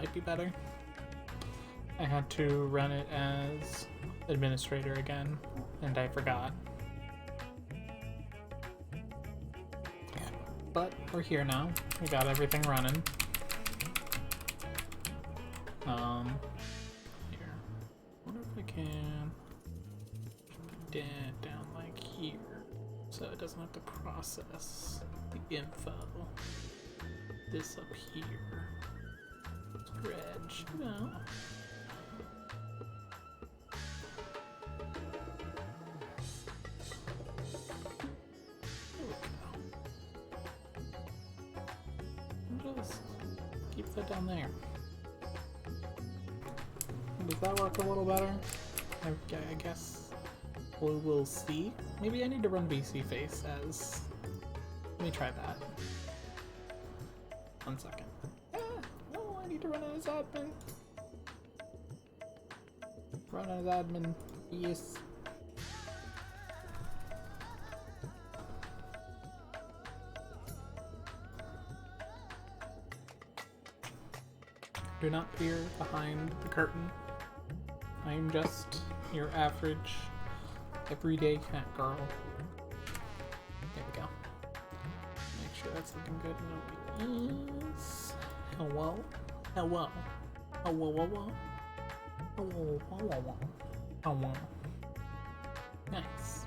might be better. I had to run it as administrator again, and I forgot. But we're here now. We got everything running. Here. I wonder if I can put that down like here, so it doesn't have to process the info. This up here. Reg, no. Just keep that down there. Does that work a little better? I guess we'll see. Maybe I need to run VC face as... Let me try that. 1 second. No, I need to run it as admin. Run as admin. Yes. Do not peer behind the curtain. I am just your average, everyday cat girl. There we go. Make sure that's looking good. No, is. Hello? Hello? Hello? Hello? Hello? Hello? Hello? Nice.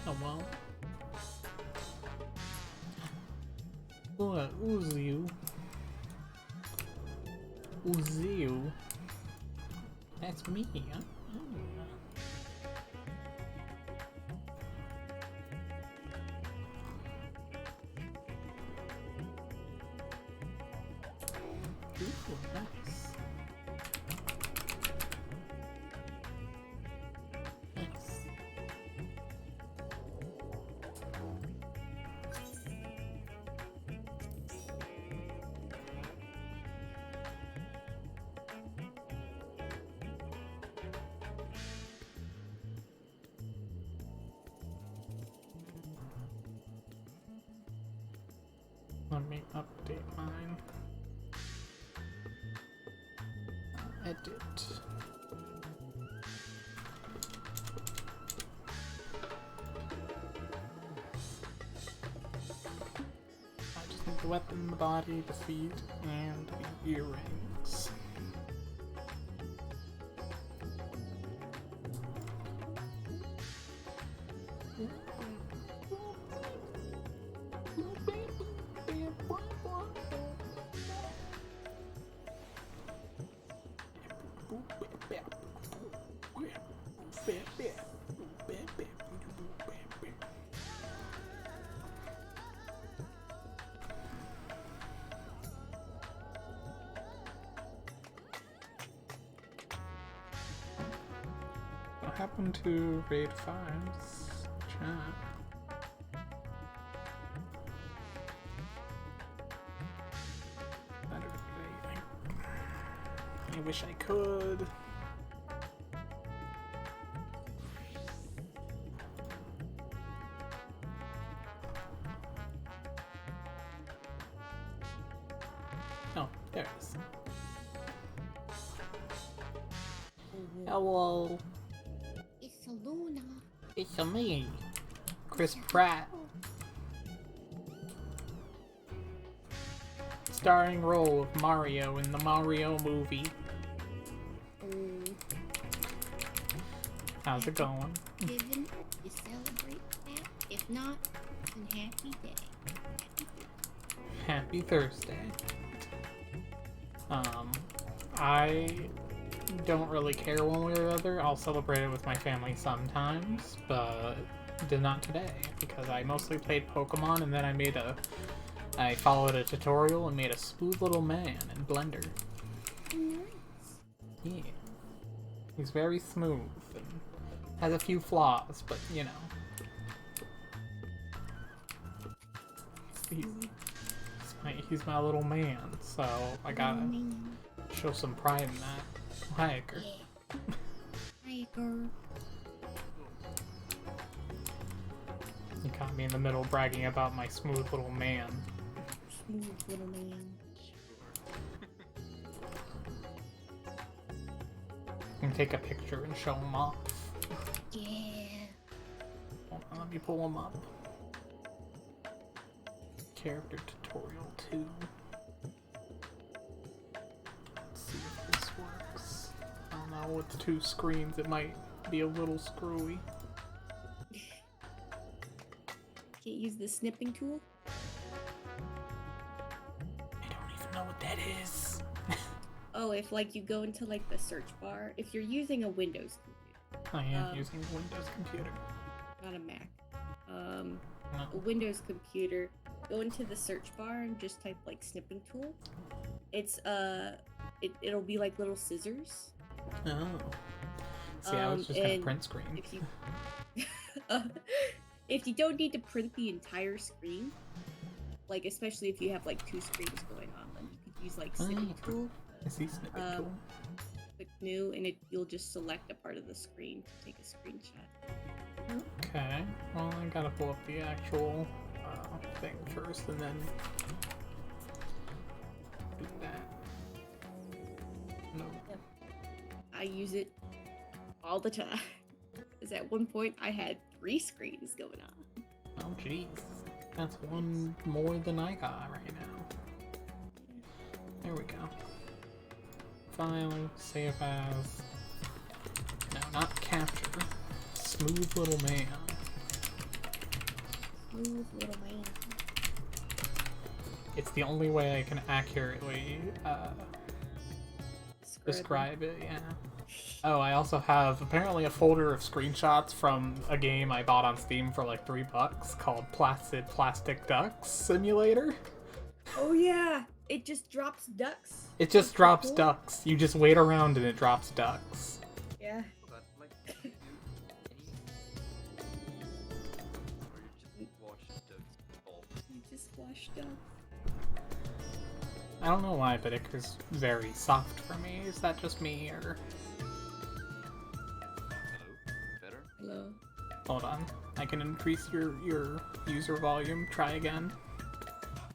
Hello? What? Who's you? Who's you? That's me, huh? Ooh, nice. Nice. Let me update mine. Edit. I just need the weapon, the body, the feet, and the earrings. What happened to Raid 5's chat? Better updating. I wish I could. Oh, there it is. Hello. It's a Luna. It's a me, Chris Pratt. Starring role of Mario in the Mario movie. How's it going? Living, you celebrate that. If not, then happy day. Happy Thursday. I don't really care one way or the other. I'll celebrate it with my family sometimes, but did not today because I mostly played Pokemon and then I followed a tutorial and made a smooth little man in Blender. Nice. Yeah. He's very smooth and has a few flaws, but you know. He's my little man, so I gotta show some pride in that. Hiker. Yeah. Hiker. You got caught me in the middle bragging about my smooth little man. Smooth little man. And take a picture and show him off. Yeah. Hold on, let me pull him up. Character tutorial 2. Let's see if this works. I don't know, with 2 screens it might be a little screwy. Can't use the snipping tool? I don't even know what that is. Oh, if like you go into like the search bar, if you're using a Windows computer. I am using a Windows computer. Not a Mac. No. A Windows computer, go into the search bar and just type like snipping tool. It's it'll be like little scissors. Oh. See, I was just gonna print screen. If you if you don't need to print the entire screen, like especially if you have like 2 screens going on, then you could use like snipping tool. I see snippet tool. Click new, and you'll just select a part of the screen to take a screenshot. Okay, well I gotta pull up the actual thing first and then do that. No. I use it all the time. Because at one point I had 3 screens going on. Oh jeez, that's one more than I got right now. There we go. File, save as. No, not capture. Smooth little man. Smooth little man. It's the only way I can accurately describe it, yeah. Oh, I also have apparently a folder of screenshots from a game I bought on Steam for like $3 called Placid Plastic Ducks Simulator. Oh yeah, it just drops ducks. It just drops ducks. You just wait around and it drops ducks. Yeah. You just watch ducks. I don't know why, but Icar's very soft for me. Is that just me, or...? Better? Hello. Hold on. I can increase your user volume. Try again.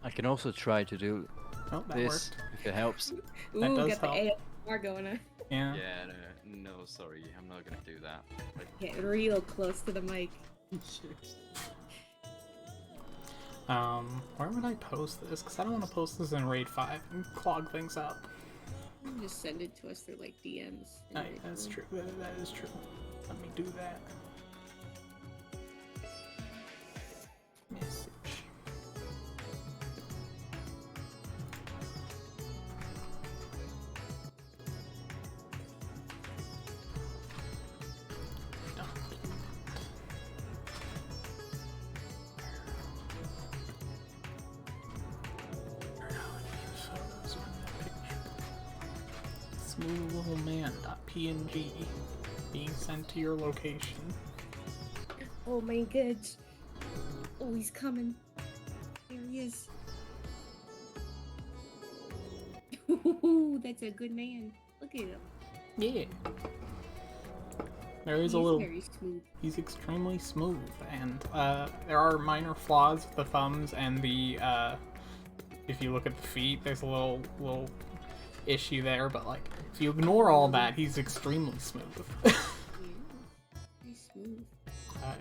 I can also try to do Oh, that this worked. if it helps. That Ooh, does got the help. ASMR going on. Yeah. Yeah, no, sorry, I'm not gonna do that. Like, Get real close to the mic. Where would I post this? Because I don't want to post this in Raid 5 and clog things up. You can just send it to us through like DMs. That's true. That is true. Let me do that. Message. Smooth little man.png being sent to your location. Oh my god. Oh, he's coming. There he is. Ooh, that's a good man. Look at him. Yeah. There is He's a little. very smooth. He's extremely smooth, and there are minor flaws with the thumbs and the. If you look at the feet, there's a little issue there, but like if you ignore all that, he's extremely smooth. Yeah. He's smooth.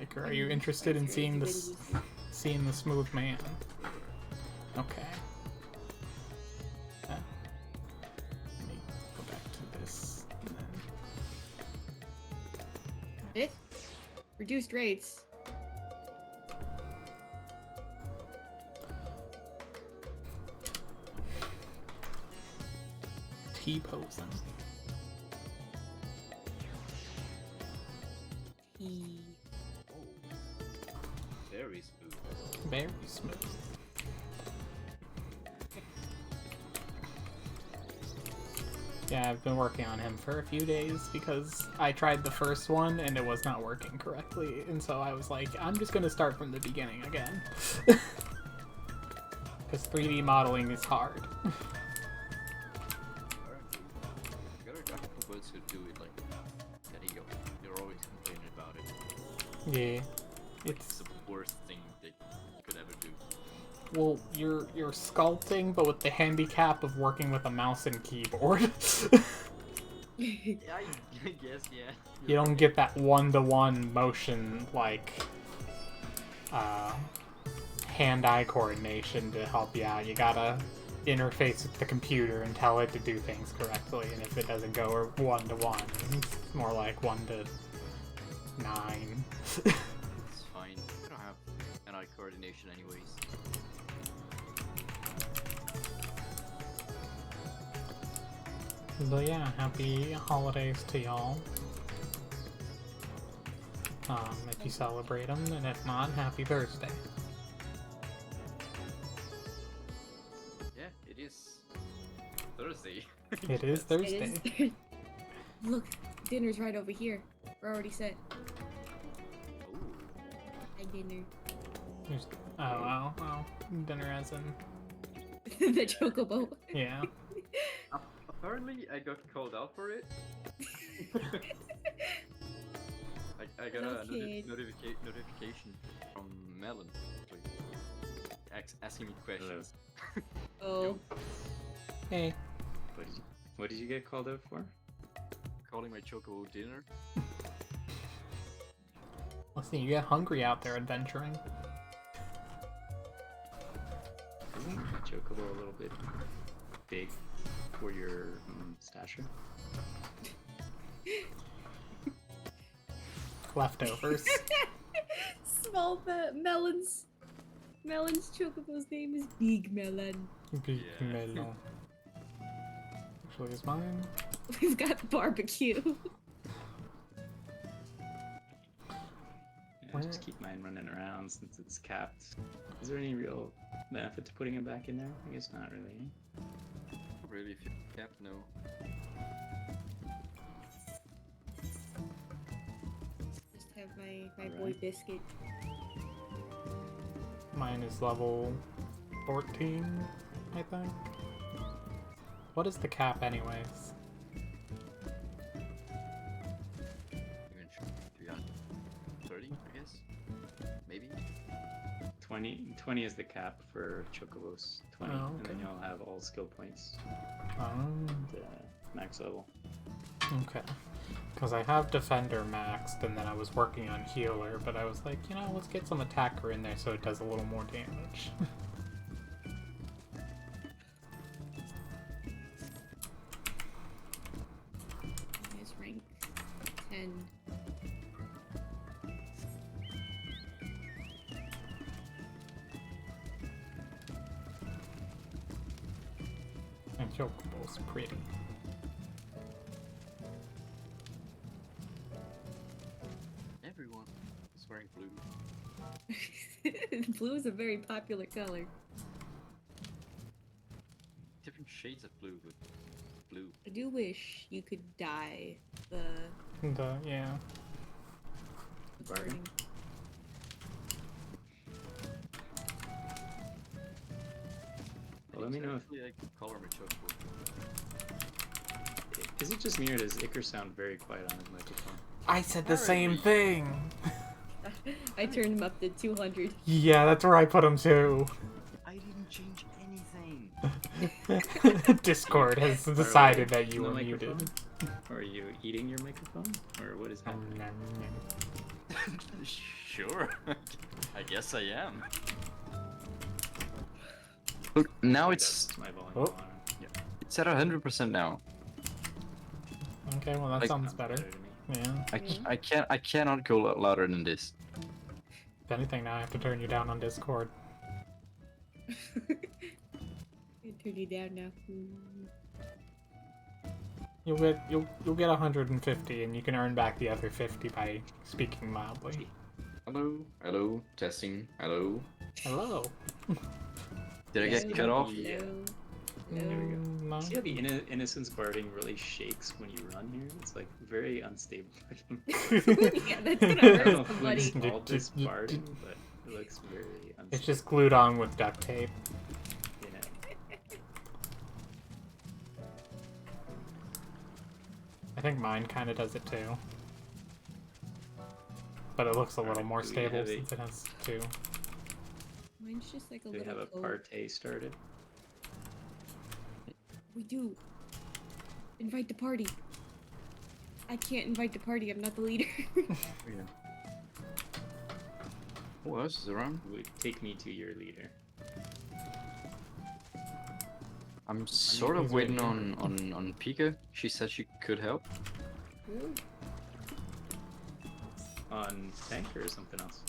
Iker, are you interested in seeing this? Seeing the smooth man? Okay. Let me go back to this. And then... Eh? Reduced rates. T-posing. very smooth. Very smooth. Yeah, I've been working on him for a few days because I tried the first one and it was not working correctly, and so I was like, I'm just gonna start from the beginning again. Because 3D modeling is hard. There are graphical birds who do it like that. You're always complaining about it. Yeah. Like, It's the worst thing that Well, you're sculpting, but with the handicap of working with a mouse and keyboard. Yeah, I guess, yeah. You don't get that one-to-one motion, like, hand-eye coordination to help you out. You gotta interface with the computer and tell it to do things correctly, and if it doesn't go one-to-one, it's more like 1-9. It's fine. I don't have hand-eye coordination anyways. But yeah, happy holidays to y'all. If you celebrate them, and if not, happy Thursday. Yeah, it is Thursday. It is Thursday. It is. Look, dinner's right over here. We're already set. Ooh. Hi, dinner. Oh, dinner as in... The chocobo. Yeah. Apparently, I got called out for it. I got a notification from Melon, asking me questions. Oh. Hey. What did you get called out for? Calling my chocobo dinner. Listen, you get hungry out there adventuring. Isn't chocobo a little bit big for your stature? Leftovers. Small melons. Melon's chocobo's name is Big Melon. Big Yeah. melon. Actually, is mine. We've got barbecue. Yeah, just keep mine running around since it's capped. Is there any real benefit to putting it back in there? I guess not really. Really, if you cap, no. Just have my boy Alright. Biscuit. Mine is level 14, I think. What is the cap, anyways? Even sure. 30, I guess? Maybe? 20 is the cap for chocobos. 20, Oh, and then okay. you'll have all skill points Um, at max level. okay. Because I have Defender maxed, and then I was working on Healer, but I was like, you know, let's get some Attacker in there so it does a little more damage. His rank 10. And Chocobo's pretty. Everyone is wearing blue. Blue is a very popular color. Different shades of blue, but blue. I do wish you could dye the Yeah. burning. Well, let me know Actually, I could color my chocobo. Is it just me or does Iker sound very quiet on his microphone? I said the same thing! I turned him up to 200. Yeah, that's where I put him too. I didn't change anything. Discord has decided that you The were microphone? muted. Or are you eating your microphone? Or what is happening? Sure. I guess I am. Look, now it's That's my volume Oh. on. it's at 100% now. Okay, well that Like- sounds better. to me. Yeah. I cannot go louder than this. If anything, now I have to turn you down on Discord. I turned you down now. You'll get 150, and you can earn back the other 50 by speaking mildly. Hello, testing, hello. Hello. Did I get cut off? Yeah. No. There we go. No. See how the innocence barding really shakes when you run here? It's like very unstable. Yeah, that's gonna I don't know hurt if somebody. we called this barding, but it looks very unstable. It's just glued on with duct tape. Yeah. I think mine kind of does it too. But it looks a little more Do we stable have a- since it has two. Mine's just like a Do we little have a toad. party started? We do. Invite the party. I can't invite the party. I'm not the leader. Yeah. Who else is around? Would take me to your leader. I'm sort of he's waiting right on Pika. She said she could help. Ooh. On tank or something else?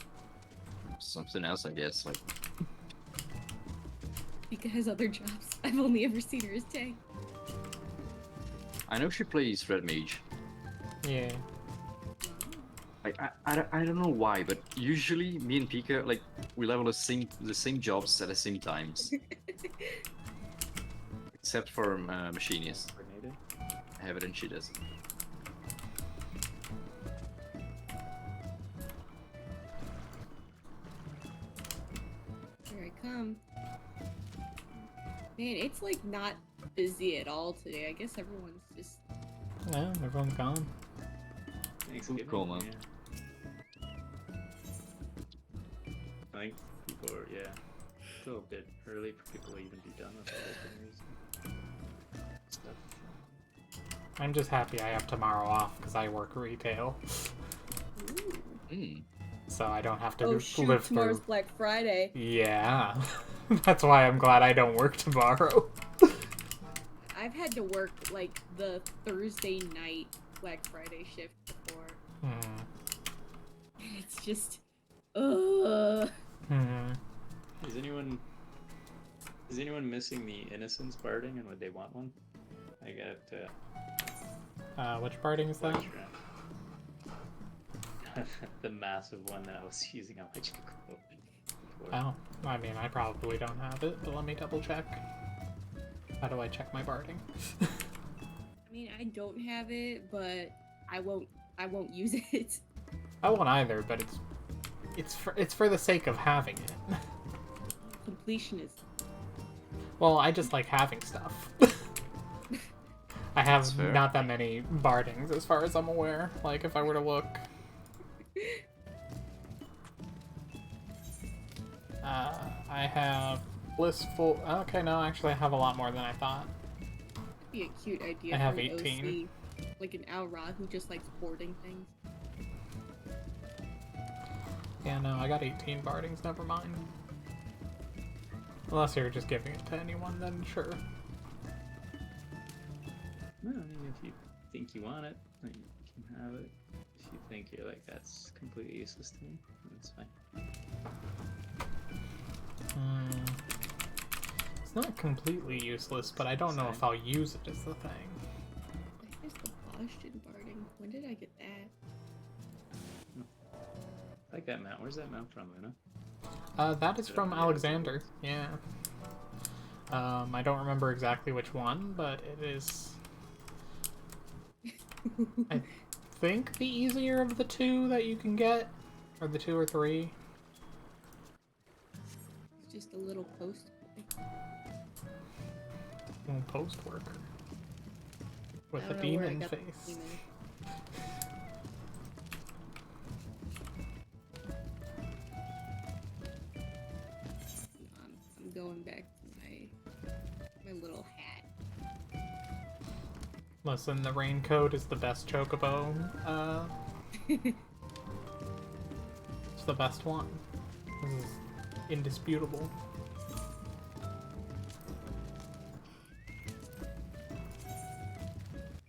Something else, I guess. Like, Pika has other jobs. I've only ever seen her as tank. I know she plays Red Mage. Yeah. Like, I don't know why, but usually me and Pika, like, we level the same jobs at the same times. Except for Machinist. Coordinated? I have it and she doesn't. Here I come. Man, it's like not busy at all today. I guess everyone's just. No, everyone's gone. Thanksgiving. Cool, man. Yeah. I think people are, yeah, still a bit early for people to even be done with all their dinners and stuff. I'm just happy I have tomorrow off because I work retail, Ooh. Hmm. so I don't have to Oh shoot! live Tomorrow's through. Black Friday. Yeah, that's why I'm glad I don't work tomorrow. I've had to work like the Thursday night Black Friday shift before. Hmm. It's just. Ugh. Hmm. Is anyone missing the innocence barding, and would they want one? I got Which barding is that? voice round. The massive one that I was using on my chocobo before. Oh, I mean, I probably don't have it, but let me double check. How do I check my barding? I mean, I don't have it, but I won't use it. I won't either, but it's for the sake of having it. Completionist. Well, I just like having stuff. I have That's fair. not that many bardings as far as I'm aware. Like, if I were to look. I have blissful. Okay, no, actually, I have a lot more than I thought. Be a cute idea. I have for an 18. OC, like an Rath who just likes hoarding things. Yeah, no, I got 18 bardings, never mind. Unless you're just giving it to anyone, then sure. No, I mean, if you think you want it, then you can have it. If you think you're like, that's completely useless to me, then it's fine. It's not completely useless, but I don't know if I'll use it is the thing. That is the Boston barding. When did I get that? I like that mount. Where's that mount from, Luna? That is from Alexander, yeah. I don't remember exactly which one, but it is... I think the easier of the two that you can get, or the 2 or 3. It's just a little post. Little post worker. With I a don't know where I demon got the face. demon. I'm going back to my little hat. Listen, the raincoat is the best chocobo. It's the best one. This is indisputable.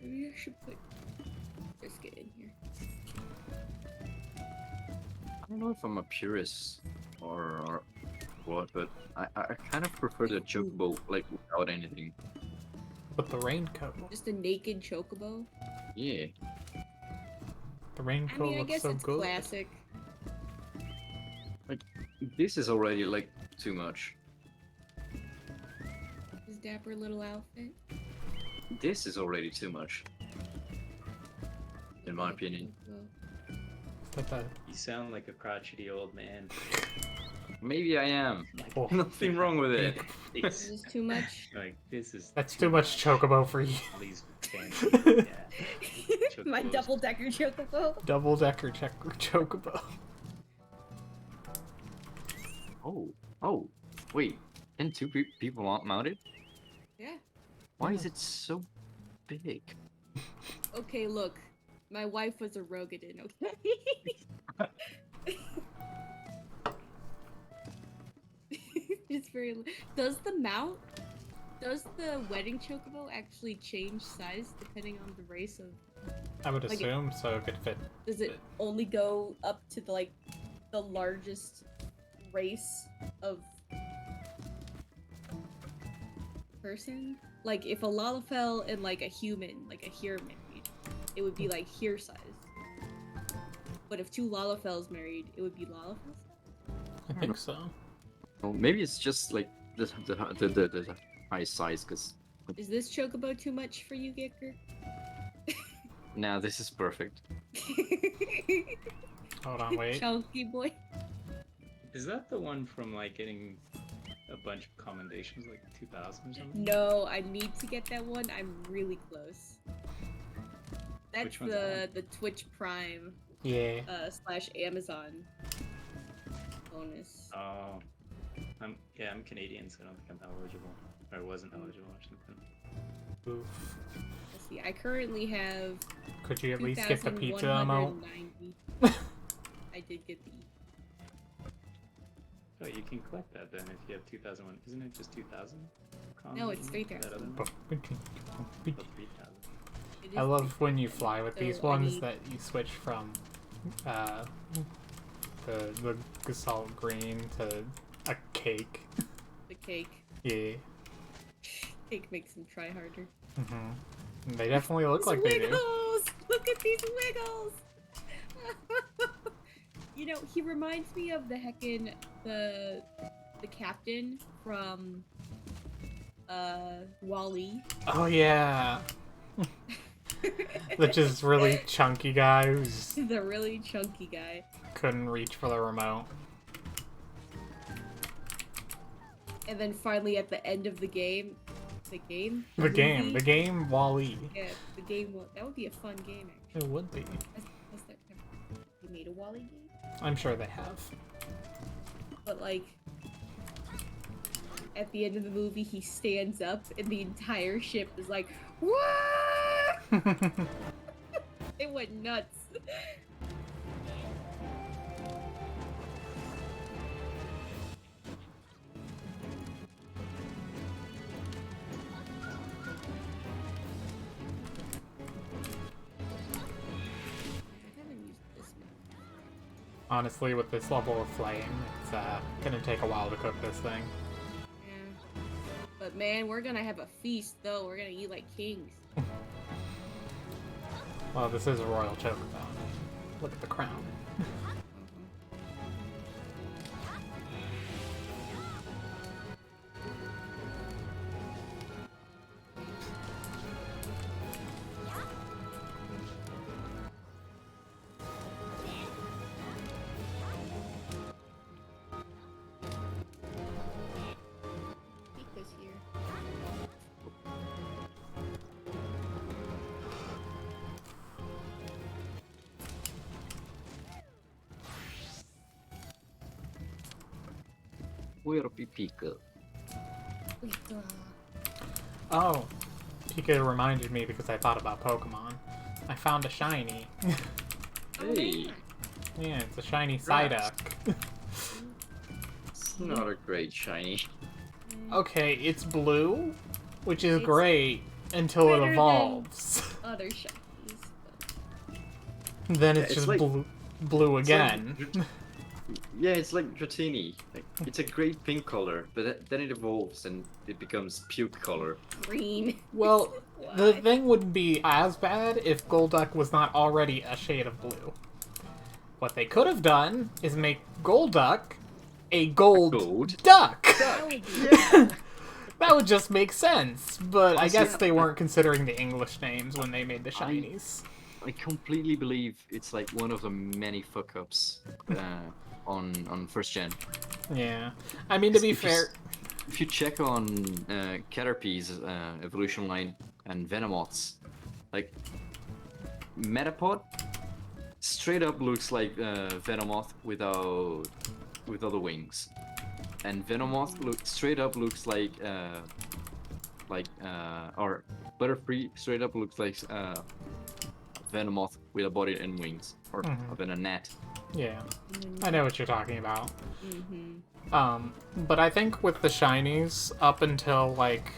Maybe I should put biscuit in here. I don't know if I'm a purist or what, but I kind of prefer the chocobo, like, without anything. But the raincoat. Just a naked chocobo. Yeah. The I raincoat mean, I looks guess so it's good. classic. This is already, like, too much. His dapper little outfit. This is already too much. In my opinion. But the You sound like a crotchety old man. Maybe I am. Oh. Nothing wrong with it. Is this too much? Like, this is That's too much chocobo for you. all these fancy, yeah. My Chocobos. double-decker chocobo. Double decker chocobo. Oh, Oh, wait. Can two people mount it? Yeah. Why is it so big? Okay, look. My wife was a Rogadin, okay? It's very. Does the wedding chocobo actually change size depending on the race of? I would Like assume so it could fit. Does it only go up to the largest race of person? Like if a Lalafell and like a human, like a here married, it would be like here size. But if two Lalafells married, it would be Lalafell size? I think so. Well, maybe it's just like the high size, because Is this chocobo too much for you, Gicker? now this is perfect. Hold on, wait. Chunky boy. Is that the one from like getting a bunch of commendations, like 2000 or something? No, I need to get that one. I'm really close. That's Which one's that the Twitch Prime Yeah. / Amazon bonus. Oh, I'm Canadian, so I don't think I'm eligible, or wasn't eligible or something. Oof. Let's see. I currently have Could you at least get the pizza amount? 2,190. I did get the. Oh, you can collect that then if you have 2001. Isn't it just 2000? No, it's 3,000. That other one? Oh, 3,000. It is I love when you fly with So these I ones need- that you switch from the Gestalt green to a cake. the cake. Yeah. Cake makes him try harder. Mm-hmm. They definitely look These like they do. wiggles! Look at these wiggles! You know, he reminds me of the captain from Wall-E. Oh yeah. The just really chunky guy who's The really chunky guy. couldn't reach for the remote. And then finally at the end of the game, The movie? game Wall-E. Yeah, the game. That would be a fun game. Actually. It would be. That's that kind of, you made a Wall-E game, I'm sure they have. but like at the end of the movie, he stands up and the entire ship is like, "What?" It went nuts. I haven't used this one. Honestly, with this level of flame, it's gonna take a while to cook this thing. Yeah. But man, we're gonna have a feast though. We're gonna eat like kings. Well, this is a royal chocobo. Look at the crown. Pika's here. Where Pika? Pika. Oh, Pika reminded me because I thought about Pokemon. I found a shiny. Oh, Hey. man. Yeah, it's a shiny Psyduck. It's not a great shiny. Okay, it's blue, which is It's great until it better than- evolves. Other shinies. Then Yeah, it's it's just like- blue it's like again. Yeah, it's like Dratini. Like, it's a great pink color, but then it evolves and it becomes puke color. Green. Well, the Why? thing wouldn't be as bad if Golduck was not already a shade of blue. What they could have done is make Golduck a gold duck. That would be- Yeah. That would just make sense, but I Honestly, guess they weren't considering the English names when they made the shinies. I completely believe it's like one of the many fuck ups on first gen. Yeah. I mean, to be If you s- fair, If you check on Caterpie's evolution line and Venomoth's, like Metapod straight up looks like Venomoth without the wings. and Venomoth straight up looks like or Butterfree straight up looks like Venomoth with a body and wings, or in a net. Yeah, I know what you're talking about. Mm-hmm. But I think with the shinies, up until like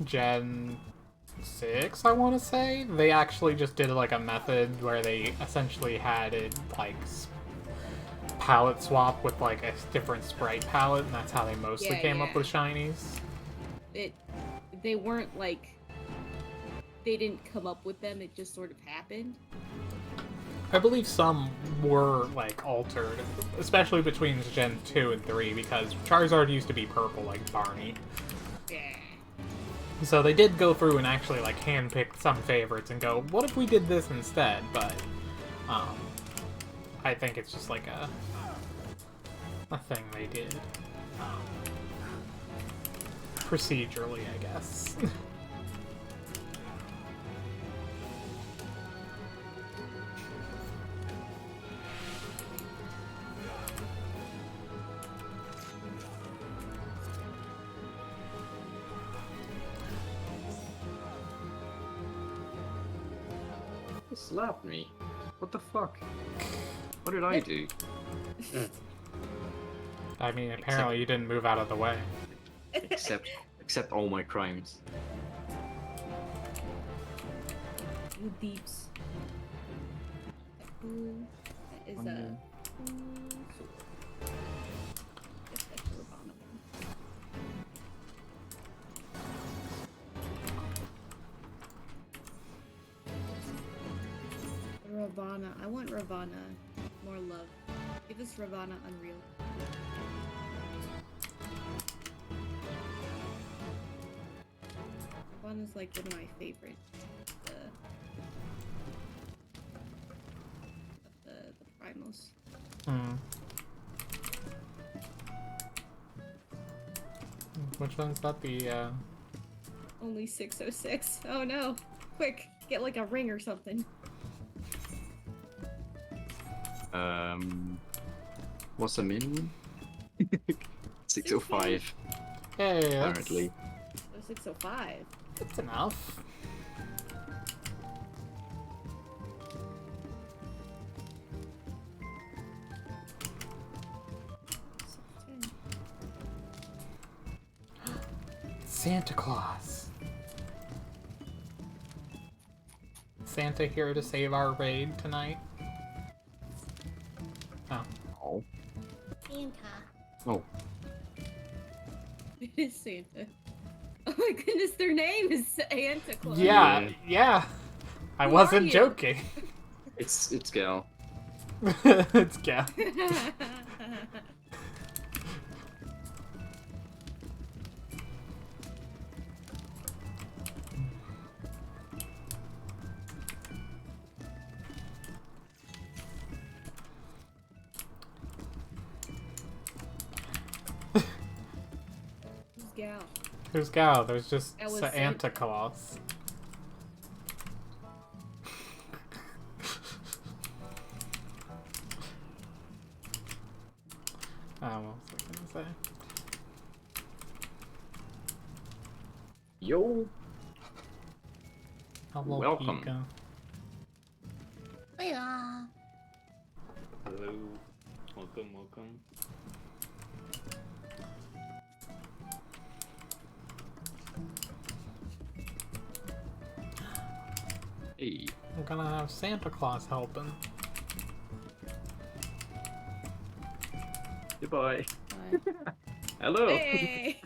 Gen 6, I want to say, they actually just did like a method where they essentially had it like palette swap with like a different sprite palette, and that's how they mostly came up with shinies. They weren't like, they didn't come up with them, it just sort of happened. I believe some were like altered, especially between Gen 2 and 3, because Charizard used to be purple like Barney. Yeah. So they did go through and actually like handpick some favorites and go, what if we did this instead? But I think it's just like a thing they did. Procedurally, I guess. He slapped me. What the fuck? What did I do? I mean, apparently you didn't move out of the way. Except all my crimes. You deeps. Ooh, that is a. Guess that's a Ravana one. Ravana. I want Ravana. More love. Give us Ravana Unreal. Ravana's like one of my favorites. The primals. Which one's that? The Only 606. Oh no! Quick, get like a ring or something. What's the minimum? 605. Hey, Apparently. Oh, 605. That's enough. Santa Claus. Santa here to save our raid tonight. Oh. Oh. Santa. Oh. It is Santa. Oh my goodness, their name is Santa Claus. Yeah. I Who wasn't are you? joking. It's Gal. It's Gal. Who's Gal? Who's Gal? There's just That was Santa Claus. Oh, what was I gonna say? Yo. Hello, Welcome. Pika. Hiya. Hello. Welcome. Hey. I'm gonna have Santa Claus helping. Goodbye. Bye. Hello. Hey!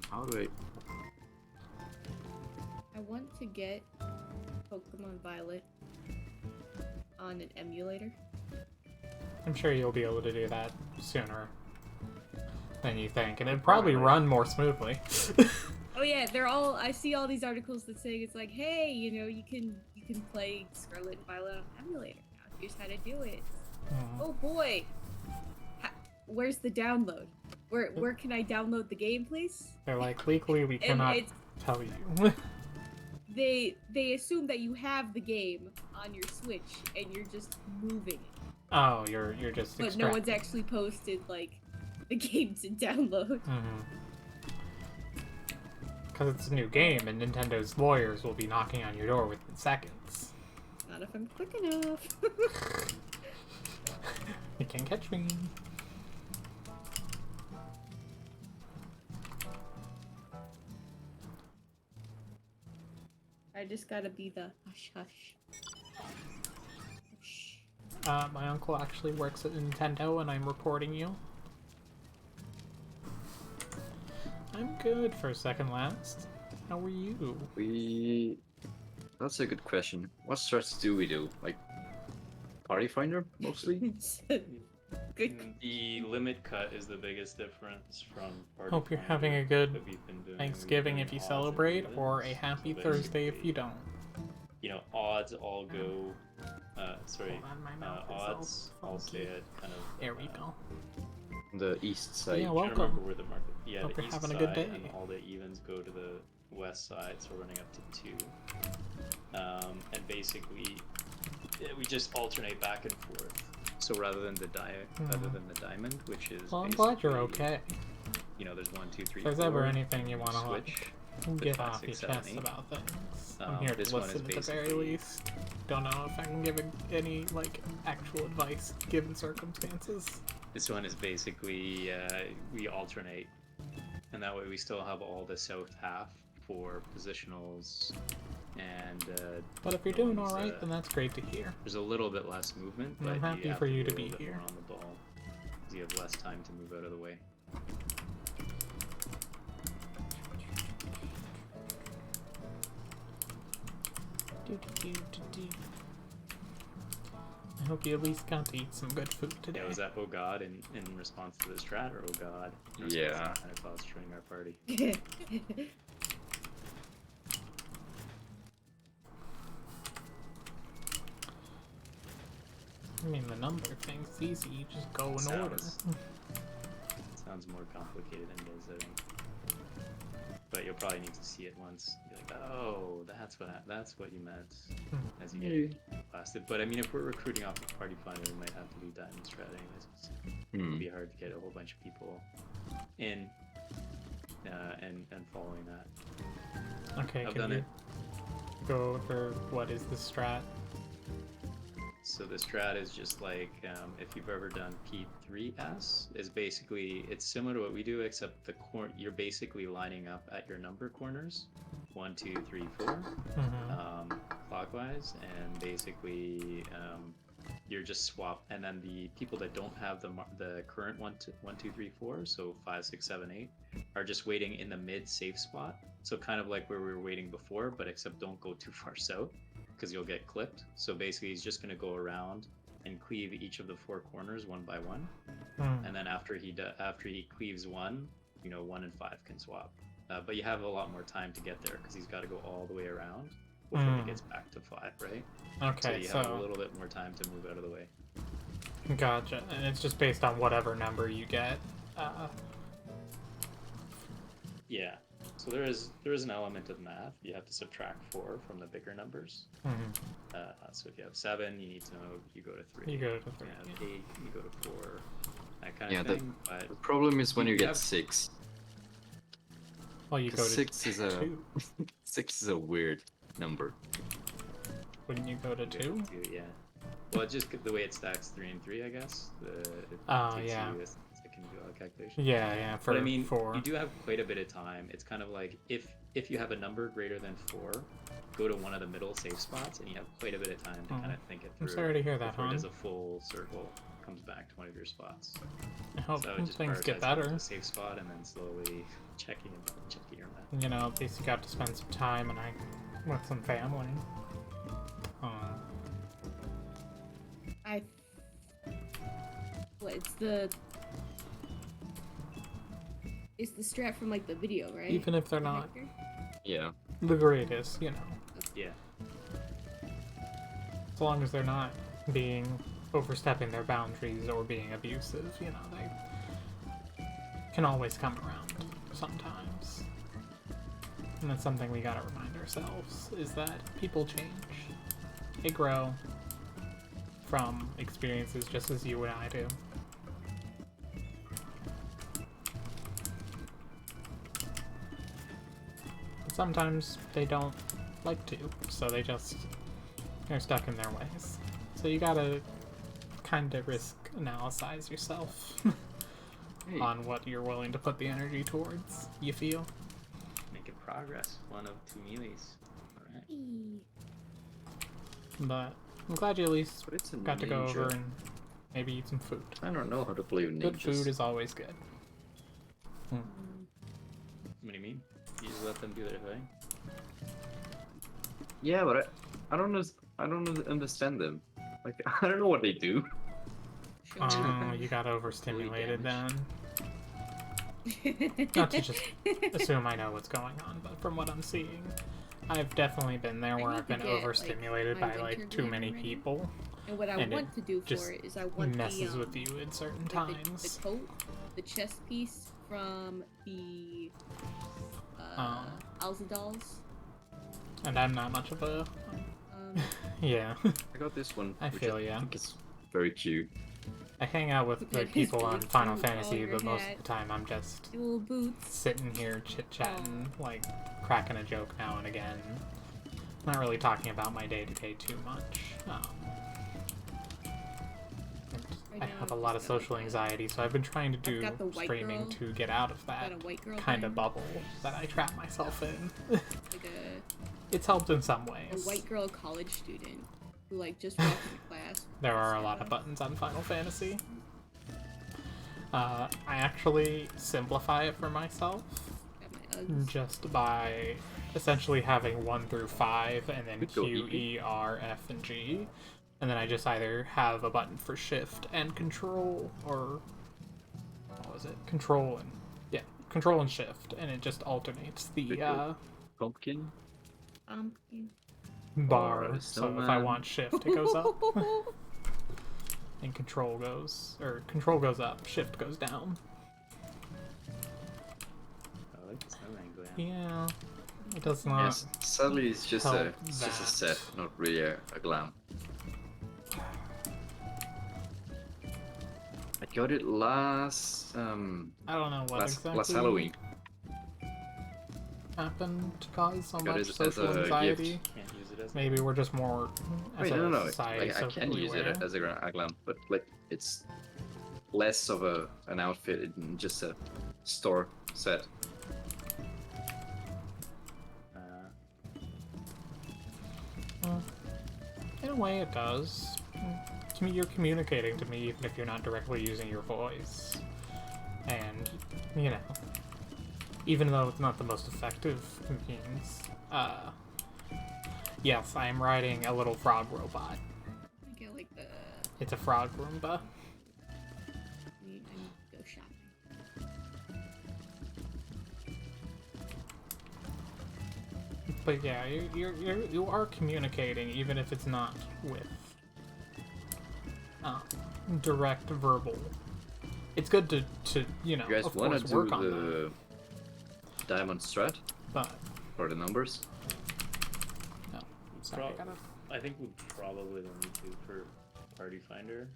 How do I want to get Pokemon Violet on an emulator. I'm sure you'll be able to do that sooner than you think, and it'd probably run more smoothly. Oh yeah, they're all. I see all these articles that say it's like, hey, you know, you can play Scarlet and Violet on emulator now. Here's how to do it. Oh boy, where's the download? Where can I download the game, please? They're like, legally we And cannot it's- tell you. They assume that you have the game on your Switch and you're just moving it. Oh, you're just but extracting. no one's actually posted like the game to download. Because it's a new game, and Nintendo's lawyers will be knocking on your door within seconds. Not if I'm quick enough. You can't catch me. I just gotta be the hush hush. Hush. My uncle actually works at Nintendo, and I'm reporting you. I'm good for second last. How are you? That's a good question. What strats do we do? Like, party finder, mostly? Good. The limit cut is the biggest difference from Party Hope you're Finder having a good that we've been doing. Thanksgiving We've if you been doing odds and celebrate, or a evens. happy So Thursday if basically, you don't. You know, odds all go. Sorry, Hold on, my mouth is odds all all funky. stay at kind of. There we go. The east side. Yeah, I can't welcome. remember where the market. Yeah, Hope the you're east having a side, good day. and all the evens go to the west side, so we're running up to 2. And basically, we just alternate back and forth. So rather than the diamond, which is Well, I'm glad you're basically, okay. You know, there's 1, 2, 3, If there's 4, ever anything you want to switch. get five, off your six, seven, chest 8. about things, I'm here to This one is listen at the very basically- least. Don't know if I can give any like actual advice given circumstances. This one is basically we alternate, and that way we still have all the south half for positionals, and But if you're no doing one's, alright, then that's great to hear. there's a little bit less movement, I'm but happy you have for you to to be a be little bit here. more on the ball, because you have less time to move out of the way. I hope you at least got to eat some good food today. Yeah, was that oh god in response to the strat, or oh god in response Yeah. to the kind of thoughts joining our party? I mean, the number thing's easy. You just go in order. Sounds more complicated than it is, I think. But you'll probably need to see it once. Be like, oh, that's what you meant. As you get blasted. But I mean, if we're recruiting off the party finder, we might have to do diamond strat anyways. It'd be hard to get a whole bunch of people in and following that. Okay, I've can done you it. go over what is the strat? So the strat is just like if you've ever done P3S, is basically it's similar to what we do, except you're basically lining up at your number corners, 1, 2, 3, 4, clockwise, and basically you're just swap, and then the people that don't have the current 1, 2, 3, 4, so 5, 6, 7, 8, are just waiting in the mid safe spot. So kind of like where we were waiting before, but except don't go too far south, because you'll get clipped. So basically he's just going to go around and cleave each of the 4 corners one by one, and then after he cleaves one, 1 and 5 can swap, but you have a lot more time to get there because he's got to go all the way around before he gets back to 5, right? Okay, So you have a little bit more time to move out of the way. Gotcha. And it's just based on whatever number you get. Yeah. So there is an element of math. You have to subtract 4 from the bigger numbers. So if you have 7, you need to know you go to 3. You go to 3. If you have 8, you go to 4. That kind Yeah, of thing. But the problem is when you get have- 6. Well, you go to 6 is a 2. 6 is a weird number. Wouldn't you go to 2? Yeah. Well, just the way it stacks 3 and 3, I guess. It takes yeah. you a second to do all the calculation. Yeah, for But I mean, 4. you do have quite a bit of time. It's kind of like if you have a number greater than 4, go to one of the middle safe spots, and you have quite a bit of time to kind of think it I'm through. sorry to hear that, before it hon. does a full circle, comes back to one of your spots. I hope So just things get prioritize better. the safe spot, and then slowly checking your math. You know, at least you got to spend some time with some family. It's the strat from like the video, right? Even if they're not Hector? Yeah. the greatest, Yeah. as long as they're not being overstepping their boundaries or being abusive, they can always come around sometimes. And that's something we gotta remind ourselves, is that people change. They grow. from experiences just as you and I do. But sometimes they don't like to, so they're stuck in their ways. So you gotta kind of risk analyze yourself Hey, on what you're willing to put the energy towards, you feel? Making progress. 1 of 2 melees. Alright. But I'm glad you at least but it's a got to go ninja. over and maybe eat some food. I don't know how to play with ninjas. Good food is always good. What do you mean? You just let them do their thing? Yeah, but I don't understand them. Like I don't know what they do. Sure. You got overstimulated damage. then. Not to just assume I know what's going on, but from what I'm seeing, I've definitely been there where need I've to been get, like, overstimulated my by like winter too gear many ready. people. And what I And want to do just for it is I want messes the, with you at certain like, times. the coat, the chest piece from the Alzadals. And I'm not much of a yeah. I got this one. I which feel ya. I think is very cute. I hang out with the That is people on really Final cute. Fantasy, Oh, your but most hat. of the time I'm just Dual boots. sitting here chit-chatting, like cracking a joke now and again. Not really talking about my day-to-day too much. And Right I now have a I've lot of just got, like, social a- anxiety, so I've been trying to do got the white streaming girl. to get out of that Got a white girl kind of band, bubble that I trap myself in. like It's helped in some a ways. white girl college student who like just walked into class. There are a lot of buttons on Final Fantasy. I actually simplify it for myself Got my Uggs. just by essentially having 1 through 5 and then Could go Q, easy. E, R, F, and G. And then I just either have a button for shift and control, or what was it? Control and shift, and it just alternates the Could go Pumpkin. bar. Or a So if I snowman. want shift, it goes up. And control goes up, shift goes down. I like the snowman glam. Yeah, it does not. Yes, sadly it's just a help set, not really a glam. I got it last I don't know what last exactly Halloween. happened to cause so Got much it as social a anxiety. Can't use it as Maybe we're just more as Wait, a no, society like, I can socially use aware. it as a glam, but like it's less of an outfit and just a store set. Well, in a way, it does. You're communicating to me even if you're not directly using your voice. And, you know, even though it's not the most effective means, yes, I am riding a little frog robot. I get like the. It's a frog Roomba. I need to go shopping. But yeah, you are communicating even if it's not with direct verbal. It's good to you know, You guys of wanna course, do work on that. the diamond strat But for the numbers? no, sorry, I gotta. I think we probably don't need to for Party Finder.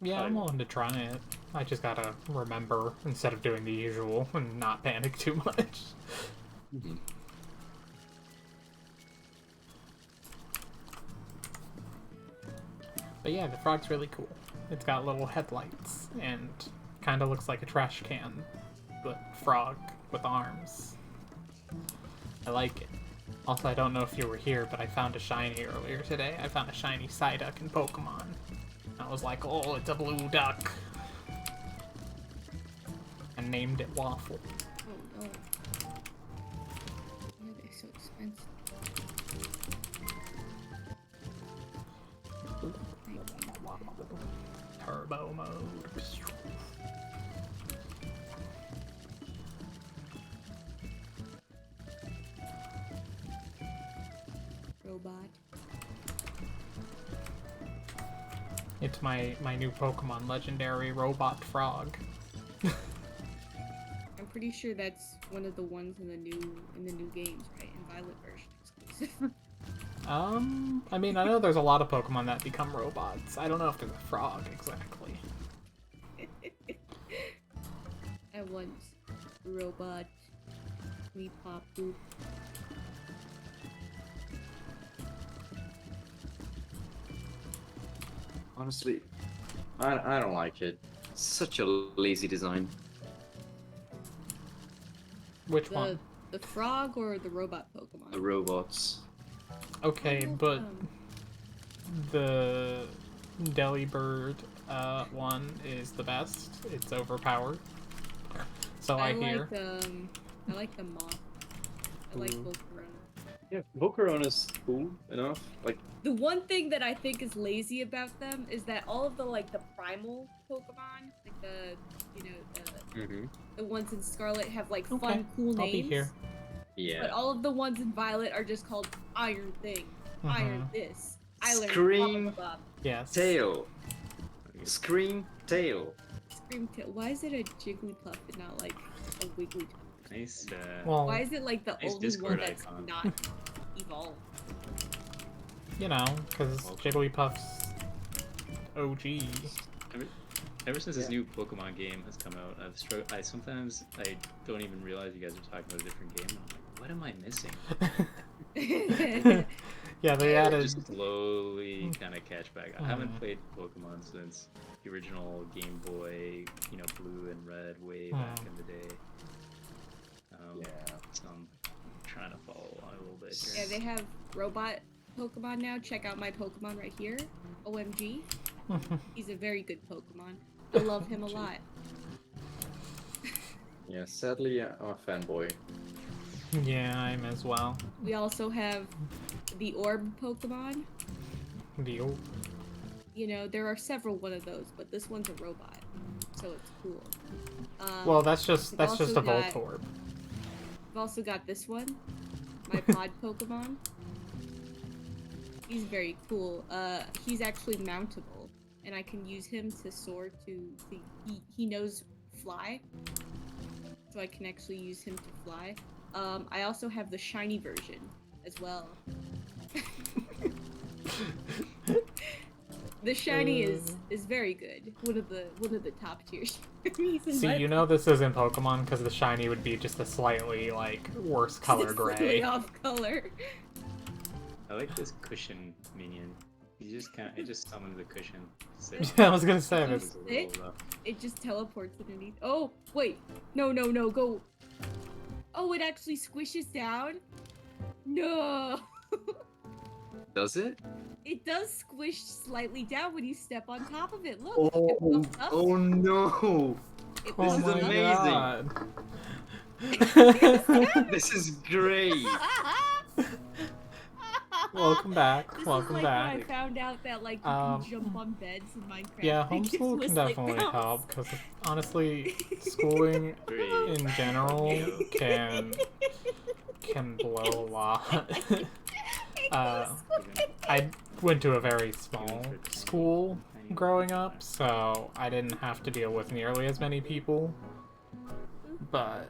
Yeah, I'm willing to try it. I just gotta remember instead of doing the usual and not panic too much. Mm-hmm. But yeah, the frog's really cool. It's got little headlights and kind of looks like a trash can, but frog with arms. I like it. Also, I don't know if you were here, but I found a shiny earlier today. I found a shiny Psyduck in Pokemon. I was like, oh, it's a blue duck. And named it Waffle. Oh no. Why are they so expensive? Turbo mode. Robot. It's my new Pokemon legendary robot frog. I'm pretty sure that's one of the ones in the new games, right? In Violet version exclusive. I mean, I know there's a lot of Pokemon that become robots. I don't know if there's a frog exactly. I want robot. Me pop poop. Honestly, I don't like it. Such a lazy design. Which one? The frog or the robot Pokemon? The robots. Okay, Oh, but the Delibird one is the best. It's overpowered. So I hear. I like the moth. I like Mm. Volcarona. Yeah, Volcarona's cool enough. Like, The one thing that I think is lazy about them is that all of the like the primal Pokemon, like the ones in Scarlet have like Okay, fun, cool I'll names. be here. yeah. But all of the ones in Violet are just called Iron Thing, Iron this, Iron Scream. blah, blah, blah. Yes. Tail. Scream tail. Scream Tail. Why is it a Jigglypuff and not like a Wigglytuff? Nice. Well, Why is it like the Nice only Discord one that's icon. not evolved? you know, because Jigglypuff's OG. Ever since this new Pokemon game has come out, I've struggled. I don't even realize you guys are talking about a different game. I'm like, what am I missing? Yeah, they I added. just slowly kind of catch back. I haven't Mhm. played Pokemon since the original Game Boy, Blue and Red, way back in the day. So I'm trying to follow along a little bit here. Yeah, they have robot Pokemon now. Check out my Pokemon right here. OMG. He's a very good Pokemon. I love him a lot. Yeah, sadly, I'm a fanboy. Yeah, I'm as well. We also have the Orb Pokemon. Deal. You know, there are several one of those, but this one's a robot, so it's cool. Well, that's just we've a also got- Voltorb. I've also got this one, my pod Pokemon. He's very cool. He's actually mountable, and I can use him to soar he knows fly, so I can actually use him to fly. I also have the shiny version as well. The shiny is very good. One of the top tier shinies in See, my you know this isn't Pokemon because the shiny would be just a slightly, like, worse color It's gray. slightly off color. I like this cushion minion. It just summons a cushion. So Yeah, I was gonna say He's this. it's a sick. little rough. It just teleports underneath. Oh, wait. No, go. Oh, it actually squishes down? No. Does it? It does squish slightly down when you step on top of it. Look. Oh, it puffs up. oh no! It Oh This is puffs up. amazing. God. This is great! Welcome back. This Welcome is like back. when I found out that like you can jump on beds in Minecraft. Yeah, and just homeschool can whistle it definitely bounce. help because honestly, schooling Great. in general can blow a lot. I went to a very small school growing up, so I didn't have to deal with nearly as many people. But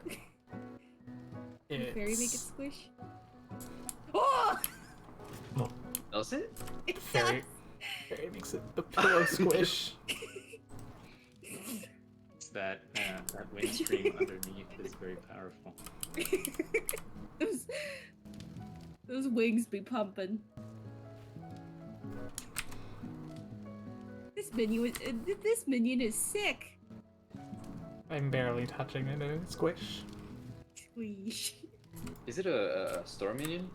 Can fairy make it it's squish? Oh! Does it? It very makes it the pillow squish. It's that wind stream underneath is very powerful. does. Those wings be pumping. This minion is sick. I'm barely touching it and it's squish. Squeeze. Is it a storm minion?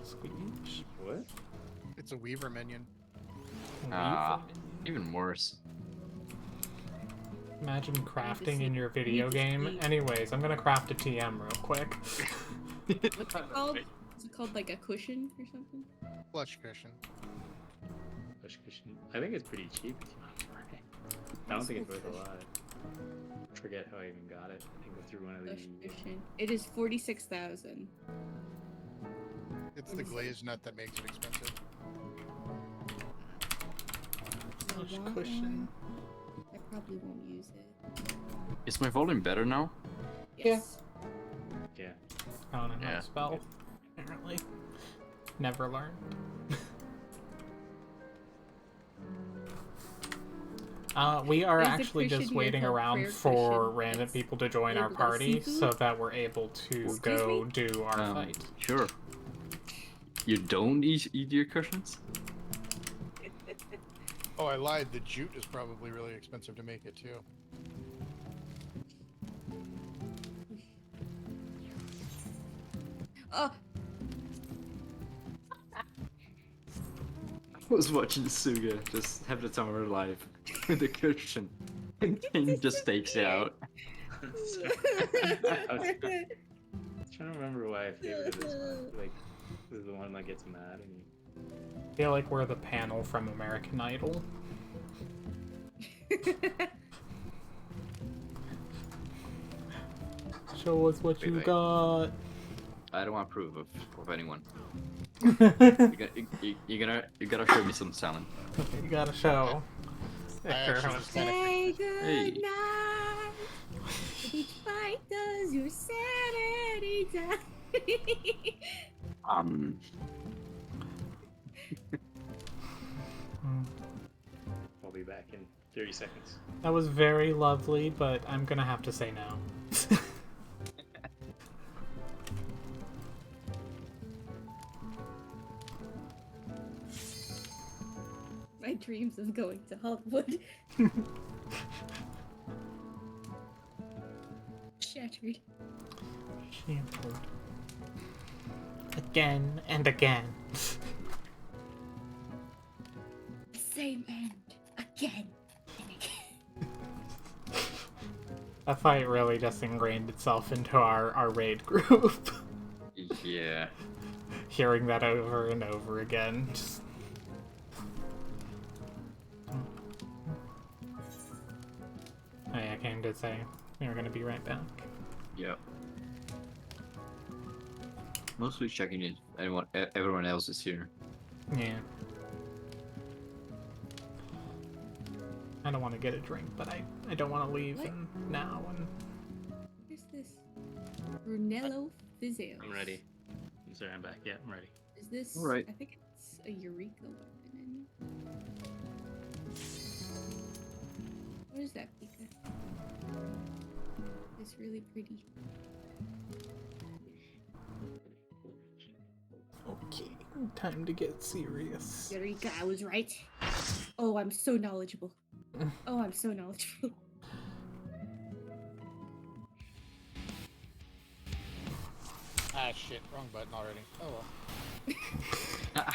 Squeeze. What? It's a Weaver minion. Ah, even worse. Imagine crafting see- in your video need to game. see. Anyways, I'm gonna craft a TM real quick. What's it called? Is it called like a cushion or something? Flush cushion. Push cushion. I think it's pretty cheap if you want to try it. I don't think it's worth a lot. I forget how I even got it. I can go through one of Flush the. cushion. It is 46,000. It's the glazed nut that makes it expensive. I Flush want cushion. one. I probably won't use it. Is my volume better now? Yes. Yeah. I don't know how Yeah. to spell. Apparently. never learned. We are There's a actually just Christian here waiting called around Prayer for Christian random that's people to join our labeled as party seafood. so that we're able to Excuse go me? do our fight. Sure. You don't eat your cushions? Oh, I lied. The jute is probably really expensive to make it too. Oh, I was watching Suga just have the time of her life with the cushion. And then just takes it out. I was trying to remember why I favorited this one. Like, this is the one that gets mad and I feel like we're the panel from American Idol. Show us what you Wait. got. I don't approve of anyone. You gotta show me some talent. You gotta show. I actually was kind of say good Hey. night. Each fight does your sanity die. I'll be back in 30 seconds. That was very lovely, but I'm gonna have to say no. My dreams of going to Hollywood. Shattered. Shambled. Again and again. Same end. Again and again. That fight really just ingrained itself into our raid group. Yeah. Hearing that over and over again. Just... Oh yeah, Kane did say we were gonna be right back. Yeah. Mostly checking if everyone else is here. Yeah. I don't want to get a drink, but I don't want to leave What? now. And What is this? Brunello Fizzales. I'm ready. I'm sorry, I'm back. Yeah, I'm ready. Is this? Alright. I think it's a Eureka weapon. What is that, Pika? It's really pretty. okay, time to get serious. Eureka, I was right. Oh, I'm so knowledgeable. Oh, I'm so knowledgeable. ah shit, wrong button already. Oh well.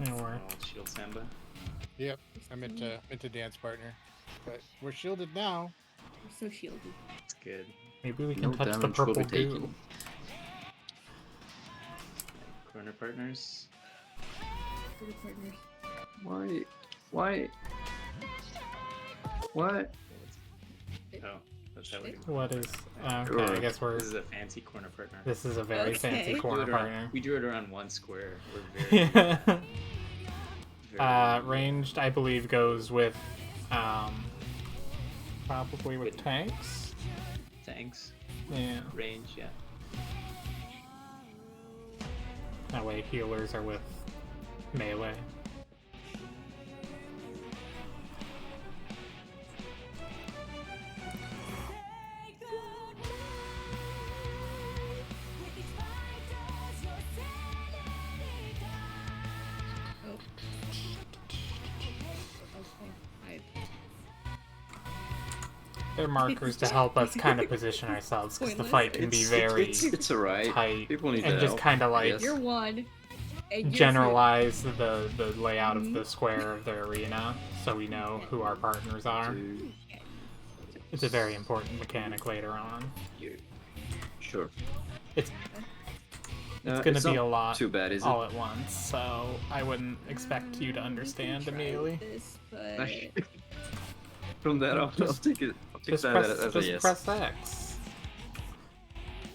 There were. Oh, Shield Samba. Yep, I'm into dance partner, but we're shielded now. We're so shielded. It's good. Maybe we can No touch the damage will purple be goo. taken. Corner partners. Good partners. Why? What? Oh, that's how we do. What is? Okay, I Sure. guess we're. This is a fancy corner partner. This is a very Okay. fancy We We corner do it around- partner. We do it around one square. We're very, Yeah. very Ranged, I believe, goes with, probably with tanks. tanks. Yeah. Range, yeah. That way, healers are with melee. Oh. Okay. They're markers to help us kind of position ourselves, because the fight can be very It's alright. tight, People need and that just help, kind of I like guess. You're one. And you're generalize the layout of Mhm. the square of the arena, so we know who our partners are. Two, It's a very important mechanic later on. Sure. It's It's gonna be not a lot Too bad, is it? all at once, so I wouldn't expect you to understand we can try immediately. This, but... From that, I'll take it. I'll take Just that press, as a just yes. press X,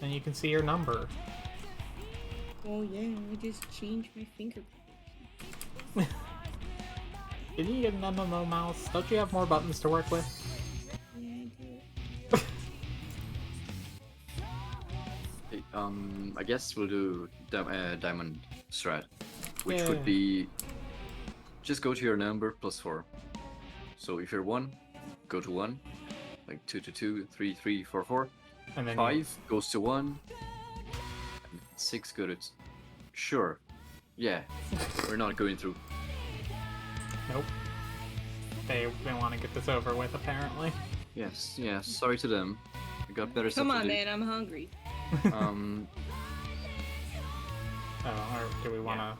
and you can see your number. Oh yeah, I just changed my finger. Didn't you get an MMO mouse? Don't you have more buttons to work with? Yeah, I do. I guess we'll do diamond strat, which Yeah. would be just go to your number plus 4. So if you're 1, go to 1, like 2 to 2, 3, 3, 4, 4. And then 5 goes to 1, and 6 go to. Sure. Yeah, we're not going through. Nope. They want to get this over with, apparently. Yes, yeah, sorry to them. I got better stuff Come to on, do. man, I'm hungry. Um, Or do we want to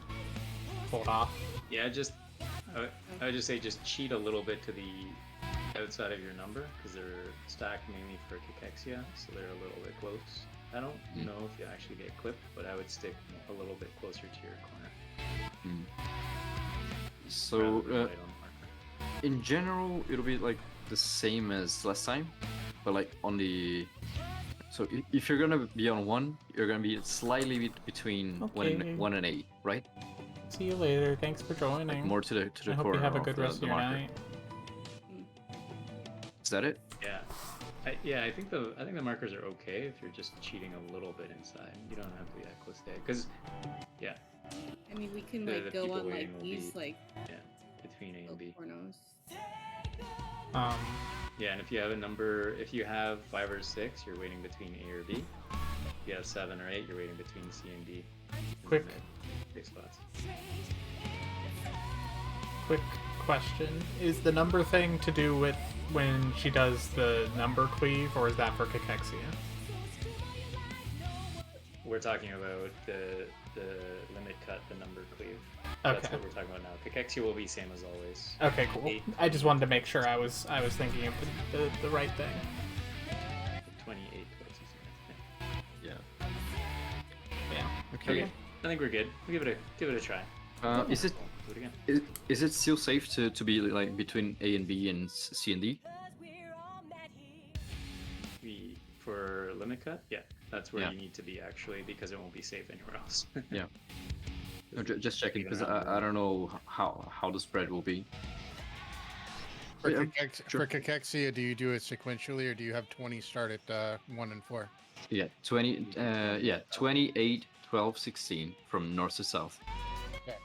hold off? Yeah, just I would just say just cheat a little bit to the outside of your number because they're stacked mainly for cachexia, so they're a little bit close. I don't know if you actually get clipped, but I would stick a little bit closer to your corner. so, rather than right on the marker. in general, it'll be like the same as last time, but like on the. So if you're gonna be on 1, you're gonna be slightly between 1 Okay. and 1 and 8, right? See you later. Thanks for joining. Like more to the I hope corner you have a of good rest of the your marker. night. Is that it? Yeah. I think the markers are okay if you're just cheating a little bit inside. You don't have to be that close to it, because I mean, we can The like go people on like waiting will these be- like between A and B. pornos. Yeah, and if you have a number, if you have 5 or 6, you're waiting between A or B. If you have 7 or 8, you're waiting between C and D. Quick. Big spots. Quick question: is the number thing to do with when she does the number cleave, or is that for cachexia? We're talking about the limit cut, the number cleave. That's Okay. what we're talking about now. Cachexia will be same as always. Okay, cool. 8, I just wanted to make sure I was thinking of the right thing. 28 places. Yeah. Yeah. Okay. I think we're good. We'll give it a try. Is it Do it again. is it still safe to be like between A and B and C and D? For limit cut, yeah, that's where Yeah. you need to be actually, because it won't be safe anywhere else. Yeah. No, just checking Even because around the I don't know how the spread will be. For, Yeah, for cachexia, do you do it sequentially, or do you have 20 start at 1 and 4? Yeah, 20. 28, 12, 16 from north to south. Okay.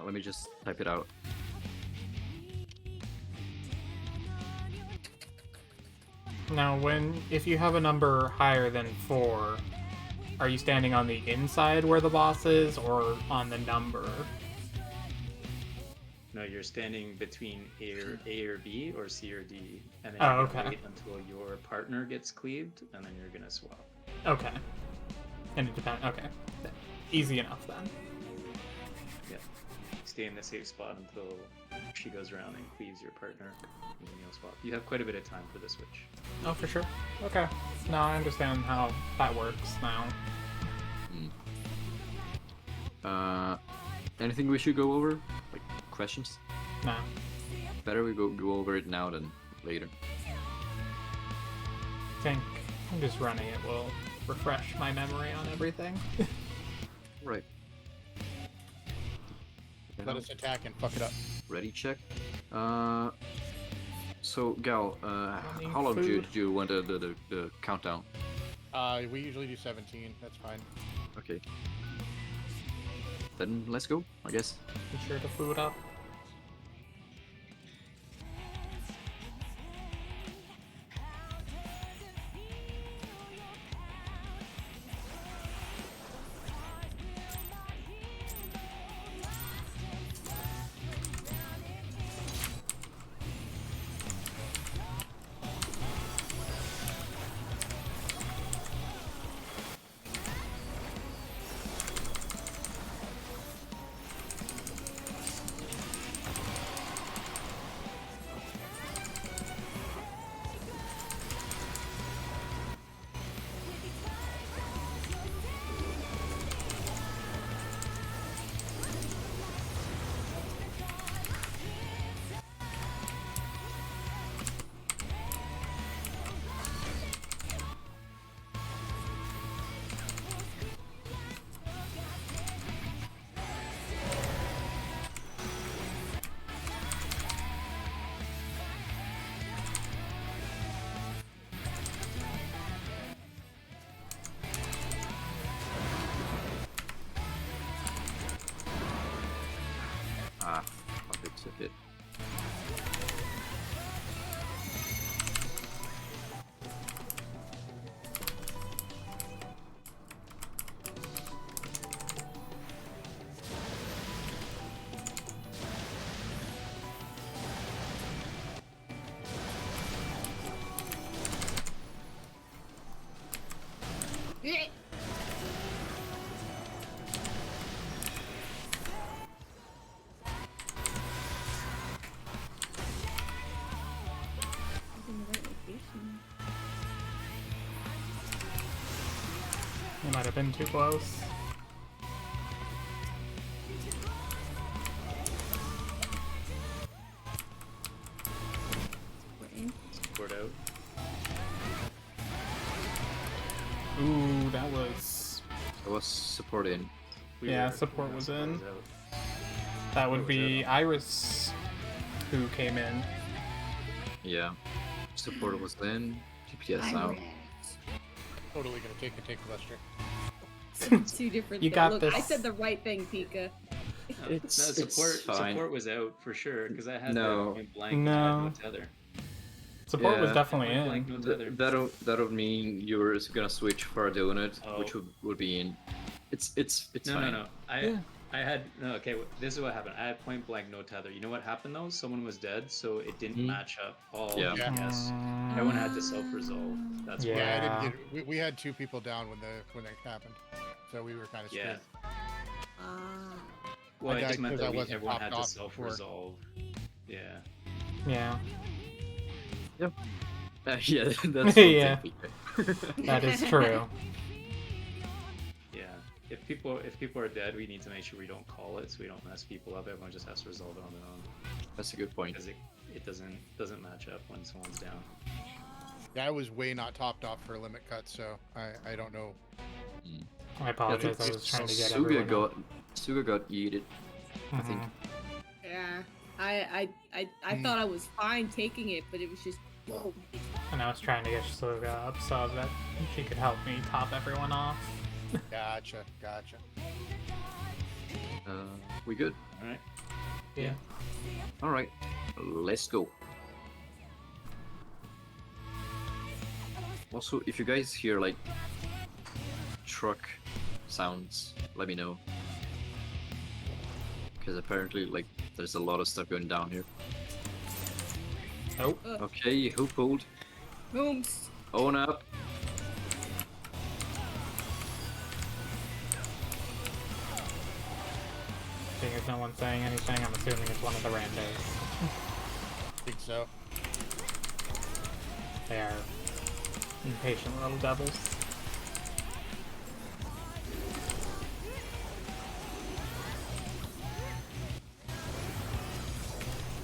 Let me just type it out. Now, if you have a number higher than 4, are you standing on the inside where the boss is, or on the number? No, you're standing between A or B or C or D, and then Oh, you're gonna okay. wait until your partner gets cleaved, and then you're gonna swap. Okay. And it depends. Okay. Easy enough then. Yeah. Stay in the safe spot until she goes around and cleaves your partner, and then you'll swap. You have quite a bit of time for the switch. Oh, for sure. Okay. Now I understand how that works now. Anything we should go over? Like questions? Nah. Better we go over it now than later. I think just running it will refresh my memory on everything. Right. Let us attack and fuck it up. Ready check. So Gal, Running how long food. did you want the countdown? We usually do 17. That's fine. Okay. Then let's go, I guess. Be sure to food up. might have been too close. Support out. Ooh, that was... It was support in. Yeah, support was in. out. That would be Iris who came in. Yeah. Support was in. GPS out. Totally gonna take a take cluster. Two different You things. got Look, this. I said the right thing, Pika. No, It's support fine. was out for sure because I had No. the point blank and I had no tether. Support was Yeah. definitely Point blank, in. no tether. That would mean you were gonna switch for a donut, Oh. which would be in. It's No, fine. no. I had no. Okay, this is what happened. I had point blank, no tether. You know what happened though? Someone was dead, so it didn't Mhm. match up. All Yeah. yes. Everyone had to self-resolve. That's Yeah. why. Yeah, I didn't get. We had 2 people down when that happened, so we were kind of screwed. Yeah. Ah. Well, I it died just meant 'cause that I wasn't everyone had popped to off before. self-resolve. Yeah. Yeah, Yeah, that's Yeah. something. that is true. Yeah. If people are dead, we need to make sure we don't call it, so we don't mess people up. Everyone just has to resolve it on their own That's a good point. because it doesn't match up when someone's down. Yeah, I was way not topped off for limit cut, so I don't know. I apologize. I was trying to get Suga everyone. got yeeted. I think. Mhm. Yeah. I thought I was fine taking it, but it was just whoa. And I was trying to get Suga up so that she could help me top everyone off. Gotcha. We good? All right. Yeah. All right, let's go. Also, if you guys hear like truck sounds, let me know. Because apparently, like, there's a lot of stuff going down here. Oh, Okay, who pulled? Booms. Own up. seeing as no one's saying anything, I'm assuming it's one of the randos. think so. They are impatient little devils.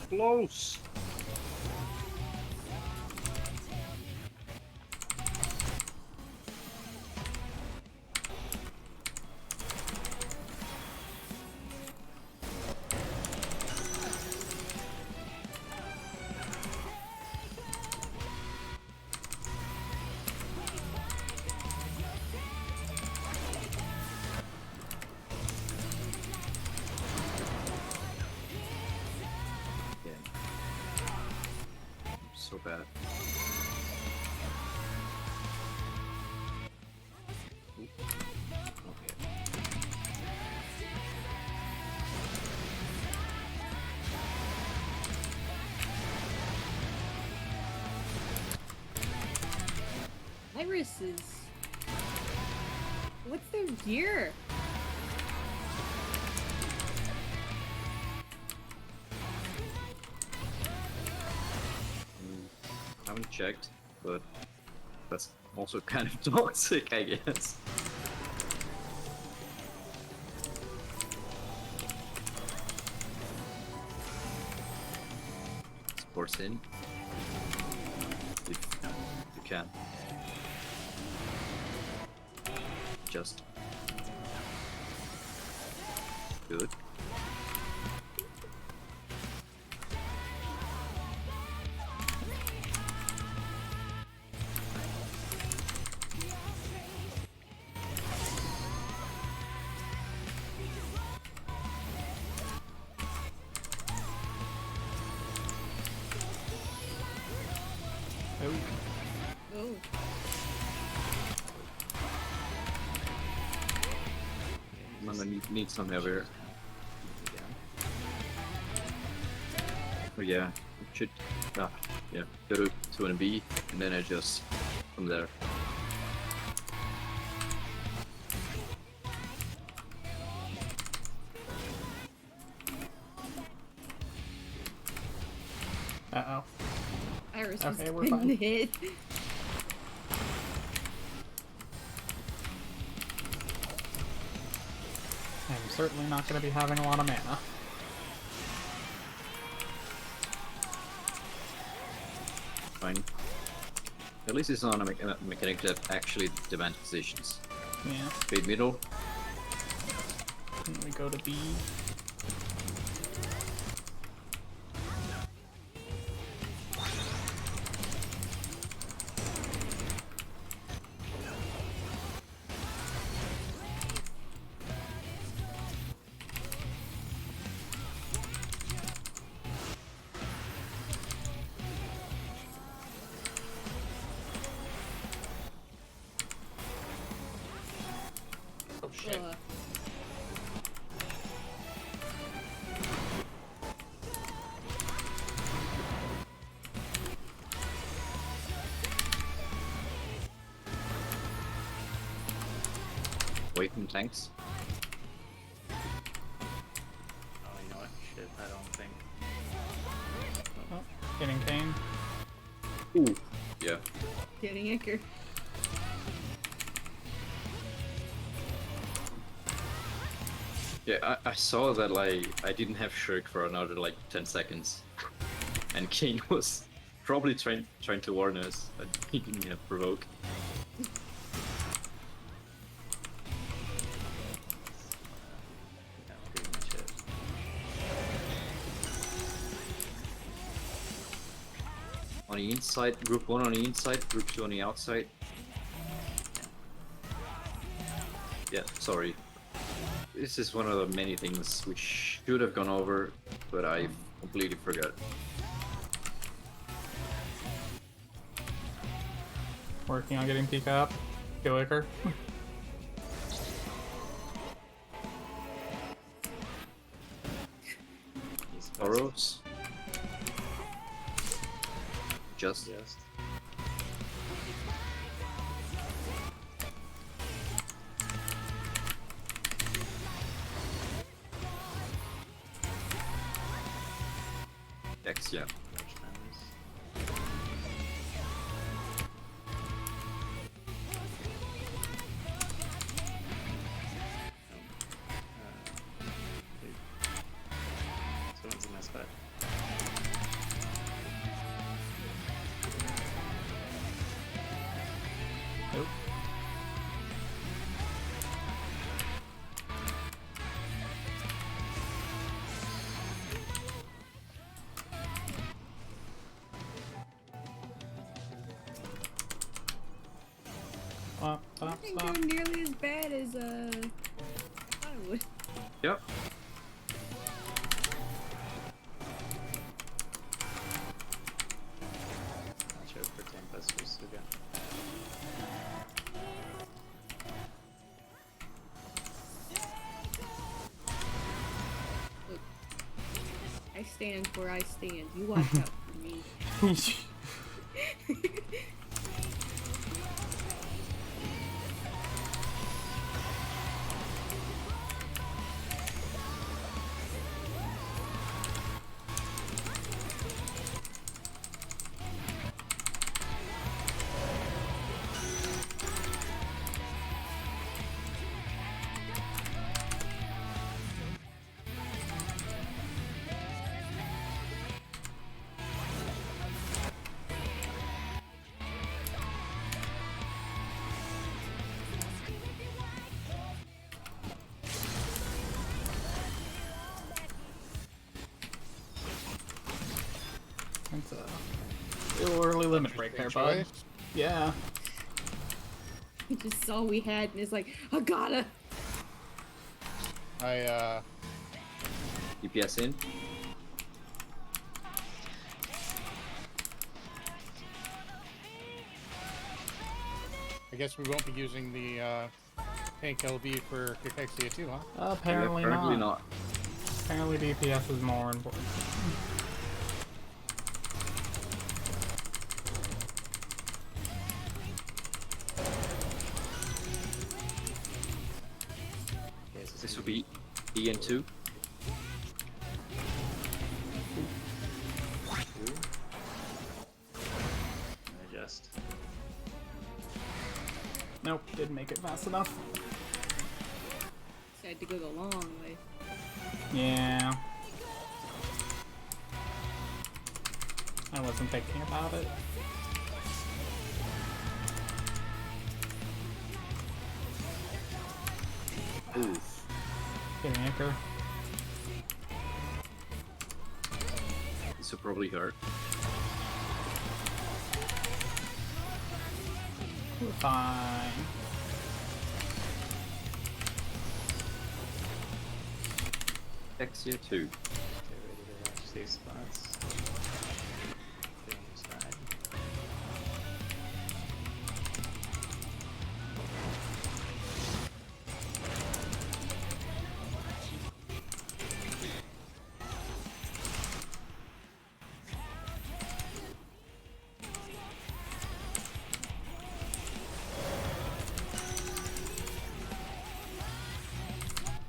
Close. So bad. Iris is. What's their gear? Haven't checked, but that's also kind of toxic, I guess. Sports in. If you can. Just. Good. Oh. I'm gonna need some heavier. Oh yeah, it should. Yeah. Go to an B and then adjust from there. Uh-oh. Iris Okay, we're was fine. hit. certainly not going to be having a lot of mana. Fine. At least it's not a mechanic that actually demands positions. Yeah. Fade middle. And we go to B. Oh shit. Away from tanks. Oh, you know what? Shit, I don't think. Oh, getting pain. Ooh. Yeah. Getting anchor. Yeah, I saw that like I didn't have Shirk for another like 10 seconds. And King was probably trying to warn us, but he didn't have provoke. Yeah, pretty much it. On the inside, group 1 on the inside, group 2 on the outside. Yeah, sorry. This is one of the many things which should have gone over, but I completely forgot. Working on getting Pika up. Go Icar. He's best. Boros. Just. Just. X, yeah. Large numbers. Someone's in my spot. Nope. Bop, I bop, think bop. they're nearly as bad as Hollywood. Yep. Watch out for Tempest or Suga. Look, I stand where I stand. You watch out for me. It's a little early limit break there, bud. Choice. Yeah. He just saw we had and is like, I gotta. I DPS in. guess we won't be using the tank LB for Cachexia too, huh? Apparently, Apparently not. not. Apparently DPS is more important. Okay, so This will be EN2. two. Adjust. Nope, didn't make it fast enough. Had to go the long way. Yeah. I wasn't thinking about it. Oof. Get an anchor. This will probably hurt. We're fine. Exia 2. Get ready to watch safe spots. Stay on your side.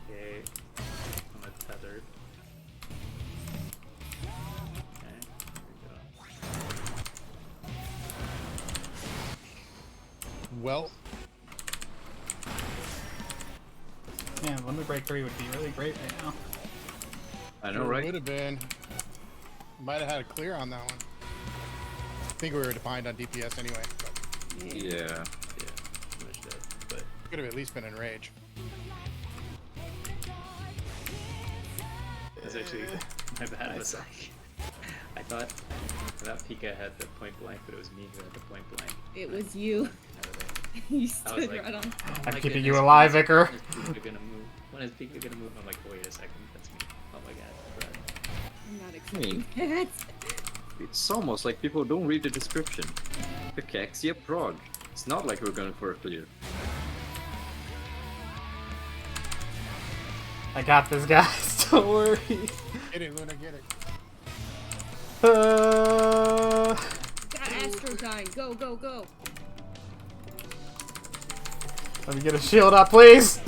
Okay, I'm tethered. Okay, here we go. Well, Man, Limit Break 3 would be really great right now. I know, sure right? would have been. Might have had a clear on that one. I think we were behind on DPS anyway. But Yeah. Yeah, finished it, but could have at least been in rage. that's actually my bad. Was like, I thought Pika had the point blank, but it was me who had the point blank. It was you. Out of there. You I was stood like, right on. oh I'm my keeping goodness, you alive, when is- Vicar. When is Pika gonna move? When is Pika gonna move? I'm like, wait a second, that's me. Oh my god, crud. I'm not expecting that. It's almost like people don't read the description. Cachexia prod. It's not like we're going for a clear. I got this, guys. Don't worry. Get it, Luna, get it. Got Astro dying. Go, go, go. Let me get a shield up, please.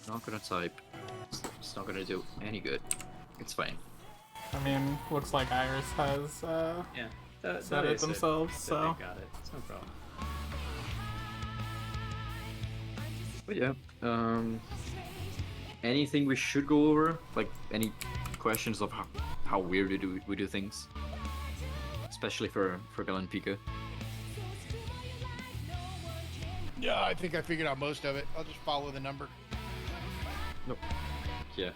Not gonna type. It's not gonna do any good. It's fine. I mean, looks like Iris has Yeah, that said it said themselves, that so. they got it. It's no problem. But yeah, anything we should go over? Like any questions of how weird we do things, especially for Galen Pika. Yeah, I think I figured out most of it. I'll just follow the number. Nope. Yeah.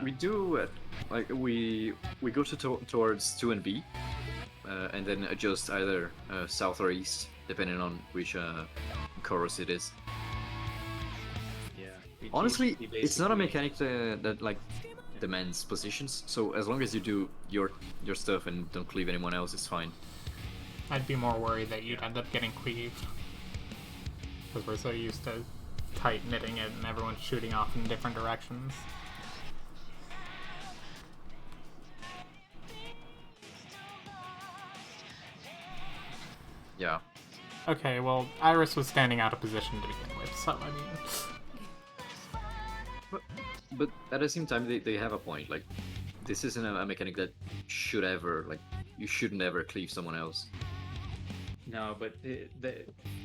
We do like we go towards 2 and B, and then adjust either south or east depending on which chorus it is. Yeah. we Honestly, we it's not a basically- mechanic that like demands positions. So as long as you do your stuff and don't cleave anyone else, it's fine. I'd be more worried that you'd end up getting cleaved. Because we're so used to tight knitting it and everyone's shooting off in different directions. Yeah. Okay, well, Iris was standing out of position to begin with, so I mean... But at the same time, they have a point. Like, this isn't a mechanic that should ever, like, you shouldn't ever cleave someone else. No, but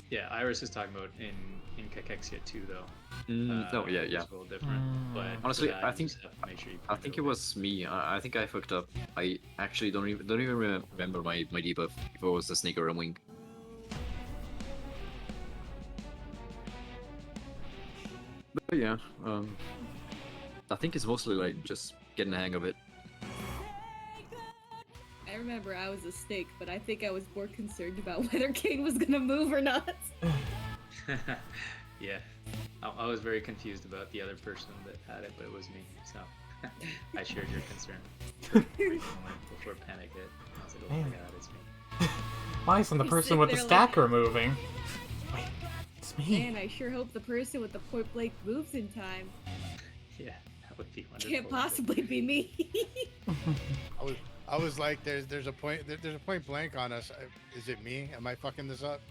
yeah, Iris is talking about in Cachexia 2 though. No, yeah. It's a little different. But for Honestly, that, I you think- just have to make sure you I point think it over. was me. I think I fucked up. I actually don't even remember my debuff if it was a sneak or a wing. But yeah, I think it's mostly like just getting the hang of it. I remember I was a snake, but I think I was more concerned about whether Kane was gonna move or not. Yeah, I was very confused about the other person that had it, but it was me. So I shared your concern before panic hit. I was like, oh my Man. god, it's me. Why isn't the You person sit with the there like- stacker moving? Wait, it's me. Man, I sure hope the person with the point blank moves in time. Yeah, that would be wonderful. Can't possibly be me. I was like, there's a point blank on us. Is it me? Am I fucking this up?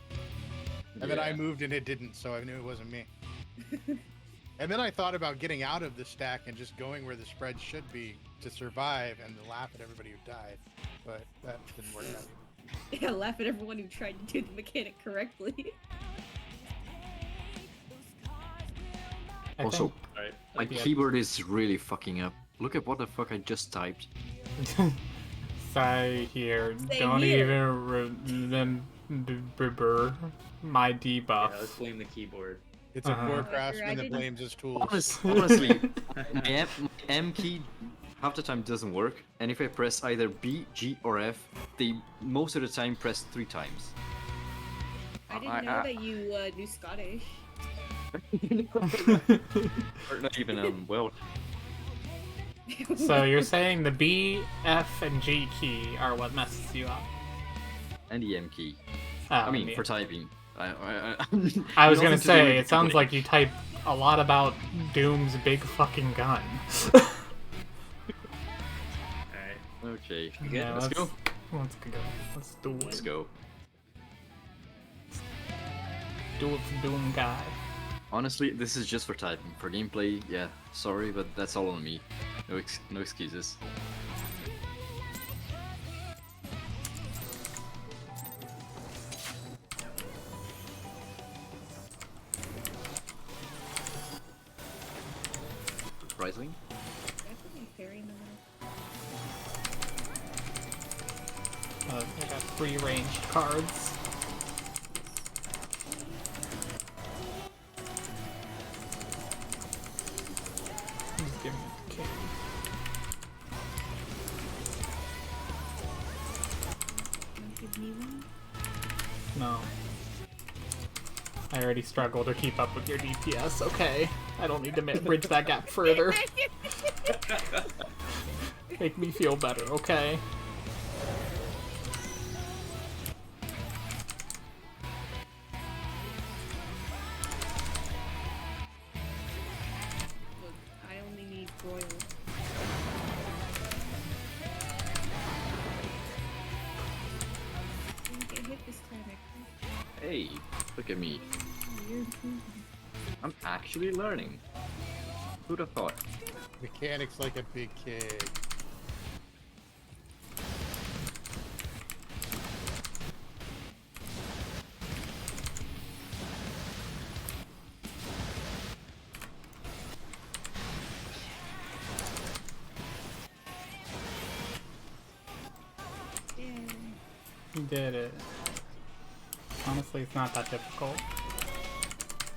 And then I Yeah. moved and it didn't, so I knew it wasn't me. And then I thought about getting out of the stack and just going where the spread should be to survive and to laugh at everybody who died, but that didn't work out. Yeah, laugh at everyone who tried to do the mechanic correctly. I Also, think- Alright. my Yeah. keyboard is really fucking up. Look at what the fuck I just typed. Say here, Same don't here. even remember my Yeah, debuff. let's blame the keyboard. It's a poor Uh-huh. craftsman that didn't- blames his tools. Honestly, my M key half the time doesn't work, and if I press either B, G, or F, they most of the time press 3 times. I didn't know that you knew Scottish. Or not even well. So you're saying the B, F, and G key are what messes you up? And the M key. Oh, I mean, yeah. for typing. I was nothing gonna to do with say, the it sounds coding. like you type a lot about Doom's big fucking gun. Alright. Okay, Yeah, let's go. Let's go. Let's do it. Let's go. Do it for Doom guy. Honestly, this is just for typing. For gameplay, yeah, sorry, but that's all on me. No excuses. Surprising. Definitely fairy in the middle. I got 3 ranged cards. Just give me the king. Don't give me one. No. I already struggle to keep up with your DPS. Okay. I don't need to bridge that gap further. Make me feel better, okay? Look, I only need broil. Didn't get hit this time, actually. Hey, look at me. You're improving. I'm actually learning. Who'd have thought? Mechanics like a big kid. Yeah. You did it. Honestly, it's not that difficult.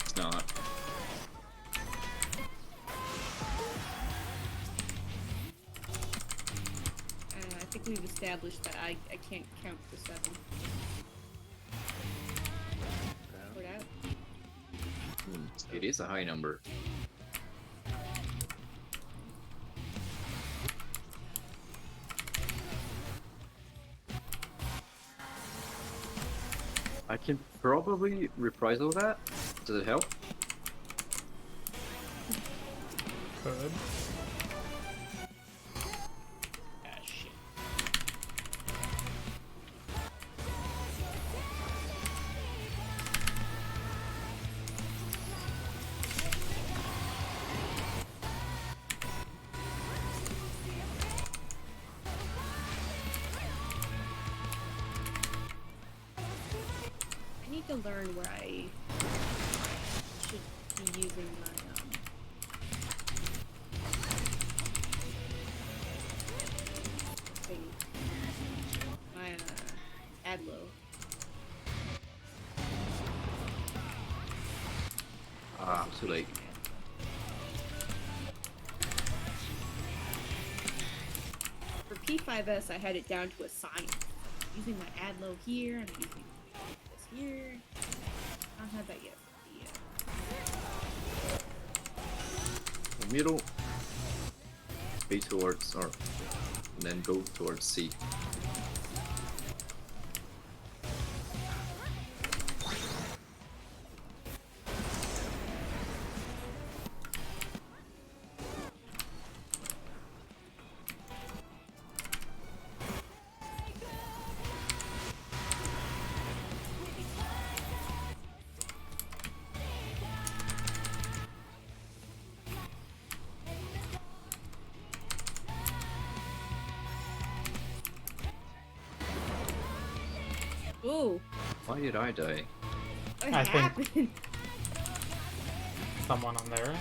It's not. I think we've established that I can't count to 7. Sort out. It is a high number. I can probably reprisal that. Does it help? Good. Ah, shit. I need to learn where I should be using my thing. My Adlo. Ah, too late. For P5S, I had it down to a science. I'm using my Adlo here, I'm using this here. I don't have that yet. Yeah. Middle. B towards or and then go towards C. Ooh, Why did I die? what I think- happened? Someone on their end.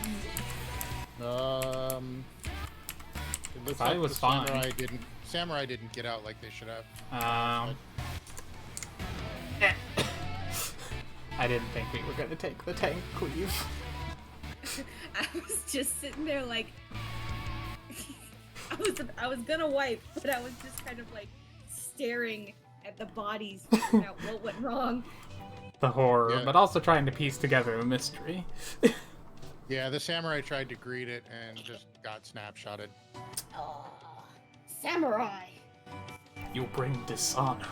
It looks I like was the fine. Samurai didn't get out like they should have. I didn't think we were gonna take the tank cleave. I was just sitting there like, I was gonna wipe, but I was just kind of like staring at the bodies, figuring out what went wrong. The horror, Yeah. but also trying to piece together a mystery. Yeah, the samurai tried to greet it and just got snapshotted. Oh, samurai. You bring dishonor.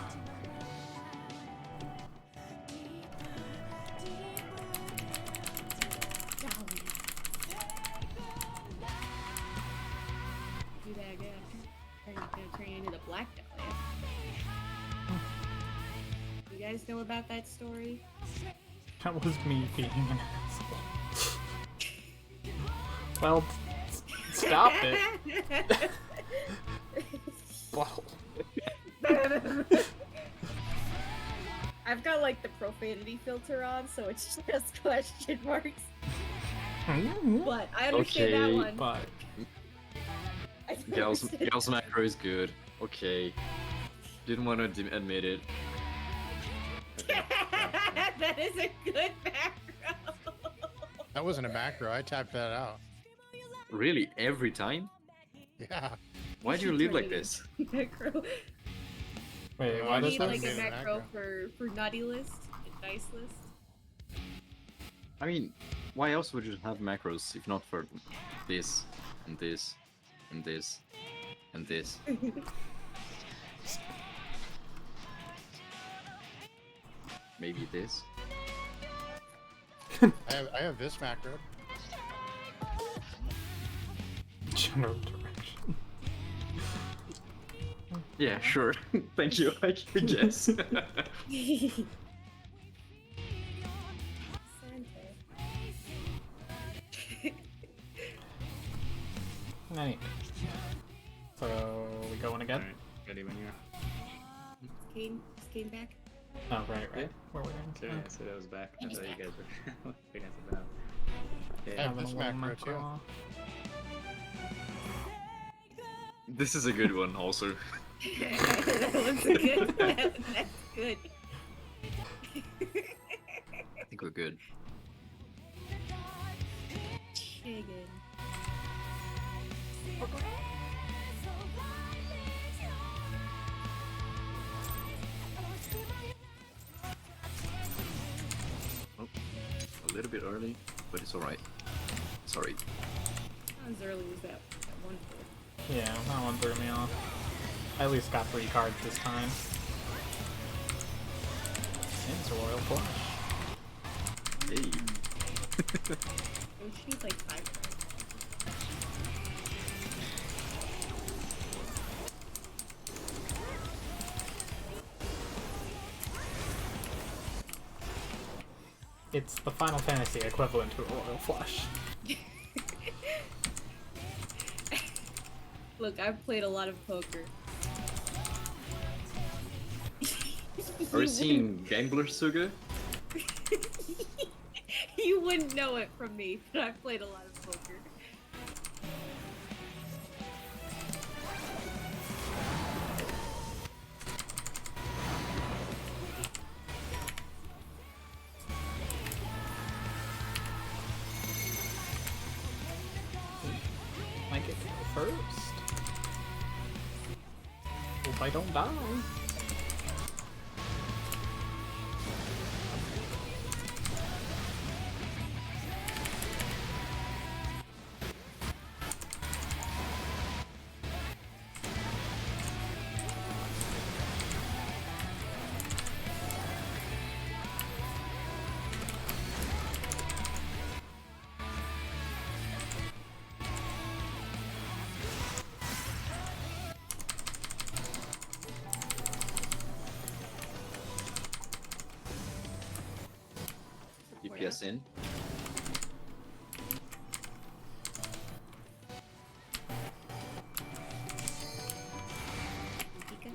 Do that again. Gonna turn you into the Black Dahlia. You guys know about that story? That was me being an asshole. Well, stop it. Wow. I've got like the profanity filter on, so it's just question marks. But I understand that Okay, one. But I don't Gal's understand that macro is good. Okay. Didn't want to admit it. that is a good macro. That wasn't a macro. I tapped that out. Really? Every time? Yeah. Why do you live like this? Macro. wait, I what I is need just like this? a made a macro macro. for naughty list, a dice list. I mean, why else would you have macros if not for this, and this, and this, and this? Maybe this? I have this macro. General direction. Yeah, sure. Thank you, I guess. Santa. Anyway. So, we going again? Alright, ready when you are. Is Kane back? Oh, right. Yeah. We're waiting. So, yeah, so that was back. I thought you guys were waiting for that. I Yeah. have this macro too. This is a good one, also. that one's good. That's good. I think we're good. Chicken. A little bit early, but it's alright. Sorry. Not as early as that one. Yeah, that one threw me off. I at least got 3 cards this time. It's a royal flush. Hey. Oh, she needs like 5 cards. It's the Final Fantasy equivalent to a royal flush. Look, I've played a lot of poker. Are we seeing Gambler Suga? You wouldn't know it from me, but I've played a lot of poker. I get to go first. Hope I don't die. DPS in. Pika.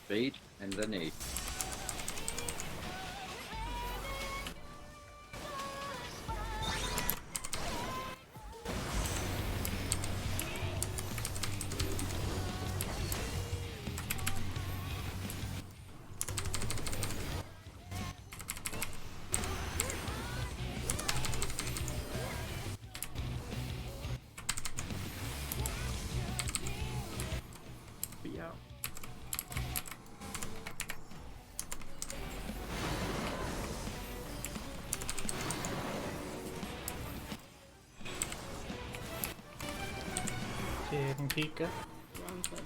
8 and then 8. Be out. Kid and Pika. Wrong button.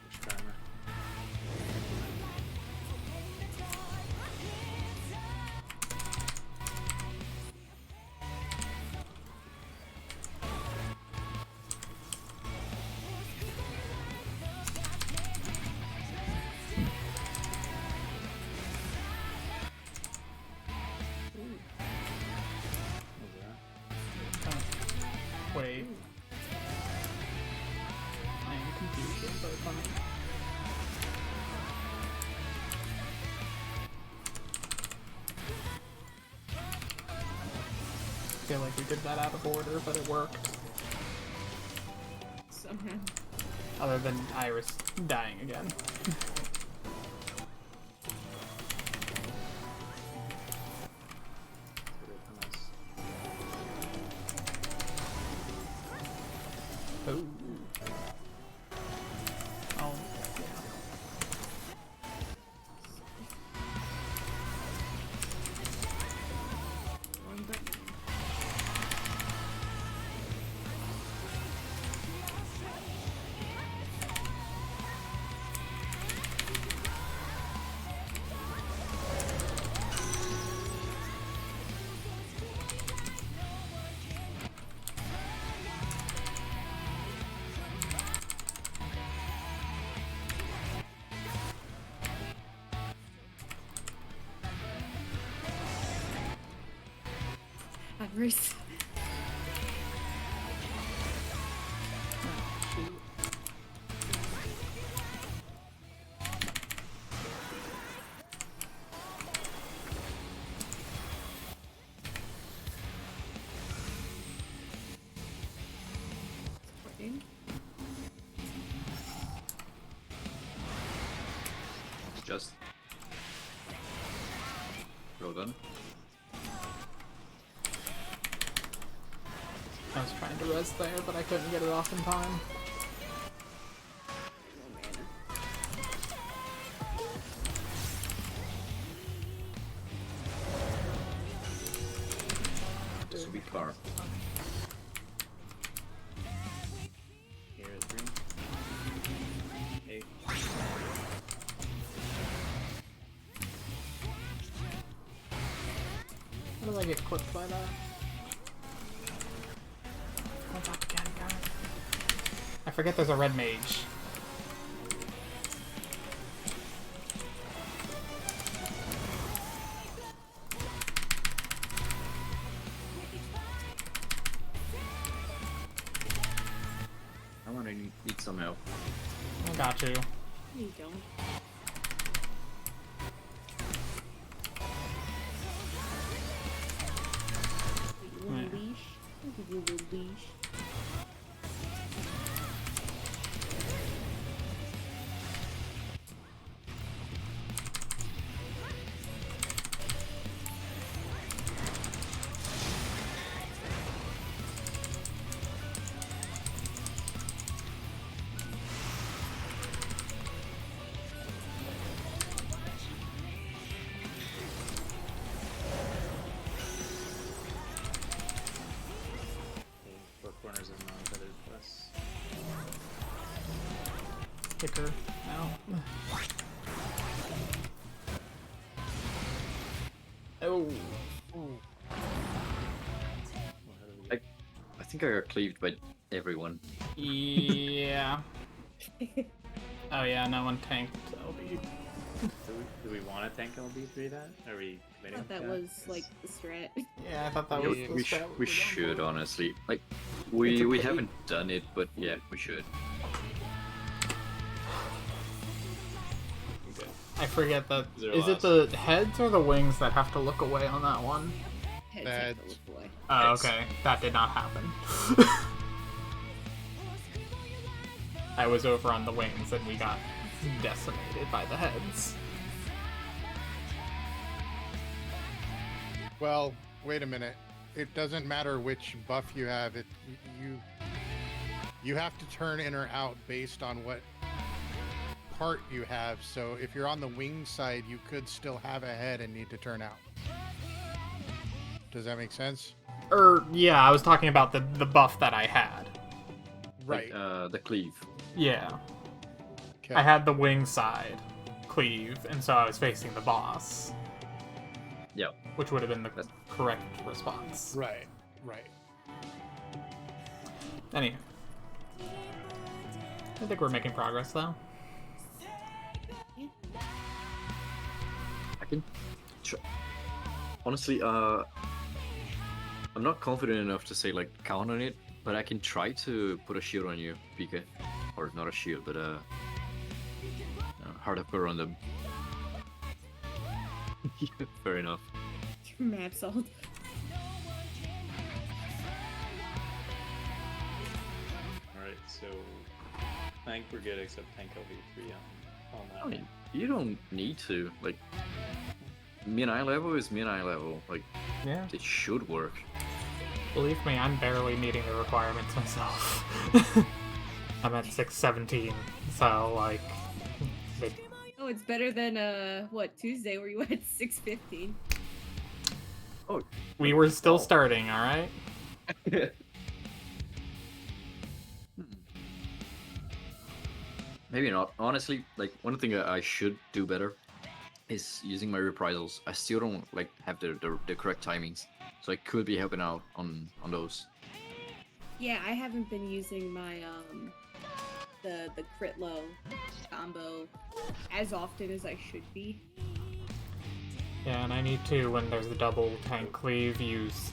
Which timer? What was that? Wait. I am confused, but fine. I feel like we did that out of order, but it worked. Somehow. Other than Iris dying again. Oh. Oh, yeah. Wrong button. Iris. Supporting. Just. Well done. I was trying to res there, but I couldn't get it off in time. No mana. This will be far. Here is 3. 8. How did I get clipped by that? Oh, God, again, guys. I forget there's a red mage. Got you. You don't. You want a Yeah. leash? I'll give you a little leash. Okay, four corners of non-feathered plus. Sticker now. Oh. Well, how do we get- I think I got cleaved by everyone. Yeah. Oh yeah, no one tanked LB. Do we want to tank LB3 that? Are we I committing thought to that was like the strat. Yeah, I thought that Yeah, was we, the we, strat we were should, going for. honestly. Like, It's we okay. haven't done it, but yeah, we should. Okay. I forget that. Is there Is it last? the heads or the wings that have to look away on that one? Heads Bad. have to look away. Oh, Heads. okay. That did not happen. I was over on the wings and we got decimated by the heads. Well, wait a minute. It doesn't matter which buff you have. You have to turn in or out based on what part you have. So if you're on the wing side, you could still have a head and need to turn out. Does that make sense? Yeah, I was talking about the buff that I had. Right. Like, the cleave. Yeah. Okay. I had the wing side cleave, and so I was facing the boss, Yeah. which would have been the correct response. Right. Right. Anyway. I think we're making progress, though. I can. Honestly, I'm not confident enough to say like count on it, but I can try to put a shield on you, PK, or not a shield, but heart of on them. Yeah, fair enough. Map salt. Alright, so I think we're good except tank LB3 on that I one. mean, you don't need to like. Min eye level is min eye level. Like Yeah. it should work. Believe me, I'm barely meeting the requirements myself. I'm at 617, so, like... They... Oh, it's better than what, Tuesday where you had 6:15. Oh, We were still Oh. starting, alright? Maybe not. Honestly, like one thing I should do better is using my reprisals. I still don't like have the correct timings, so I could be helping out on those. Yeah, I haven't been using my the crit low combo as often as I should be. Yeah, and I need to, when there's the double tank cleave, use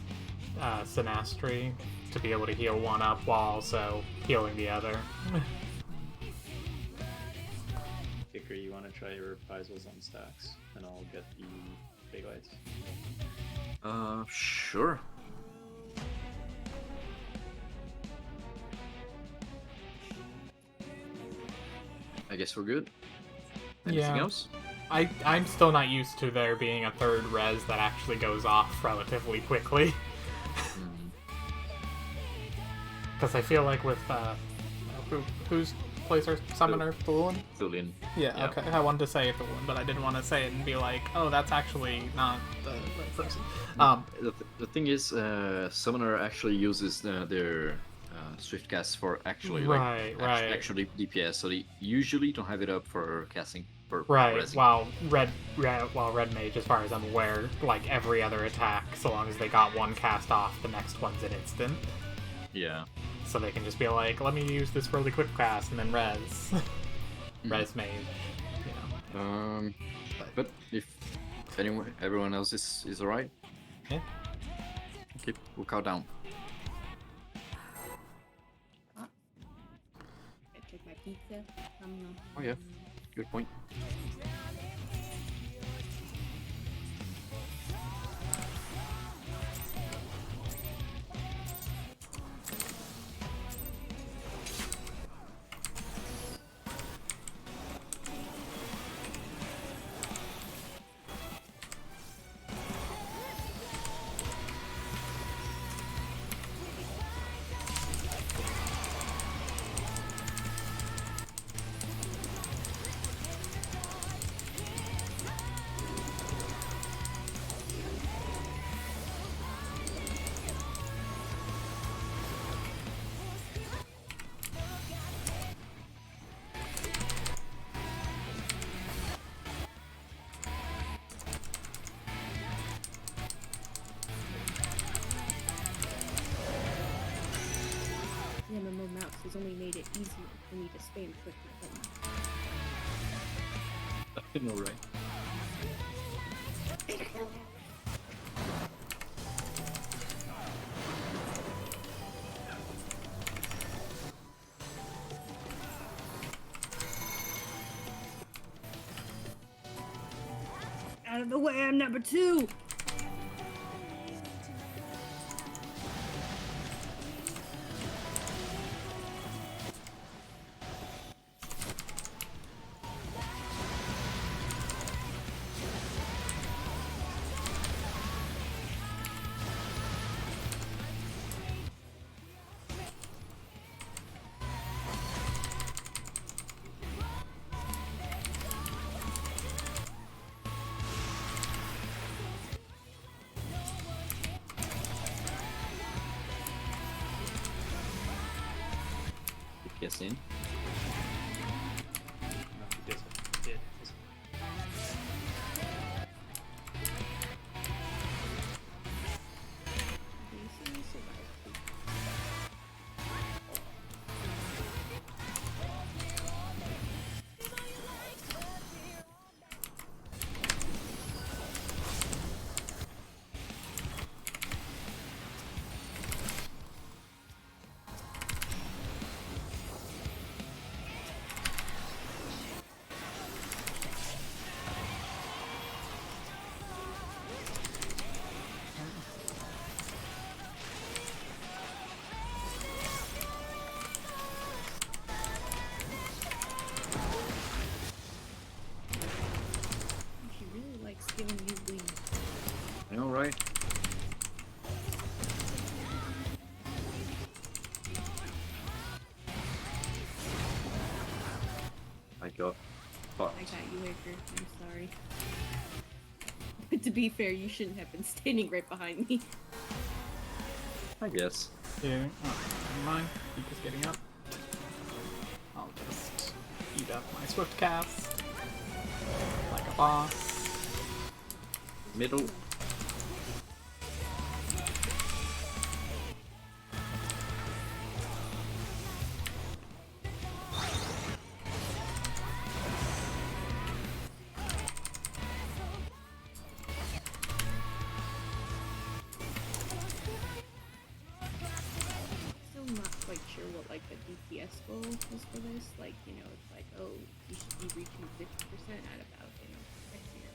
Sinastri to be able to heal one up while also healing the other. Kicker, you want to try your reprisals on stacks, and I'll get the big lights. Sure. I guess we're good. Anything Yeah. else? I'm still not used to there being a third res that actually goes off relatively quickly. Hmm. Because I feel like with, who's plays our summoner, Thulin? Thulian. Yeah, Yeah. okay. I wanted to say Thulin, but I didn't want to say it and be like, oh, that's actually not the right person. The thing is, Summoner actually uses their Swift cast for actually Right, right. actually DPS, so they usually don't have it up for casting for Right, rezzing. while Red Mage, as far as I'm aware, like every other attack, so long as they got one cast off, the next one's an instant. Yeah. So they can just be like, let me use this really quick cast and then res. Res Mage. You know. But if everyone else is alright, Yeah. okay, we'll count down. I check my pizza. Oh yeah, good point. The MMO mouse has only made it easier for me to spam click the button. I know, right? Out of the way, I'm number 2! Guessing. No, he doesn't. It isn't. She really likes giving you wings. I know, right? I got fucked. I got you, Iker. I'm sorry. But to be fair, you shouldn't have been standing right behind me. I guess. Yeah. Oh, never mind. Keep just getting up. I'll just eat up my swift cast. Like a boss. Middle. Still not quite sure what like the DPS goal is for this. Like, you know, it's like, oh, you should be reaching 50% at about, you know, X year.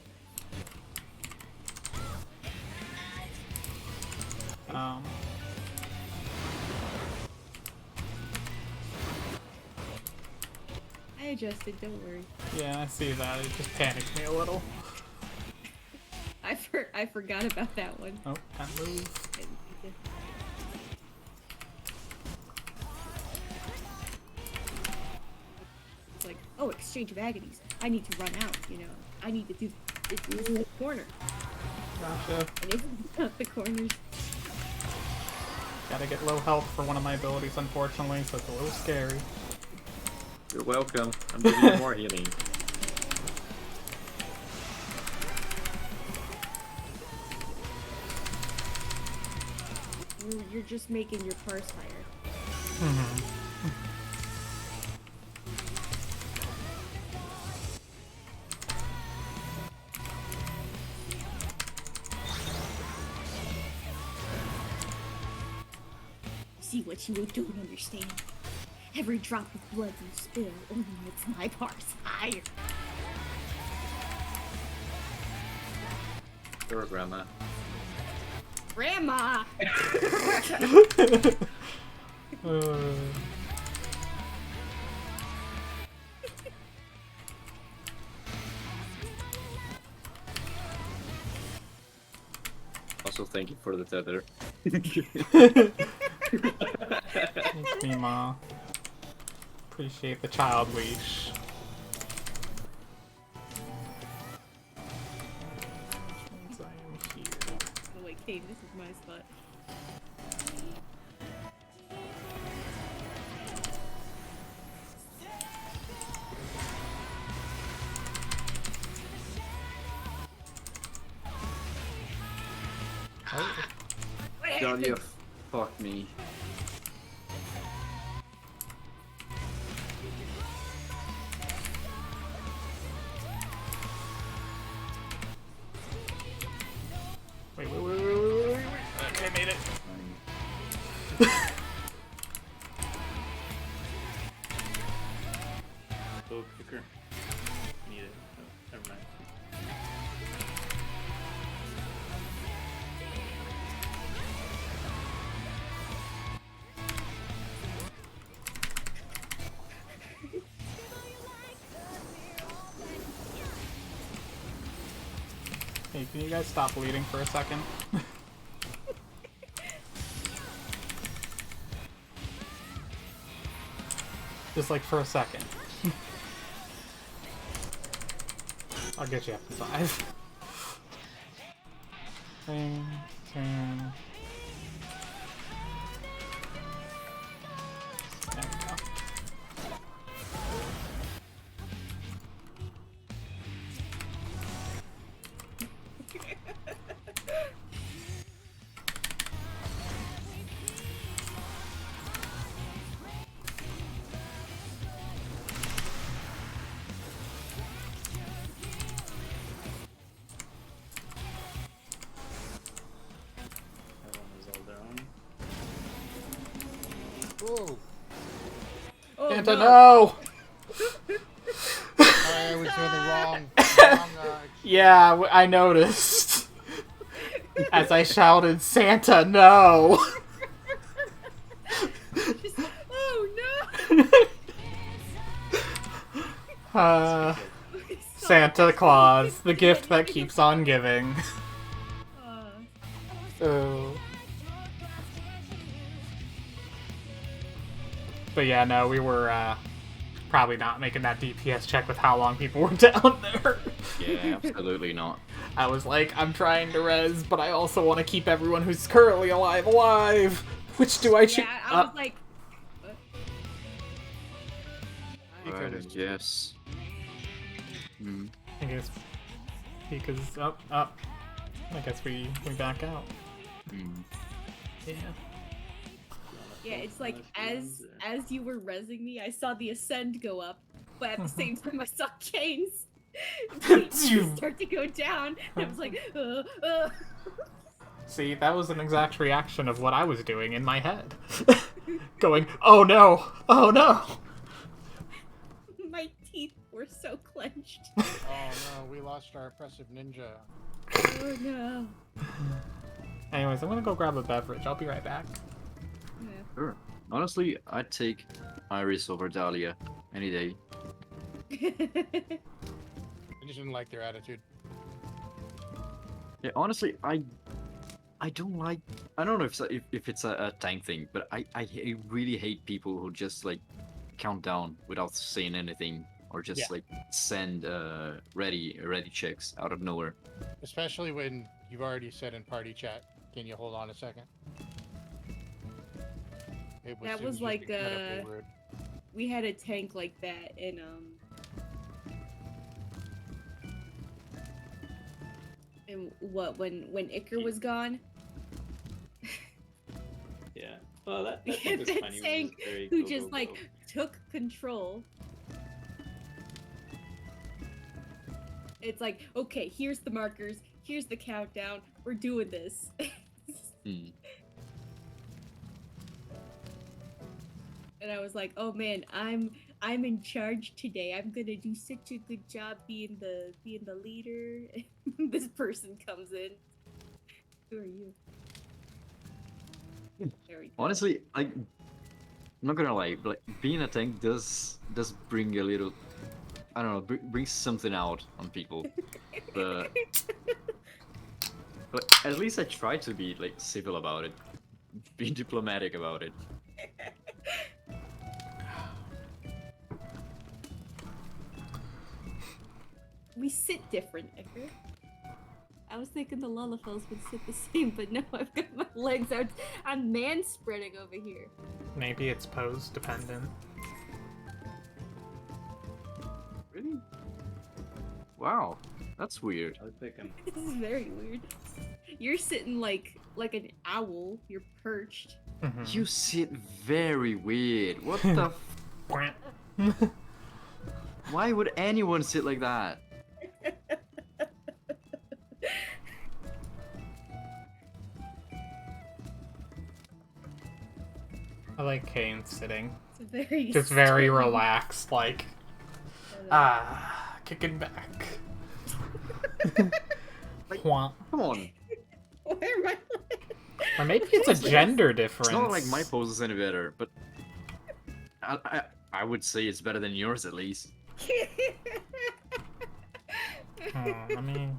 I adjusted, don't worry. Yeah, I see that. It just panicked me a little. I forgot about that one. Oh, can't move. I didn't think to- It's like, oh, exchange of agonies. I need to run out, you know. I need to do this in the corner. Gotcha. And it's not the corners. Gotta get low health for one of my abilities, unfortunately, so it's a little scary. You're welcome. I'm giving you more healing. You're just making your parse higher. Mm-hmm. See what you don't understand. Every drop of blood you spill only makes my parts higher. Sure, Grandma. Grandma! Also, thank you for the tether. Thanks, Mima. Appreciate the child leash. Since I am here. Oh wait, Kate, this is my spot. Oh, What Dahlia, happened? fuck me. wait. Okay, I made it. Go quicker. Need it. Oh, never mind. Hey, can you guys stop bleeding for a second? Just like for a second. I'll get you up to 5. Ring, turn. There we go. Everyone was all down. Whoa. Oh, Santa, no. no! I was doing the wrong Yeah, I noticed. As I shouted, Santa, no! Just, oh no! Santa Claus, the gift that keeps on giving. Oh. But yeah, no, we were probably not making that DPS check with how long people were down there. Yeah, absolutely not. I was like, I'm trying to res, but I also want to keep everyone who's currently alive. Which do I choose? Yeah, I was like, what? Alright, yes. Hmm. I guess because up. I guess we back out. Hmm. Yeah. Yeah, it's like as you were rezzing me, I saw the ascend go up, but at the same time I saw Kane's start to go down. And I was like, See, that was an exact reaction of what I was doing in my head. Going, oh no, oh no. My teeth were so clenched. Oh no, we lost our oppressive ninja. Oh no. Anyways, I'm gonna go grab a beverage. I'll be right back. Sure. Honestly, I'd take Iris over Dahlia any day. I just didn't like their attitude. Yeah, honestly, I don't like. I don't know if it's a tank thing, but I really hate people who just like count down without saying anything or just like send ready checks out of nowhere. Especially when you've already said in party chat, can you hold on a second? It That it was just like, incredibly rude. We had a tank like that in when Iker was gone. Yeah. Well, that We thing had was that funny. tank Very who go, just go, like go. took control. It's like, okay, here's the markers, here's the countdown, we're doing this. Hmm. And I was like, oh man, I'm in charge today. I'm gonna do such a good job being the leader. This person comes in. Who are you? There we go. Honestly, like, I'm not gonna lie, but like, being a tank does bring a little, I don't know, brings something out on people. But at least I try to be like civil about it, be diplomatic about it. We sit different, Edgar. I was thinking the Lullafels would sit the same, but no, I've got my legs out. I'm man spreading over here. Maybe it's pose dependent. Really? Wow, that's weird. I was thinking. This is very weird. You're sitting like an owl. You're perched. Mhm. You sit very weird. What the? Why would anyone sit like that? I like Kane sitting. It's a very Just very strange- relaxed, like, kicking back. Wah. Come on. Where am I? Or maybe it's a gender difference. It's not like my pose is any better, but I would say it's better than yours at least. Let me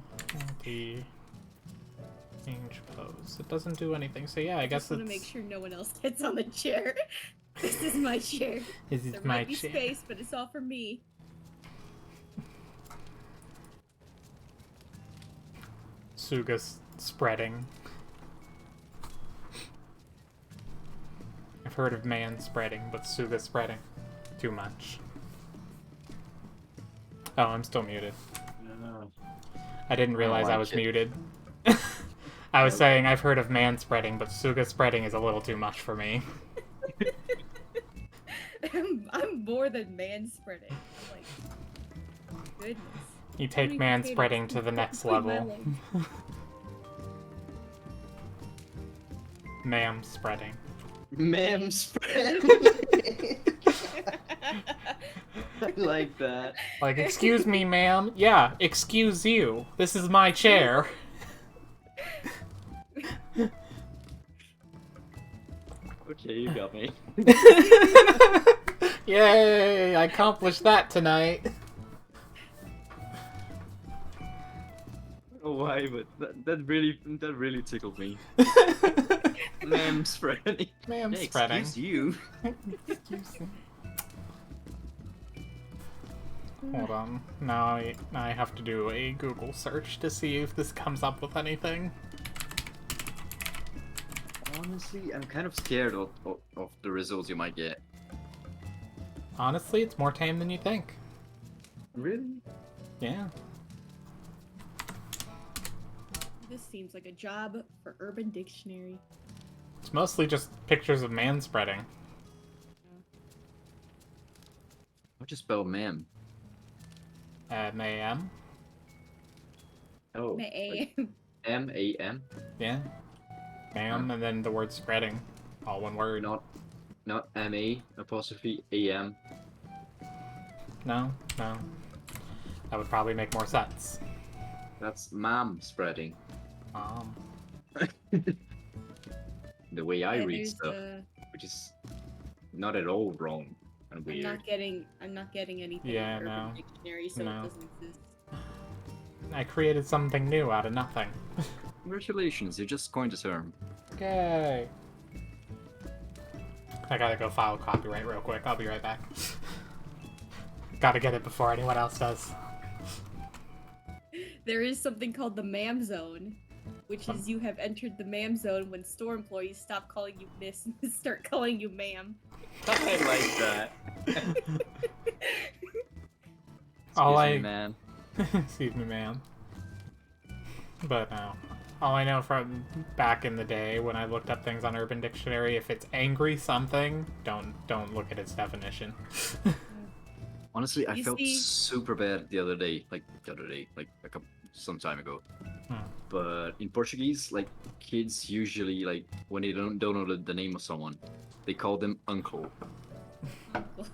change pose. It doesn't do anything, so yeah, I guess just want it's... to make sure no one else gets on the chair. This is my chair. This There is my might be chair. space, but it's all for me. Suga's spreading. I've heard of man spreading, but Suga spreading. Too much. Oh, I'm still muted. No. I didn't realize I like was it. muted. I was saying I've heard of man spreading, but Suga spreading is a little too much for me. I'm more than man spreading. I'm like, goodness. You take many man potatoes spreading can to the fit next between my level. Ma'am spreading. Ma'am spread. I like that. Like, excuse me, ma'am. Yeah, excuse you. This is my chair. Okay, you got me. Yay! I accomplished that tonight. Oh, why? But that really tickled me. Ma'am spreading. Ma'am Hey, spreading. excuse you. Excuse me. Hold on. Now I have to do a Google search to see if this comes up with anything. Honestly, I'm kind of scared of the results you might get. Honestly, it's more tame than you think. Really? Yeah. This seems like a job for Urban Dictionary. It's mostly just pictures of man spreading. How'd you spell ma'am? M-A-M. Oh, May. like M-A-M? Yeah. Ma'am, and then the word spreading. All one word. Not M-A apostrophe A-M. No. That would probably make more sense. That's ma'am spreading. The way I Yeah, read there's stuff, the- which is not at all wrong and I'm weird. not getting anything Yeah, in Urban no. Dictionary, so No. it doesn't exist. I created something new out of nothing. Congratulations, you just coined a term. Yay! I gotta go file copyright real quick. I'll be right back. Gotta get it before anyone else does. There is something called the ma'am zone, which is you have entered the ma'am zone when store employees stop calling you miss and start calling you ma'am. I like that. All Excuse me, I- man. Excuse me, ma'am. But no. All I know from back in the day when I looked up things on Urban Dictionary, if it's angry something, don't look at its definition. Honestly, I You felt see- super bad the other day, like some time ago. But in Portuguese, like kids usually like when they don't know the name of someone, they call them uncle. Uncle.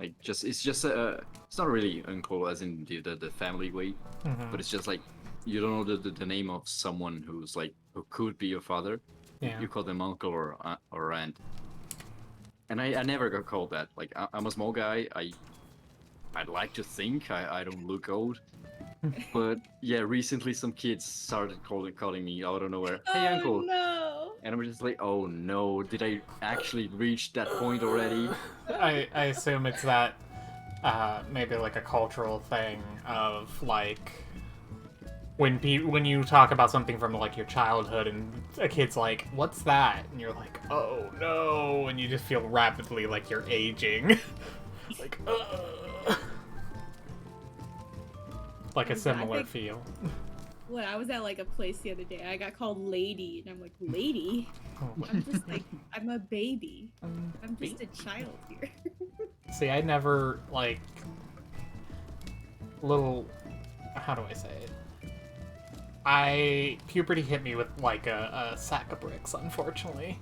Like, it's just it's not really uncle as in the family way, but it's just like you don't know the name of someone who's like who could be your father. Yeah. You call them uncle or aunt. And I never got called that. Like I'm a small guy. I'd like to think I don't look old. But yeah, recently some kids started calling me out of nowhere. Hey, Oh uncle. no! And I'm just like, oh no, did I actually reach that point already? I assume it's that maybe like a cultural thing of like when you talk about something from like your childhood and a kid's like, "What's that?" and you're like, "Oh no," and you just feel rapidly like you're aging, like, like a similar feel. When I was at like a place the other day, I got called lady, and I'm like, lady? I'm just like, I'm a baby. I'm just a child here. See, I never like little. How do I say it? Puberty hit me with like a sack of bricks, unfortunately.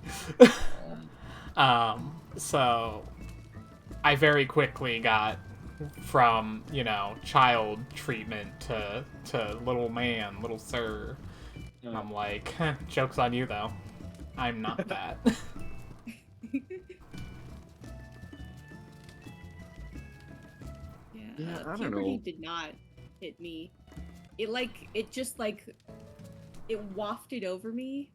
So I very quickly got from, you know, child treatment to little man, little sir. And I'm like, joke's on you though. I'm not that. Yeah, I don't puberty know. did not hit me. It just it wafted over me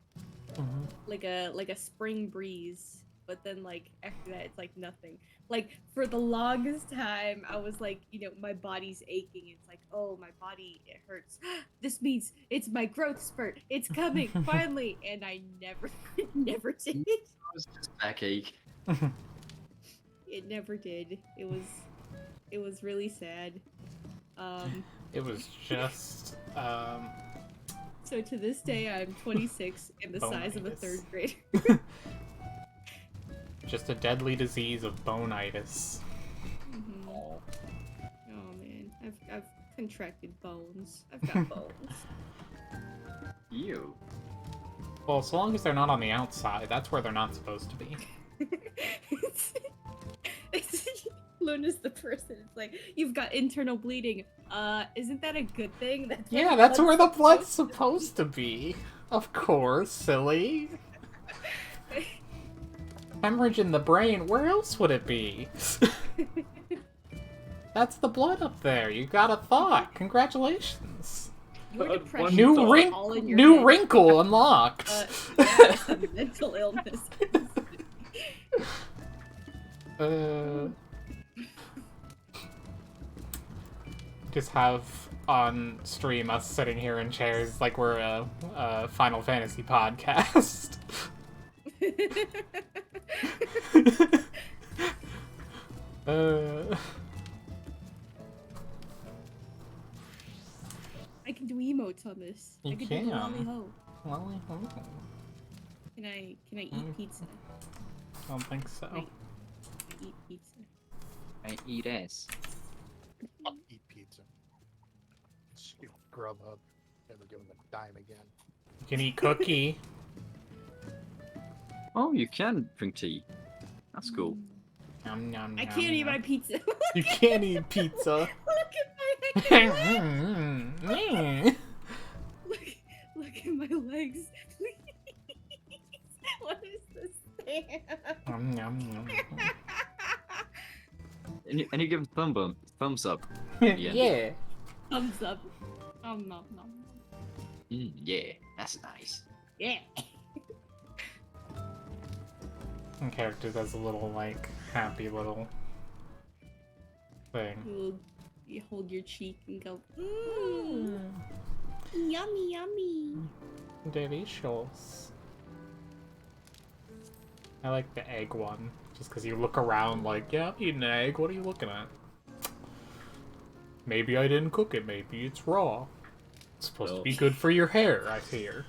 like a spring breeze. But then like after that, it's like nothing. Like for the longest time, I was like, you know, my body's aching. It's like, oh, my body, it hurts. This means it's my growth spurt. It's coming finally, and I never did. It was just backache. It never did. It was really sad. It was just So to this day, I'm 26 and the size of a Bonitis. third grader. just a deadly disease of bonitis. Mhm. Oh man, I've contracted bones. I've got bones. Ew. Well, so long as they're not on the outside, that's where they're not supposed to be. Luna's the person. It's like, you've got internal bleeding. Isn't that a good thing? Yeah, that's where the blood's supposed to be. Of course, silly. Hemorrhage in the brain, where else would it be? That's the blood up there. You got a thought. Congratulations. Your One depression New, is thought. all in your new head. wrinkle unlocked. Yeah, mental illness. Just have on stream us sitting here in chairs like we're a Final Fantasy podcast. I can do emotes on this. You I can can. do the lolly ho. Lolly ho. Can I eat pizza? I don't think so. Wait. I eat pizza. I eat ass. I'll eat pizza. Stupid Grubhub. Never give him a dime again. You can eat cookie. Oh, you can drink tea. That's cool. Nom, nom, I nom, can't eat nom. my pizza. You can't eat pizza. Look at my legs. Look at my legs. Please. What is this thing? Nom, nom, nom. And you give a thumbs up. Yeah. Yeah. Thumbs up. Nom nom nom. Yeah, that's nice. Yeah. And character does a little, like, happy little thing. You hold your cheek and go, yummy, yummy. Delicious. I like the egg one, just because you look around like, yeah, I'm eating an egg, what are you looking at? Maybe I didn't cook it, maybe it's raw. It's supposed to be good for your hair, I hear.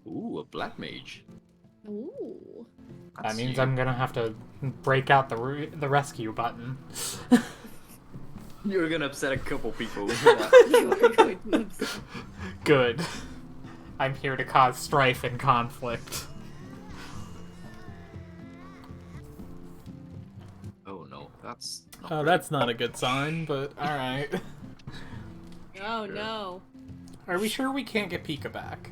Ooh, a black mage. Ooh. That That's means you. I'm gonna have to break out the rescue button. You're gonna upset a couple people. You are going to upset. Good. I'm here to cause strife and conflict. Oh, that's not a good sign, but alright. Oh no. Are we sure we can't get Pika back?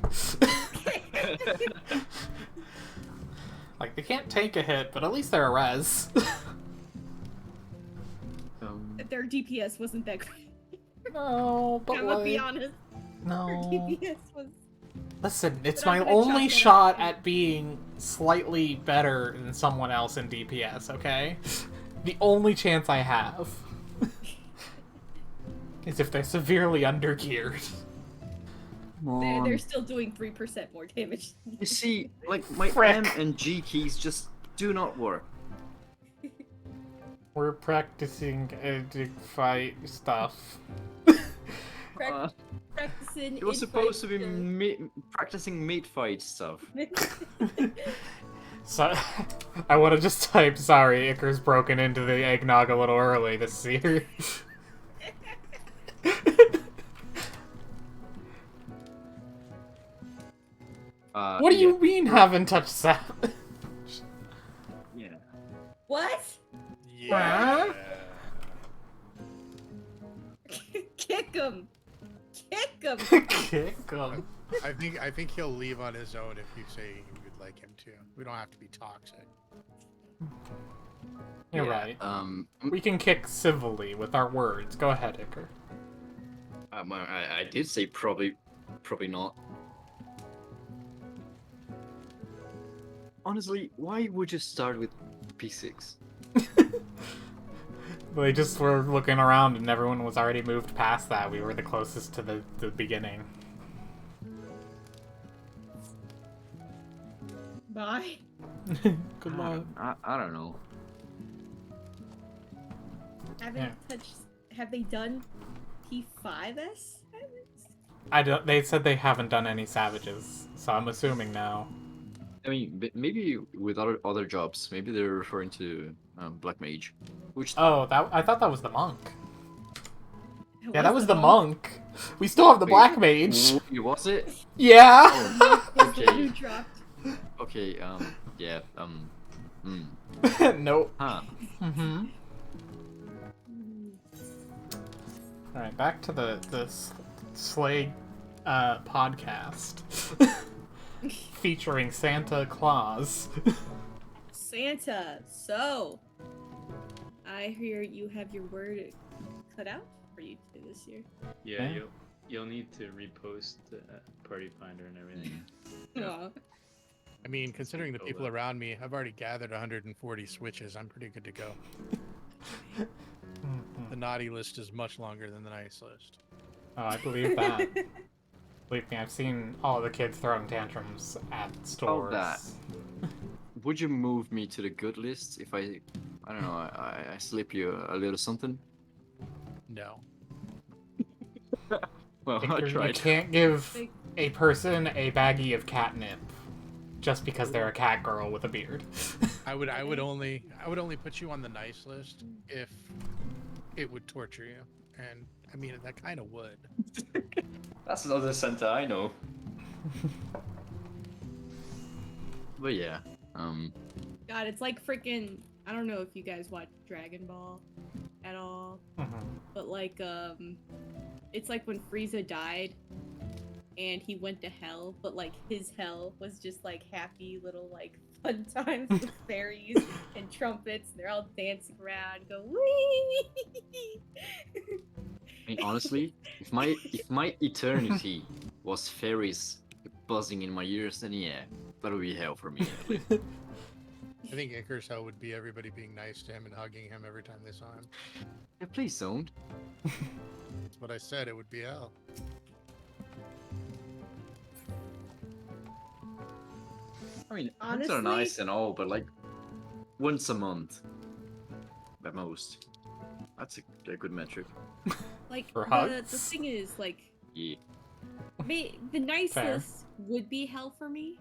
Like, they can't take a hit, but at least they're a res. Their DPS wasn't that great. No, but I'm gonna be like... honest. No. Their DPS was. Listen, it's But I'm my gonna only chalk it shot up. at being slightly better than someone else in DPS, okay? The only chance I have is if they're severely undergeared. They're still doing 3% more damage. You see, like, my Frick. M and G keys just do not work. We're practicing fight stuff. Practicing. It was in supposed to fight be practicing meat fight stuff. So, I want to just type, sorry, Icar's broken into the eggnog a little early this year. What do yeah. you mean haven't touched Savage? Yeah. What? Yeah. Kick him! Kick him! Kick him. I think he'll leave on his own if you say you would like him to. We don't have to be toxic. You're Yeah, right. We We can kick civilly with our words. Go ahead, Icar. I did say probably not. Honestly, why would you start with P6? They just were looking around and everyone was already moved past that. We were the closest to the beginning. Bye. Good luck. I don't know. Haven't touched. Have they done P5s? They said they haven't done any savages, so I'm assuming no. I mean, maybe with other jobs. Maybe they're referring to Black Mage, which Oh, I thought that was the monk. Yeah, that was the monk. We still have the black mage. Was it? Yeah. Oh, That's the one who okay. dropped. Okay. Yeah. Nope. Huh. Mm-hmm. All right, back to the Slay podcast featuring Santa Claus. Santa. So, I hear you have your word cut out for you two this year. Yeah, Yeah. you'll need to repost Party Finder and everything. Aw. I mean, considering the Oh, people well. around me, I've already gathered 140 switches. I'm pretty good to go. The naughty list is much longer than the nice list. Oh, I believe that. Believe me, I've seen all the kids throwing tantrums at stores. that. Would you move me to the good list if I don't know, I slip you a little something? No. Well, I You tried. can't give a person a baggie of catnip just because they're a cat girl with a beard. I would only put you on the nice list if it would torture you. And I mean that kind of would. That's another Santa I know. But yeah, God, it's like freaking. I don't know if you guys watch Dragon Ball at all, but like, it's like when Frieza died and he went to hell, but like his hell was just like happy little like fun times with fairies and trumpets. And they're all dancing around, go wee. I mean, honestly, if my eternity was fairies buzzing in my ears, then yeah, that would be hell for me. At least. I think Icarus hell would be everybody being nice to him and hugging him every time they saw him. Yeah, please don't. That's what I said. It would be hell. I mean, hugs are Honestly- nice and all, but like once a month, at most. That's a good metric. Like For the hugs? thing is like. Yeah. The nice Fair. list would be hell for me,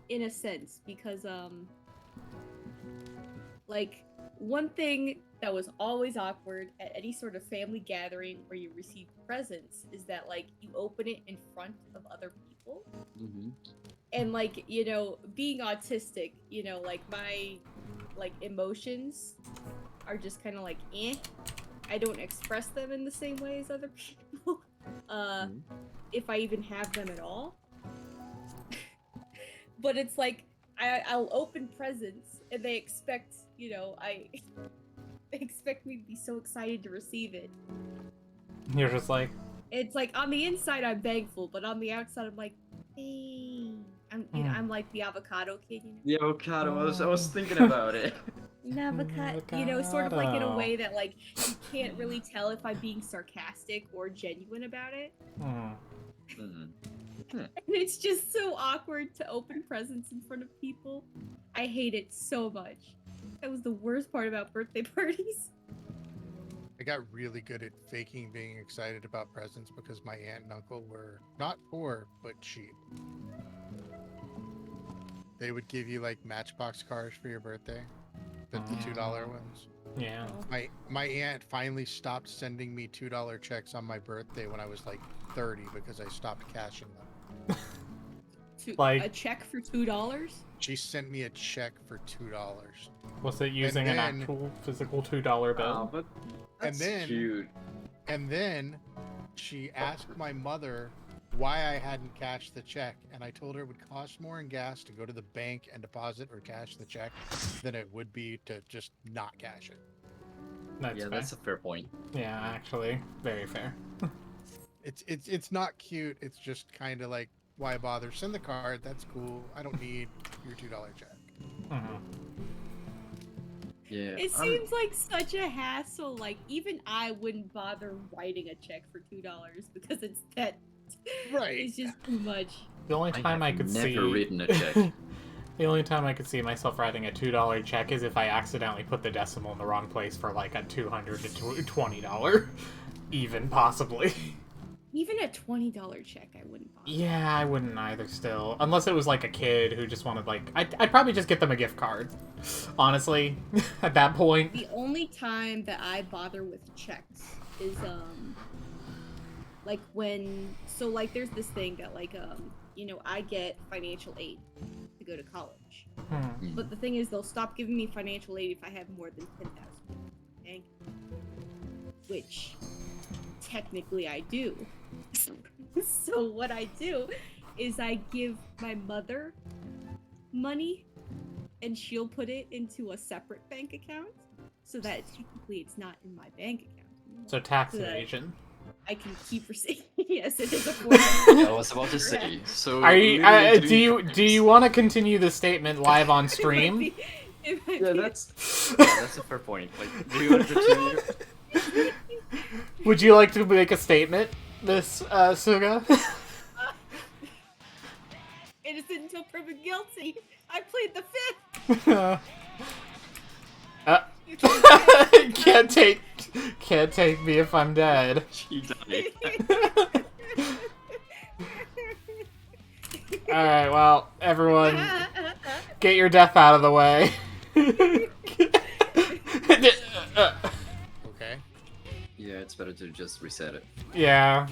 in a sense, because like one thing that was always awkward at any sort of family gathering where you receive presents is that like you open it in front of other people, Mm-hmm. and like, you know, being autistic, you know, like my like emotions are just kind of like, eh. I don't express them in the same way as other people. If I even have them at all. But it's like, I'll open presents and they expect, you know, they expect me to be so excited to receive it. You're just like, It's like, on the inside I'm thankful, but on the outside I'm like, hey. I'm like the avocado kid, you know? The avocado. I was thinking about it. An avocado, you know, sort of like in a way that like you can't really tell if I'm being sarcastic or genuine about it. Mhm. And it's just so awkward to open presents in front of people. I hate it so much. That was the worst part about birthday parties. I got really good at faking being excited about presents because my aunt and uncle were not poor, but cheap. They would give you like Matchbox cars for your birthday, the $2 ones. yeah. My aunt finally stopped sending me $2 checks on my birthday when I was like 30 because I stopped cashing them. Like- a check for $2? She sent me a check for $2. Was it using an then- actual physical $2 bill? Oh, but that's then- cute. And then she asked my mother why I hadn't cashed the check, and I told her it would cost more in gas to go to the bank and deposit or cash the check than it would be to just not cash it. That's Yeah, fair. that's a fair point. Yeah, actually, very fair. It's not cute. It's just kind of like, why bother? Send the card. That's cool. I don't need your $2 check. Mhm. Yeah. It seems like such a hassle. Like, even I wouldn't bother writing a check for $2 because it's that. Right. It's just too much. The only time I have could never see written a check. the only time I could see myself writing a $2 check is if I accidentally put the decimal in the wrong place for like a $200 to $20, even possibly. Even a $20 check, I wouldn't bother. Yeah, I wouldn't either. Still, unless it was like a kid who just wanted like, I'd probably just get them a gift card. Honestly, at that point. The only time that I bother with checks is like when like there's this thing that like you know, I get financial aid to go to college. But the thing is, they'll stop giving me financial aid if I have more than 10,000. Okay? Which technically I do. So what I do is I give my mother money and she'll put it into a separate bank account so that technically it's not in my bank account. So tax So that evasion. I can keep receiving. Yes, it is a form of I was about to say. So Are you? literally Do you want to continue the statement live on stream? It might Yeah, be- that's a fair point. Like, do you want to continue? Would you like to make a statement, Miss Suga? innocent until proven guilty. I plead the fifth. Can't take me if I'm dead. She died. All right, well, everyone, get your death out of the way. Okay. Yeah, it's better to just reset it. Yeah,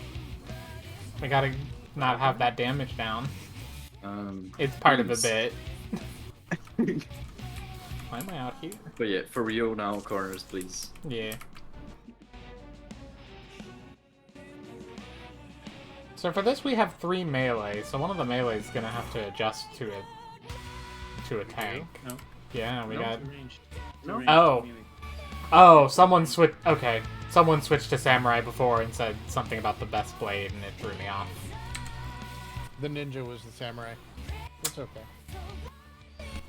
we gotta not have that damage down. It's part of the please. bit. Why am I out here? But yeah, for Rio now, corners, please. Yeah. So for this we have 3 melee, so one of the melee is gonna have to adjust to a tank. No. Yeah, we No. got. Too ranged. No. Too ranged, Oh. too melee. Oh, someone switched. Okay, someone switched to samurai before and said something about the best blade, and it threw me off. The ninja was the samurai. It's okay.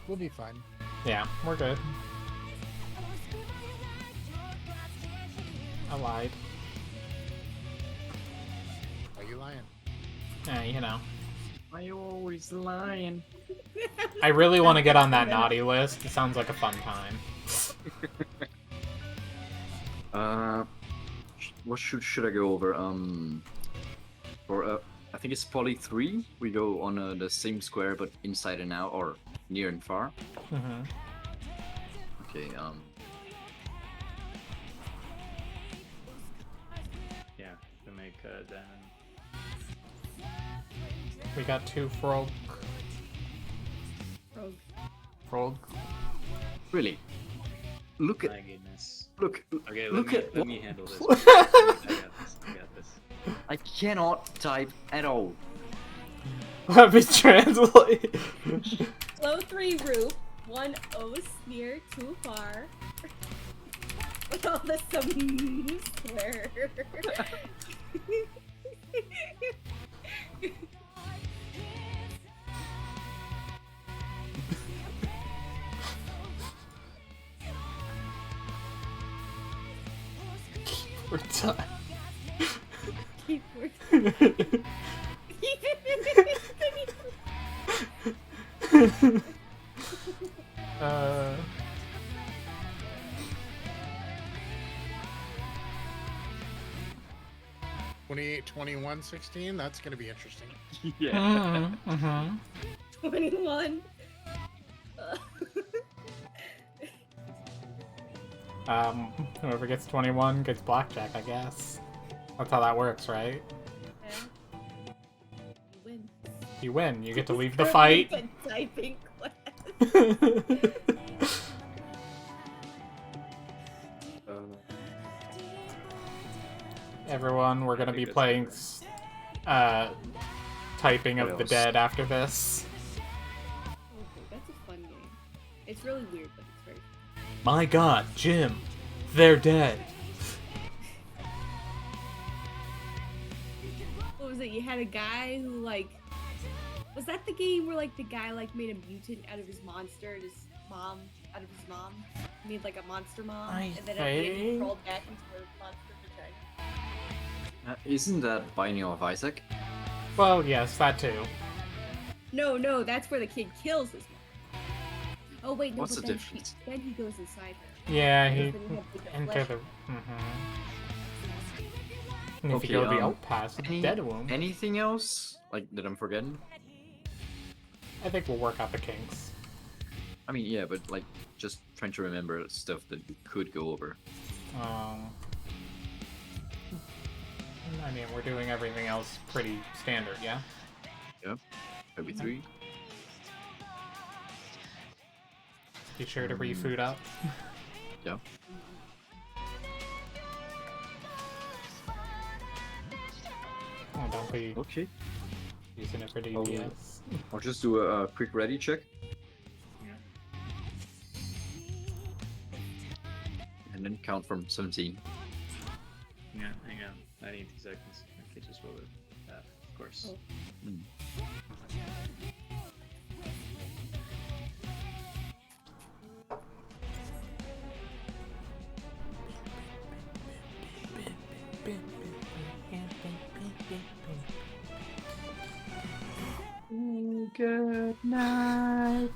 We'll be fine. Yeah, we're good. I lied. Are you lying? Yeah, you know. Why you always lying? I really want to get on that naughty list. It sounds like a fun time. What should I go over? For I think it's poly 3. We go on the same square but inside and out, or near and far. Mm-hmm. Okay. Yeah, to make then. We got 2 frog. Rogue. Frog. Really? look at My goodness. look. Okay, Look at let me handle this. what- I got this. I got this. I cannot type at all. Let me translate. Flow 3 roof, 1 O smear too far. With all the some swear. We're done. Keep working. uh, 28, 21, 16. That's gonna be interesting. Yeah. mhm. 21. Whoever gets 21 gets blackjack, I guess. That's how that works, right? You win. You win. You get to leave the fight. A typing class. Everyone, we're gonna I be think playing that's Typing What of the else? Dead after this. Okay, that's a fun game. It's really weird, but it's very fun. My god, Jim, they're dead. What was it? You had a guy who like was that the game where like the guy like made a mutant out of his monster and his mom out of his mom? He made like a monster mom I and then at the end he think- crawled back into her monster vagina. Isn't that Binding of Isaac? Well, yes, that too. No, that's where the kid kills his mom. Oh wait, no, What's but the then difference? then he goes inside her. Yeah, Because he then you have, like, the enter flesh. the. And if Okay, you go to the outpass, Any- dead womb. Anything else like that I'm forgetting? I think we'll work out the kinks. I mean, yeah, but like just trying to remember stuff that we could go over. I mean, we're doing everything else pretty standard, yeah? Maybe 3. Be sure to refood up. Yeah. Oh, don't be Okay. using it for DPS. I'll just do a quick ready check. And then count from 17. Yeah, hang on. 90 seconds. Okay, just roll it. Of course. Oh. Mm. Good night.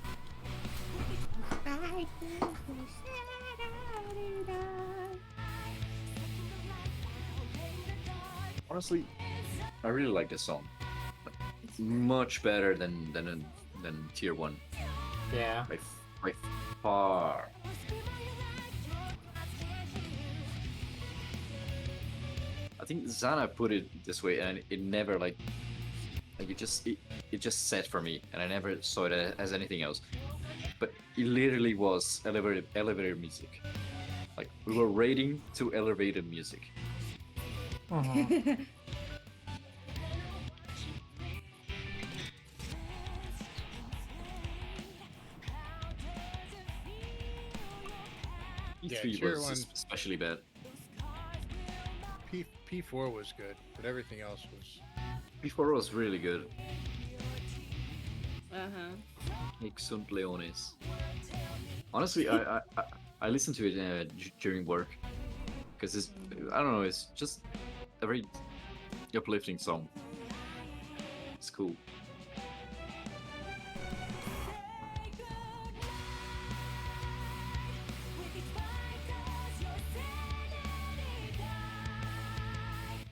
Honestly, I really like this song. Much better than tier 1 Yeah. by far. I think Zana put it this way, and it never like it just set for me, and I never saw it as anything else. But it literally was elevator music. Like we were raiding to elevator music. Mhm. Yeah, E3 tier was one- especially bad. P4 was good, but everything else was. Before was really good. Uh-huh. Leones. Honestly, I listened to it during work because it's I don't know, it's just a very uplifting song. It's cool.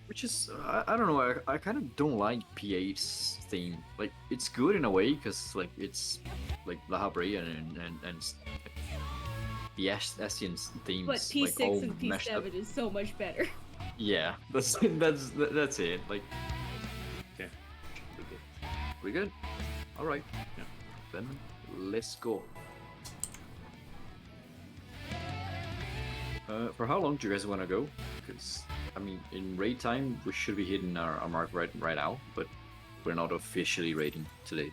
Which is I don't know, I kind of don't like P8's theme. Like it's good in a way because like it's like La Habre and the Asian themes But P6 like all and meshed up. P7 is so much better. Yeah, that's it. Like Okay. We good. we good. All right. Yeah. Then let's go. For how long do you guys want to go? Because I mean, in raid time, we should be hitting our mark right now, but we're not officially raiding today.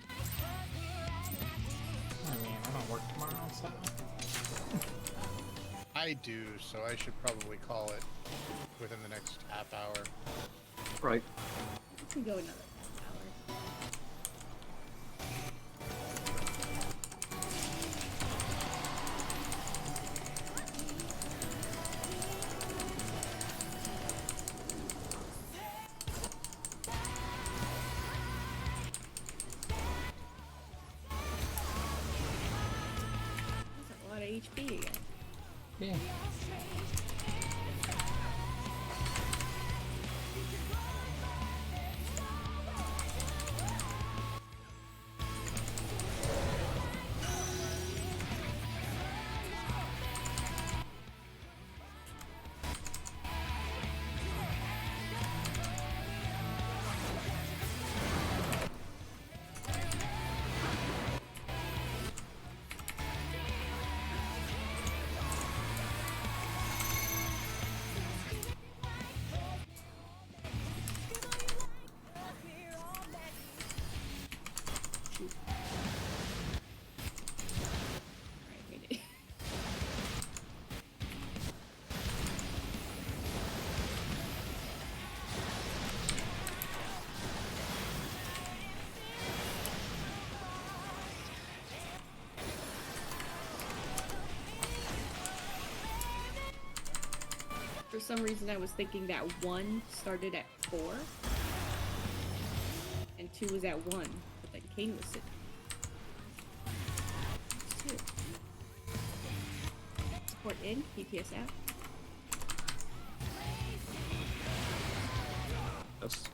I mean, I don't work tomorrow, so. I do, so I should probably call it within the next half hour. Right. We can go another hour. That's a lot of HP again. Yeah. Alright, made it. For some reason, I was thinking that 1 started at 4, and 2 was at 1, but then Kane was sitting. It's 2. Support in, DPS out. That's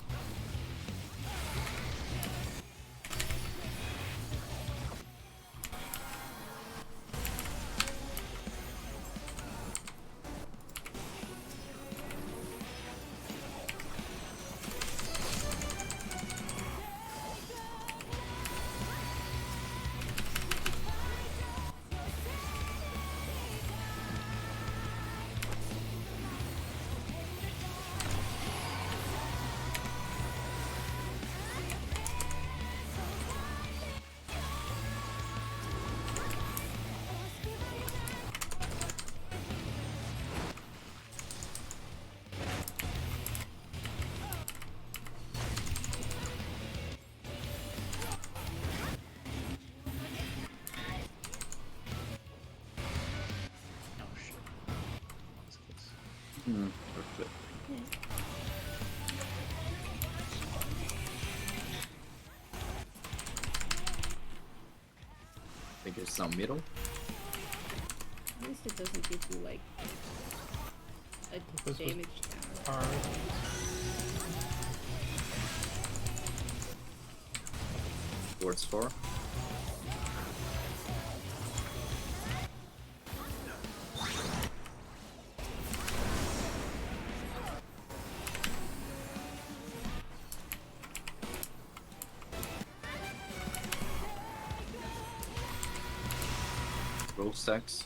Oh shit. That's close. perfect. I think it's down middle. At least it doesn't give you like a This was damage tower. Hard. Towards 4. Roll stacks.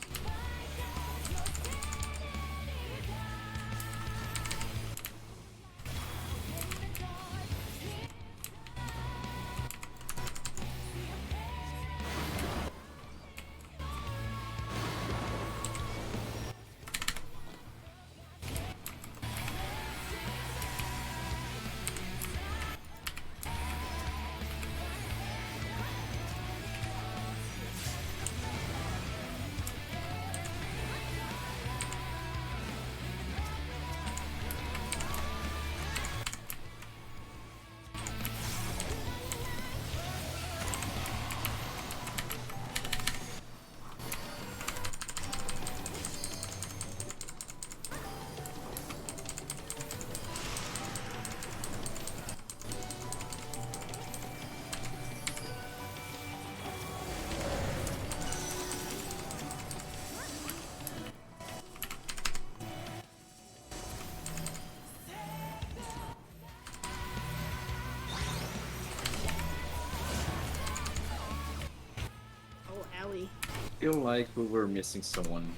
Oh, owie. Feel like we were missing someone.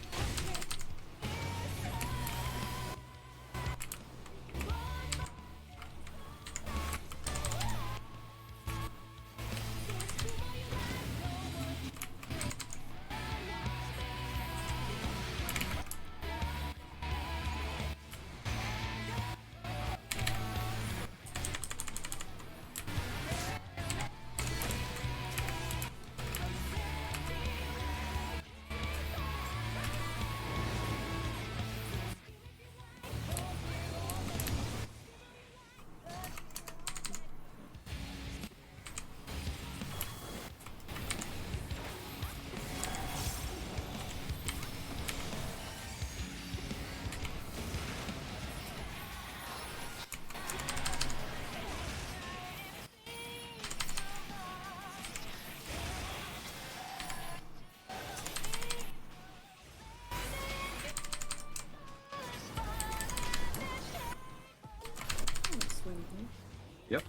Yep.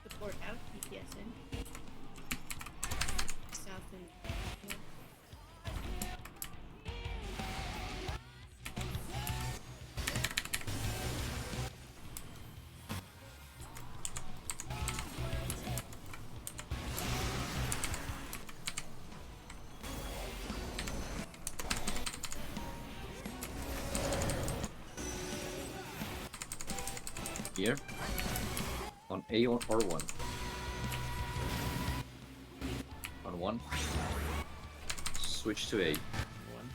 Support out PTSN. South and north. Here. On A or R1. On 1. Switch to A. One.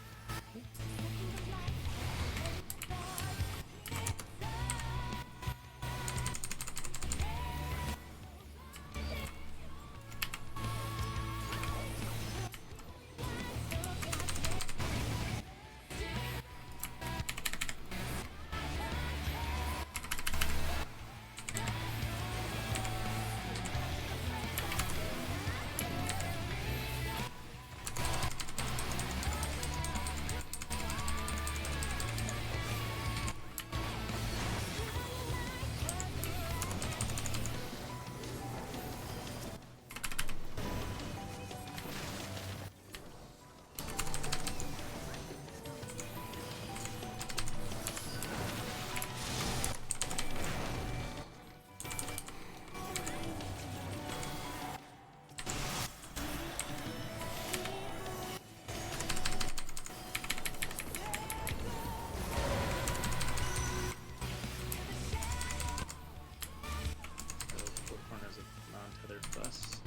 Four corners of non-tethered bus.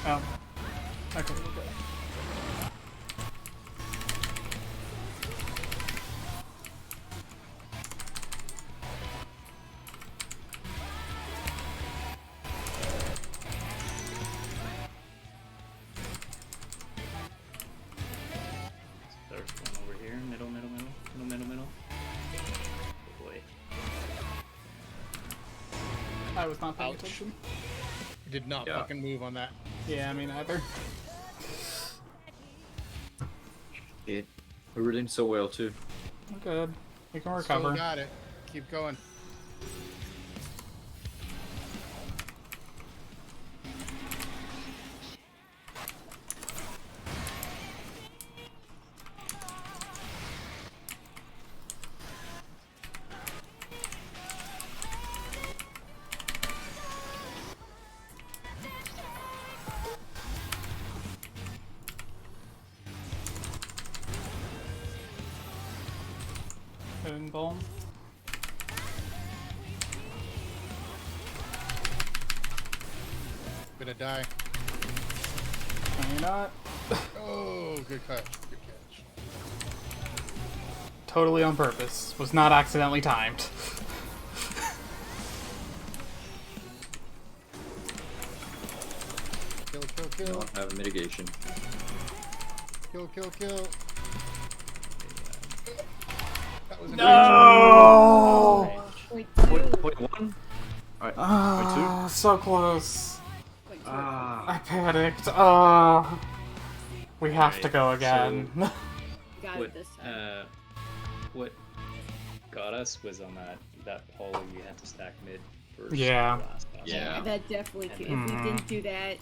Oh. Okay, we're good. There's one over here. Middle. Oh boy. I was not paying Ouch. attention. Did not Yeah. fucking move on that. Yeah, me neither. It. We were doing so well too. I'm good. We can Still recover. got it. Keep going. Moonball. Gonna die. No, you're not. Oh, good catch. Good catch. Totally on purpose. Was not accidentally timed. Kill, kill, Do kill. not have mitigation. Kill, kill, kill. That was a No! Point Point 1? Alright, point 2? Ah, so close. Point two. Ah. I panicked. Ah. We have to Right, go again. Got What it this time. what got us was on that poly you had to stack mid first. Yeah. Last boss. Yeah. That definitely could. If we Mhm. didn't do that,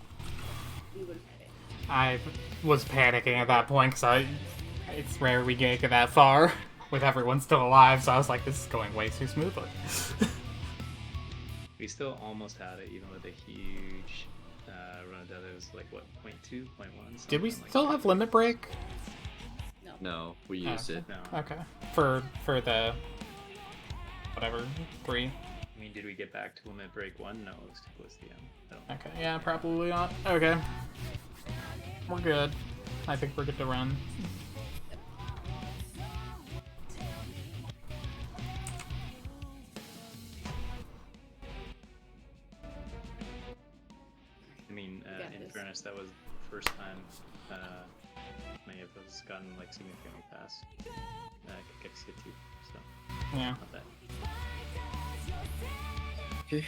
we would have had it. I was panicking at that point because it's rare we make it that far with everyone still alive, so I was like, this is going way too smoothly. We still almost had it, even with a huge run of death. It was like what, 0.2, 0.1? Did we something like still that. have limit break? No, we used okay. it. No. Okay. For the whatever 3. I mean, did we get back to limit break 1? No, it was too close to the end. I don't Okay. Yeah, probably not. Okay. We're good. I think we're good to run. I mean, got in this. fairness, that was the first time many of us gotten like significantly past Kekexia 2, so Yeah. not bad. Okay.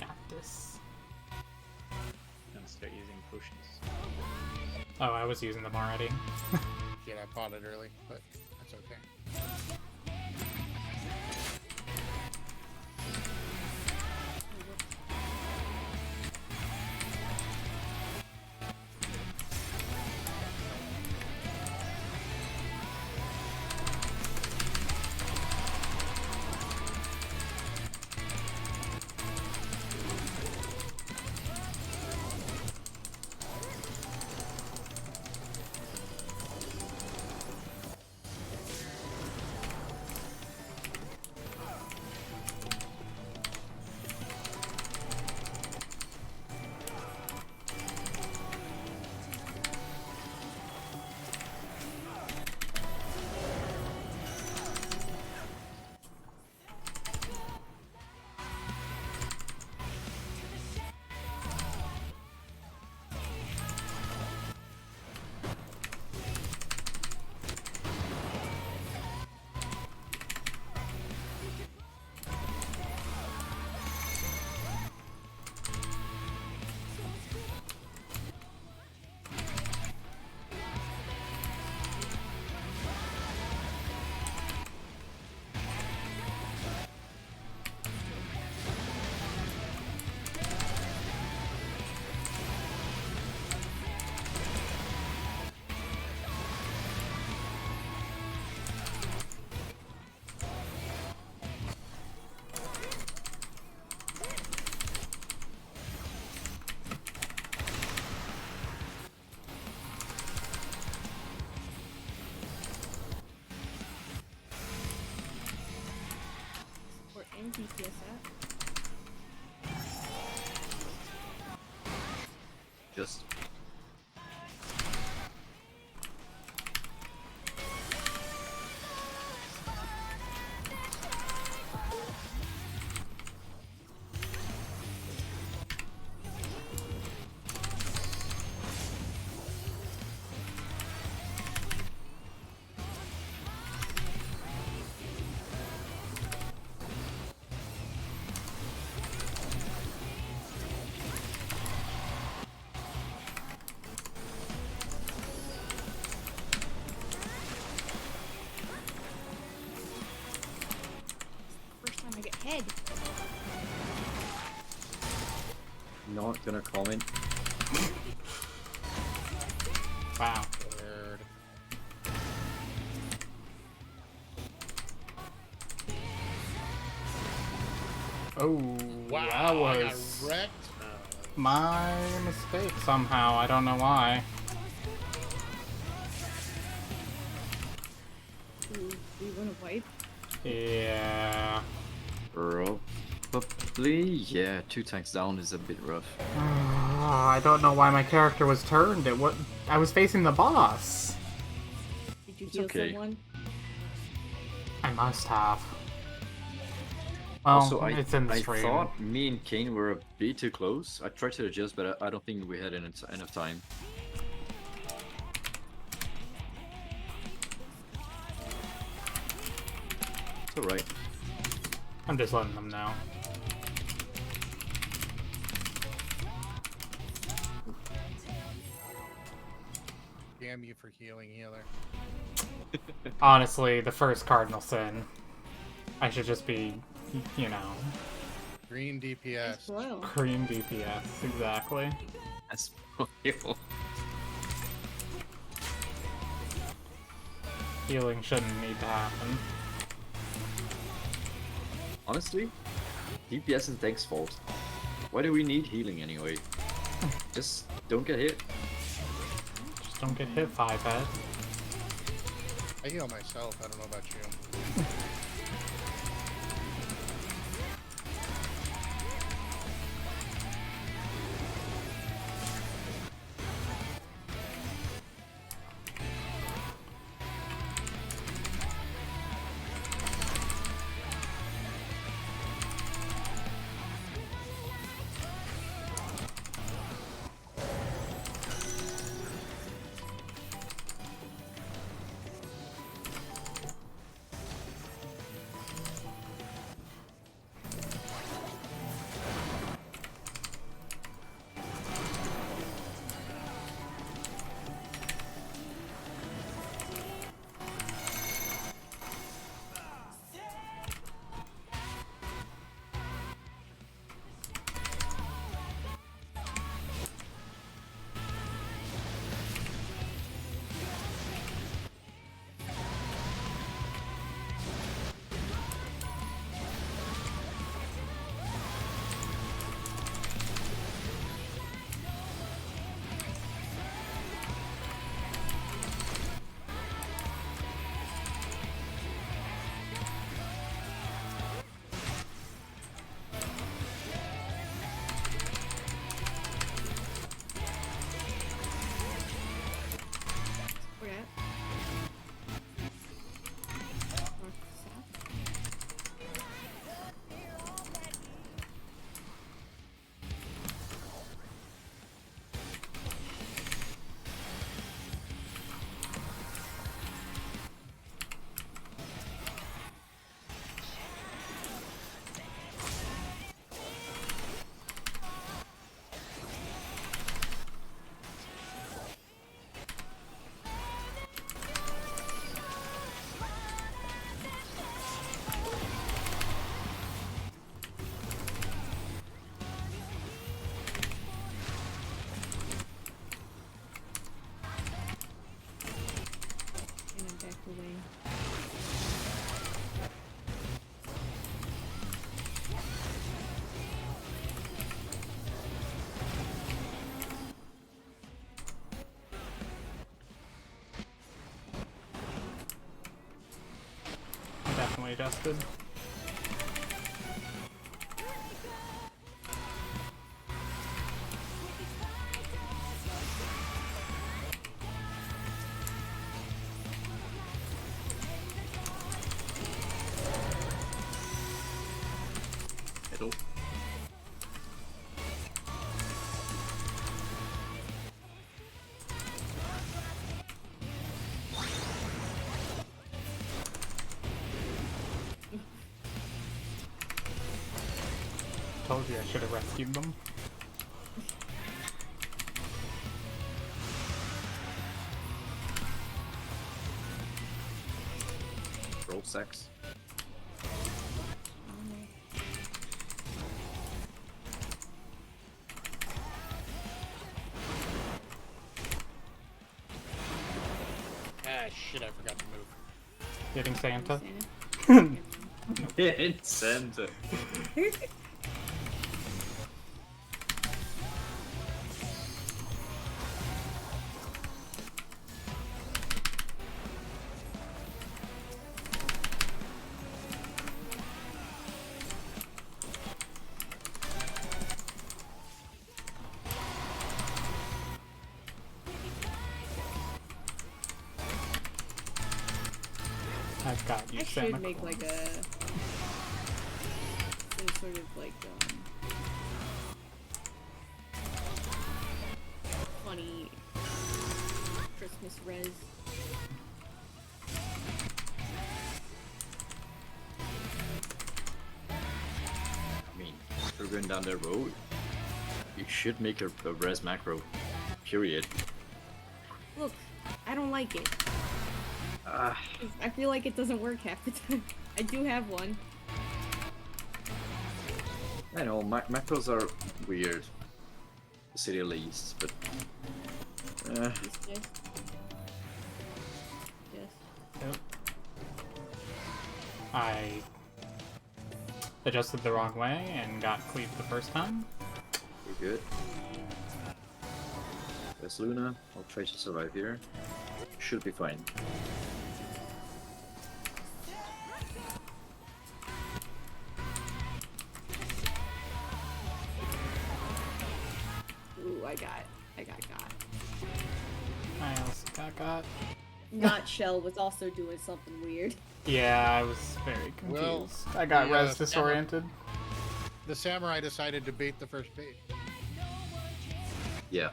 Got this. And start using potions. Oh, I was using them already. Yeah, I bought it early, but that's okay. Or NTPS app. Just First time I get head. not gonna comment. Wow. Word. Oh, Wow, I that got was wrecked. my mistake somehow. I don't know why. Ooh, we want to wipe. Yeah. Probably, yeah. 2 tanks down is a bit rough. I don't know why my character was turned. I was facing the boss. Did you It's heal okay. someone? I must have. Well, Also, it's in the I stream. thought me and Kane were a bit too close. I tried to adjust, but I don't think we had enough time. It's alright. I'm just letting them know. spam you for healing healer. Honestly, the first cardinal sin. I should just be, you know, Green DPS. Slow. green DPS, exactly. That's spoil. Healing shouldn't need to happen. Honestly, DPS is Tank's fault. Why do we need healing anyway? Just don't get hit. Just don't get hit 5-head. I heal myself. I don't know about you. Where at? North, south? And I'm back away. Definitely dusted. Middle. Told you I should have rescued them. Roll sex. Ah, shit, I forgot to move. Getting Santa. Santa. Center. I've got you, I Santa should make like a some sort of like funny Christmas res. I mean, if we're going down that road, you should make a res macro. Period. Look, I don't like it. I feel like it doesn't work half the time. I do have one. I know, macros are weird, to say the least, but... Yes. Yep. I adjusted the wrong way and got cleaved the first time. You're good. There's Luna. I'll try to survive here. Should be fine. Ooh, I got got. I also got. Not Shell was also doing something weird. Yeah, I was very confused. Well, I got yeah, res disoriented. The samurai decided to bait the first bait. Yeah.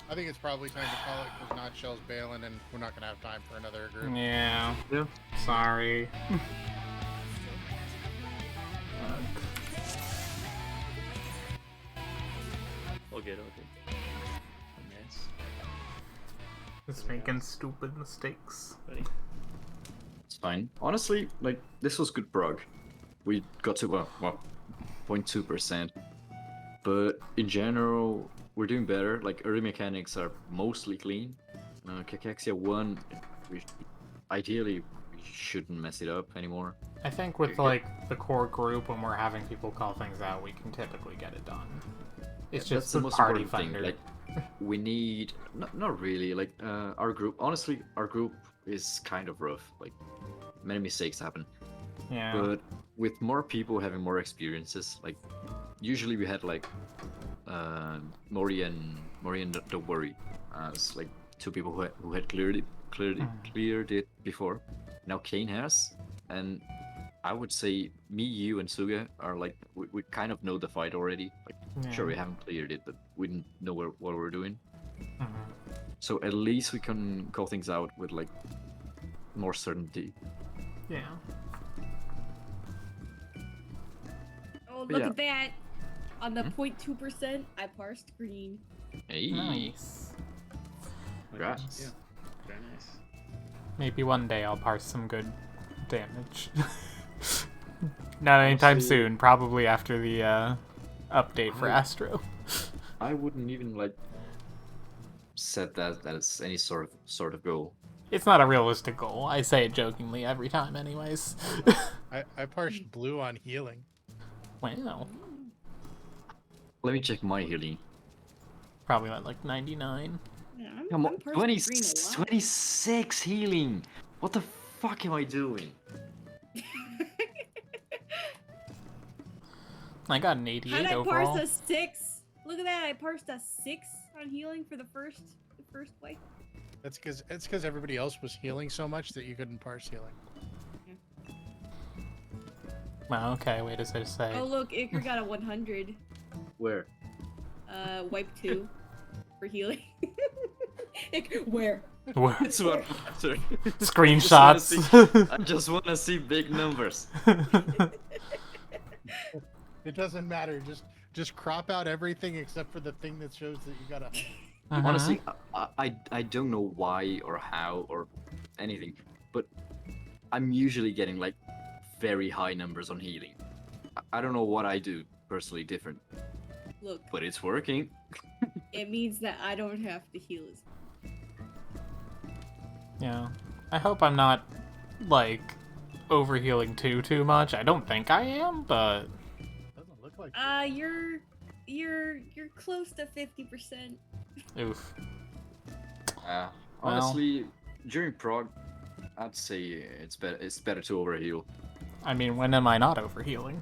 I think it's probably time to call it because not Shell's bailing and we're not gonna have time for another group. Yeah. Yeah. Sorry. All good, all good. Yes. Just making stupid mistakes. Buddy. It's fine. Honestly, like, this was good prog. We got to, well, 0.2%. But in general, we're doing better. Like, early mechanics are mostly clean. Cachexia 1, ideally, we shouldn't mess it up anymore. I think with like the core group, when we're having people call things out, we can typically get it done. It's Yeah, just the party finder. Like, we need not really. Like, our group. Honestly, our group is kind of rough. Like, many mistakes happen. Yeah. But with more people having more experiences, like, usually we had like, Mori and Don't Worry, as like two people who had cleared it before. Now Kane has, and I would say me, you, and Suga are like we kind of know the fight already. Like, Yeah. sure, we haven't cleared it, but we didn't know what we're doing. Mhm. So at least we can call things out with like more certainty. Yeah. Oh, But look yeah. at that! On the 0.2%, I parsed green. Hey, Nice. congrats. Yeah. Very nice. Maybe one day I'll parse some good damage. Not anytime Honestly- soon. Probably after the update for Astro. I wouldn't even like set that as any sort of goal. It's not a realistic goal. I say it jokingly every time, anyways. I parsed blue on healing. Wow. Let me check my healing. Probably at like 99. Yeah, Come on, I'm parsing 20, green a lot. 26 healing. What the fuck am I doing? I got an How 88 did I overall. parse a 6? Look at that, I parsed a 6 on healing for the first play. That's because everybody else was healing so much that you couldn't parse healing. Well, okay, wait a say. Oh look, Iker got a 100. Where? Wipe 2 for healing. Iker, where? What? It's what after. Screenshots. I just wanna see big numbers. It doesn't matter. Just crop out everything except for the thing that shows that you got a. Honestly, I don't know why or how or anything, but I'm usually getting like very high numbers on healing. I don't know what I do personally different, Look, but it's working. it means that I don't have to heal as Yeah. I hope I'm not, like, overhealing too much. I don't think I am, but... Doesn't look like. You're close to 50%. Oof. Honestly, during prog, I'd say it's better to overheal. I mean, when am I not overhealing?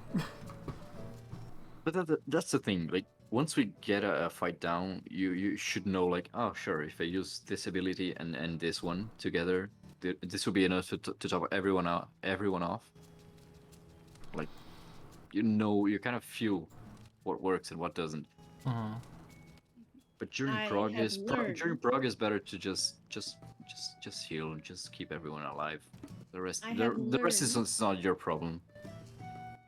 But that's the thing. Like, once we get a fight down, you should know, like, oh sure, if I use this ability and this one together, this will be enough to top everyone off. Like, you kind of feel what works and what doesn't. Mhm. I But during have prog learned. is better to just heal and just keep everyone alive. The rest I have the rest is learned. not your problem.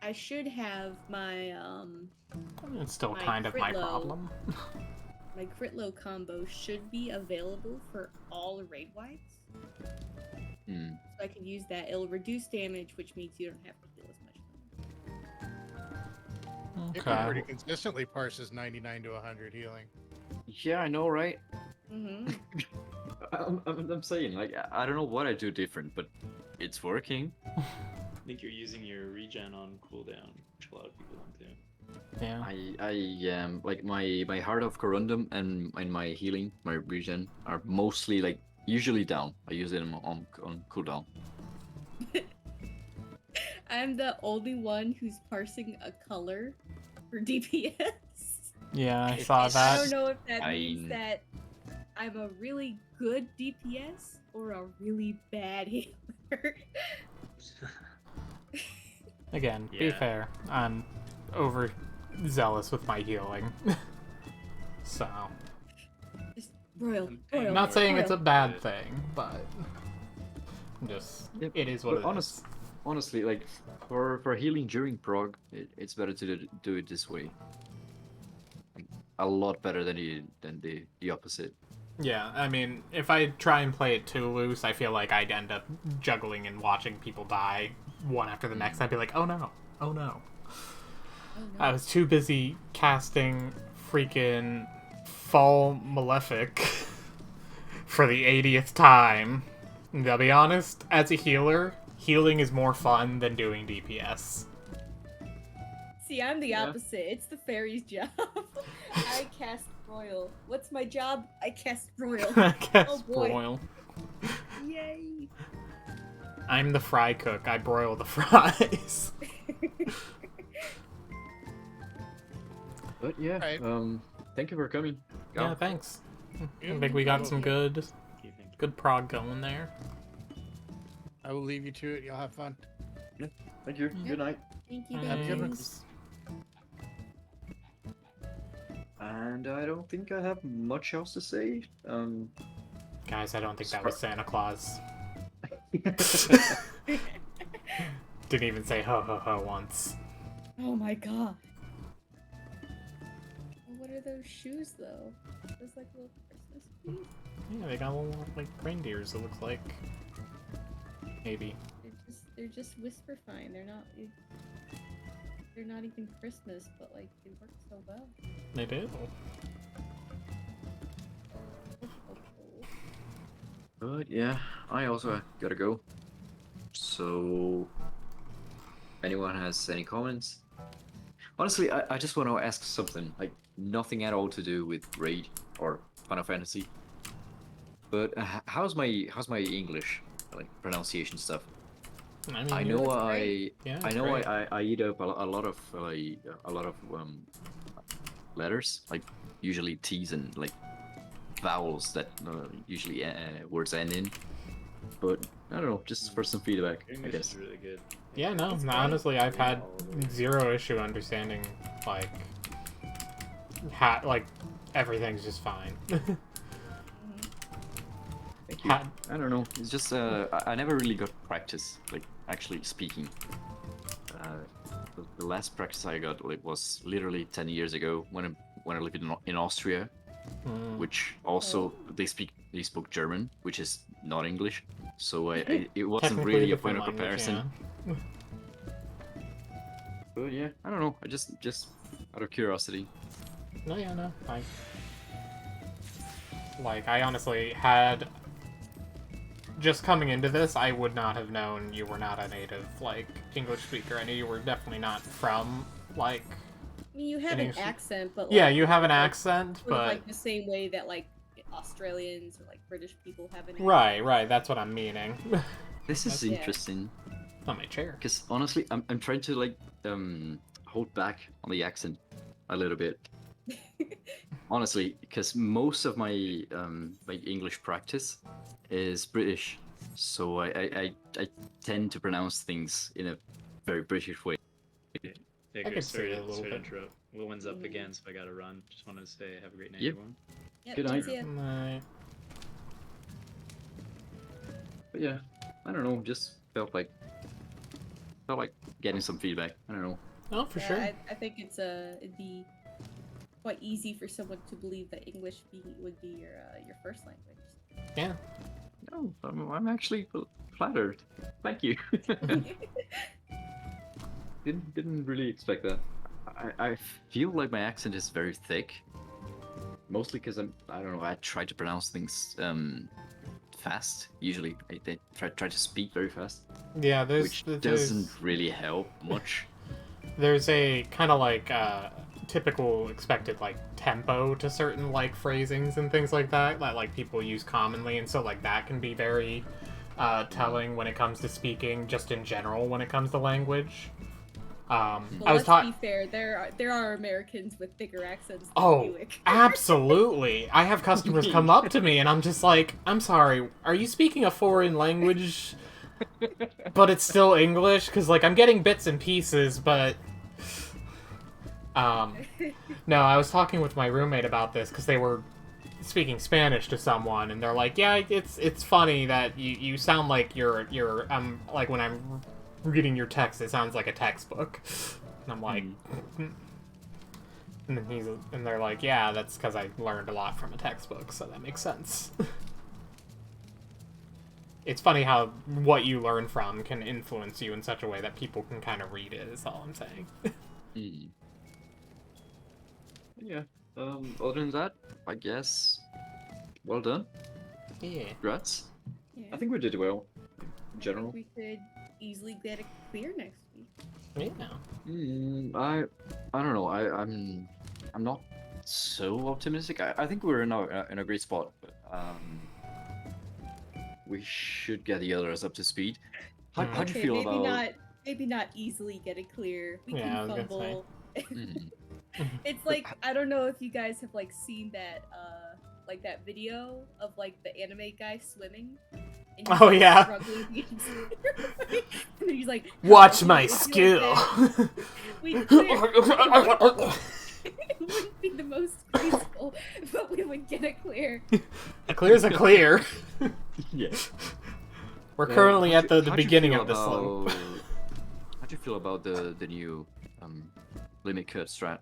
I should have my It's still My kind of crit my low. problem. my crit low combo should be available for all raid wides. Hmm. So I can use that. It'll reduce damage, which means you don't have to deal as much. It Okay. pretty consistently parses 99 to 100 healing. Yeah, I know, right? Mm-hmm. I'm saying, like, I don't know what I do different, but it's working. I think you're using your regen on cooldown, which a lot of people don't do. Yeah. I like my Heart of Corundum and my healing, my regen are mostly like usually down. I use it on cooldown. I'm the only one who's parsing a color for DPS. Yeah, I saw I that. don't know if that means Fine. that I'm a really good DPS or a really bad healer. Again, be Yeah. fair. I'm overzealous with my healing. So, Just royal, I'm royal. I'm not saying it's a royal. bad thing, but just Yep. it is what But it is. Honestly, like for healing during prog, it's better to do it this way. Like, a lot better than the opposite. Yeah, I mean, if I try and play it too loose, I feel like I'd end up juggling and watching people die one after the next. I'd be like, oh no, oh no. Oh, no. I was too busy casting freaking Fall Malefic for the 80th time. And I'll be honest, as a healer, healing is more fun than doing DPS. See, I'm the Yeah. opposite. It's the fairy's job. I cast royal. What's my job? I cast royal. I guess Oh, boy. broil. Yay! I'm the fry cook. I broil the fries. But yeah, Right. thank you for coming. Yeah, thanks. I think we got some good You think? good prog going there. I will leave you to it. You'll have fun. Thank you. Yeah. Good night. Thank you Have a good one. guys. And I don't think I have much else to say. Guys, I don't think that was Santa Claus. Didn't even say ho ho ho once. Oh my god. What are those shoes though? Those like little Christmas shoes? Yeah, they got little like reindeers. It looks like. Maybe. They're just whisper fine. They're not even Christmas, but like they work so well. They do. But yeah, I also gotta go. So, anyone has any comments? Honestly, I just want to ask something, like nothing at all to do with Raid or Final Fantasy. But how's my English, like pronunciation stuff? I mean, I you're- know It's I great. Yeah, I it's know great. I eat up a lot of letters, like usually T's and like vowels that usually words end in. But I don't know, just for some feedback, Your I English guess. is really good. Yeah, no, It's no, great. honestly, I've had All the way. zero issue understanding, like, like, everything's just fine. Thank you. Had- I don't know. It's just I never really got practice, like actually speaking. The last practice I got like was literally 10 years ago when I lived in Austria, Mm, which also they spoke German, which is not English. So it wasn't technically really a different point of language, comparison. yeah. But yeah, I don't know. I just out of curiosity. No, yeah, no. I honestly had. Just coming into this, I would not have known you were not a native, like, English speaker. I knew you were definitely not from, like. I mean, you have an English- accent, but Yeah, like, you have an like, accent, sort of but. like the same way that like Australians or like British people have an accent. Right, that's what I'm meaning. This is Yeah. interesting On my chair. because honestly, I'm trying to like hold back on the accent a little bit. Honestly, because most of my like English practice is British, so I tend to pronounce things in a very British way. Yeah, I could see sorry, it a little sorry to bit. interrupt. Willowin's up Mhm. again, so I gotta run. Just wanted to say have a great night, Yep. everyone. Yep, Good night. see ya. Right. But yeah, I don't know. Just felt like getting some feedback. I don't know. Oh, for Yeah, sure. I think it'd be quite easy for someone to believe that English would be your first language. Yeah. No, I'm actually flattered. Thank you. Didn't really expect that. I feel like my accent is very thick. Mostly because I don't know, I try to pronounce things fast. Usually I try to speak very fast. Yeah, Which doesn't really help much. There's a kind of like typical expected like tempo to certain like phrasings and things like that like people use commonly, and so like that can be very telling when it comes to speaking just in general when it comes to language. Well, I was let's be fair, there are Americans with thicker accents than Oh, Buick. absolutely. I have customers come up to me and I'm just like, I'm sorry, are you speaking a foreign language? But it's still English? Because, like, I'm getting bits and pieces, but... No, I was talking with my roommate about this because they were speaking Spanish to someone, and they're like, yeah, it's funny that you sound like you're like, when I'm reading your text, it sounds like a textbook. And I'm like... And then they're like, yeah, that's because I learned a lot from a textbook, so that makes sense. It's funny how what you learn from can influence you in such a way that people can kind of read it, is all I'm saying. Yeah. Other than that, I guess, well done. Yeah. Congrats. Yeah. I think we did well, in I general. think we could easily get a clear next week. Yeah. I don't know. I'm not so optimistic. I think we're in a great spot. But, we should get the others up to speed. How do you feel about? Maybe not easily get it clear. We Yeah, I was can gonna say. fumble. It's like, I don't know if you guys have like seen that like that video of like the anime guy swimming. And he's, Oh, like, yeah. struggling against- and he's like, Watch my "If you skill! like that, it wouldn't be the most graceful, but we would get it clear. A clear's a clear. Yeah. We're currently at the How'd you beginning feel of the slope. How do you feel about the new limit cut strat?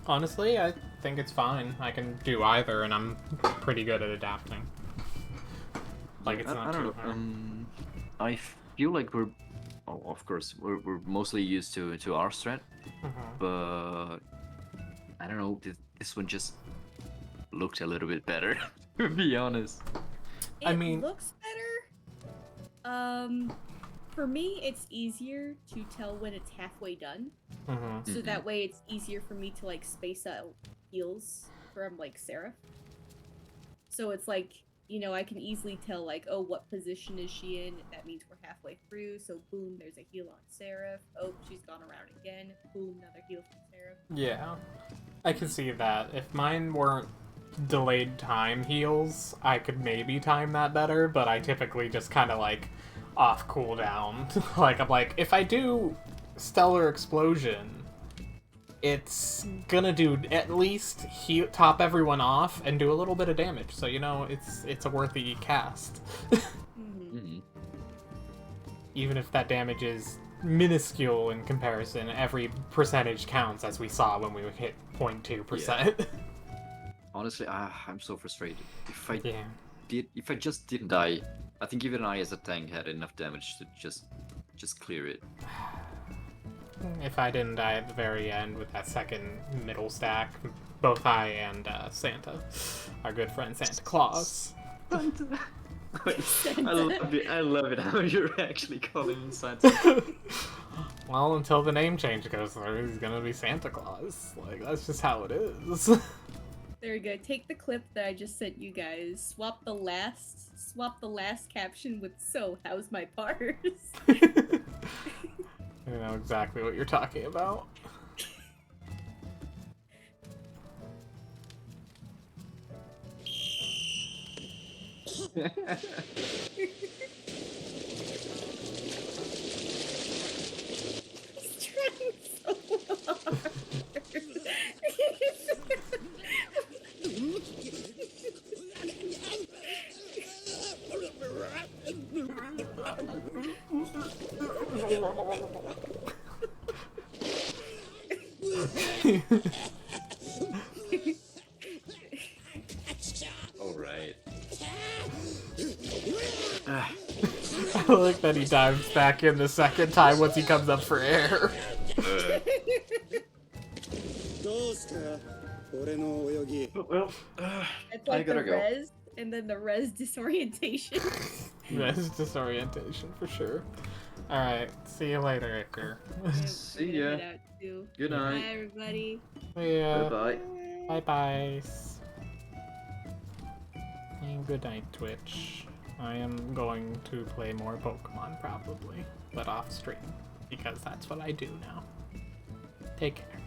Honestly, I think it's fine. I can do either, and I'm pretty good at adapting. Like, it's not I don't too know. hard. I feel like of course, we're mostly used to our strat, but I don't know. This one just looked a little bit better, to be honest. I mean- It looks better. For me, it's easier to tell when it's halfway done. So that way it's easier for me to like space out heals from like Seraph. So it's like, you know, I can easily tell like, oh, what position is she in? That means we're halfway through. So boom, there's a heal on Seraph. Oh, she's gone around again. Boom, another heal from Seraph. Yeah, I can see that. If mine weren't delayed time heals, I could maybe time that better, but I typically just kind of like off cooldown. Like, I'm like, if I do Stellar Explosion, it's gonna do at least top everyone off and do a little bit of damage, so you know it's a worthy cast. Even if that damage is minuscule in comparison, every percentage counts, as we saw when we hit 0.2%. Honestly, I'm so frustrated. If I Yeah. just didn't die, I think even I as a tank had enough damage to just clear it. If I didn't die at the very end with that second middle stack, both I and Santa, our good friend Santa Claus. I love it how you're actually calling him Santa. Well, until the name change goes through, he's gonna be Santa Claus. Like, that's just how it is. There we go. Take the clip that I just sent you guys. Swap the last caption with "So, how's my bars?" I know exactly what you're talking about. He's trying so hard. like that he dives back in the second time once he comes up for air. Well, It's I like gotta the go. res, and then the res disorientation. That's disorientation for sure. Alright, see you later, Iker. See I'm gonna ya. head out too. Good Bye, night. everybody. See ya. Bye-bye. Bye-bye. And good night, Twitch. I am going to play more Pokemon probably, but off stream, because that's what I do now. Take care.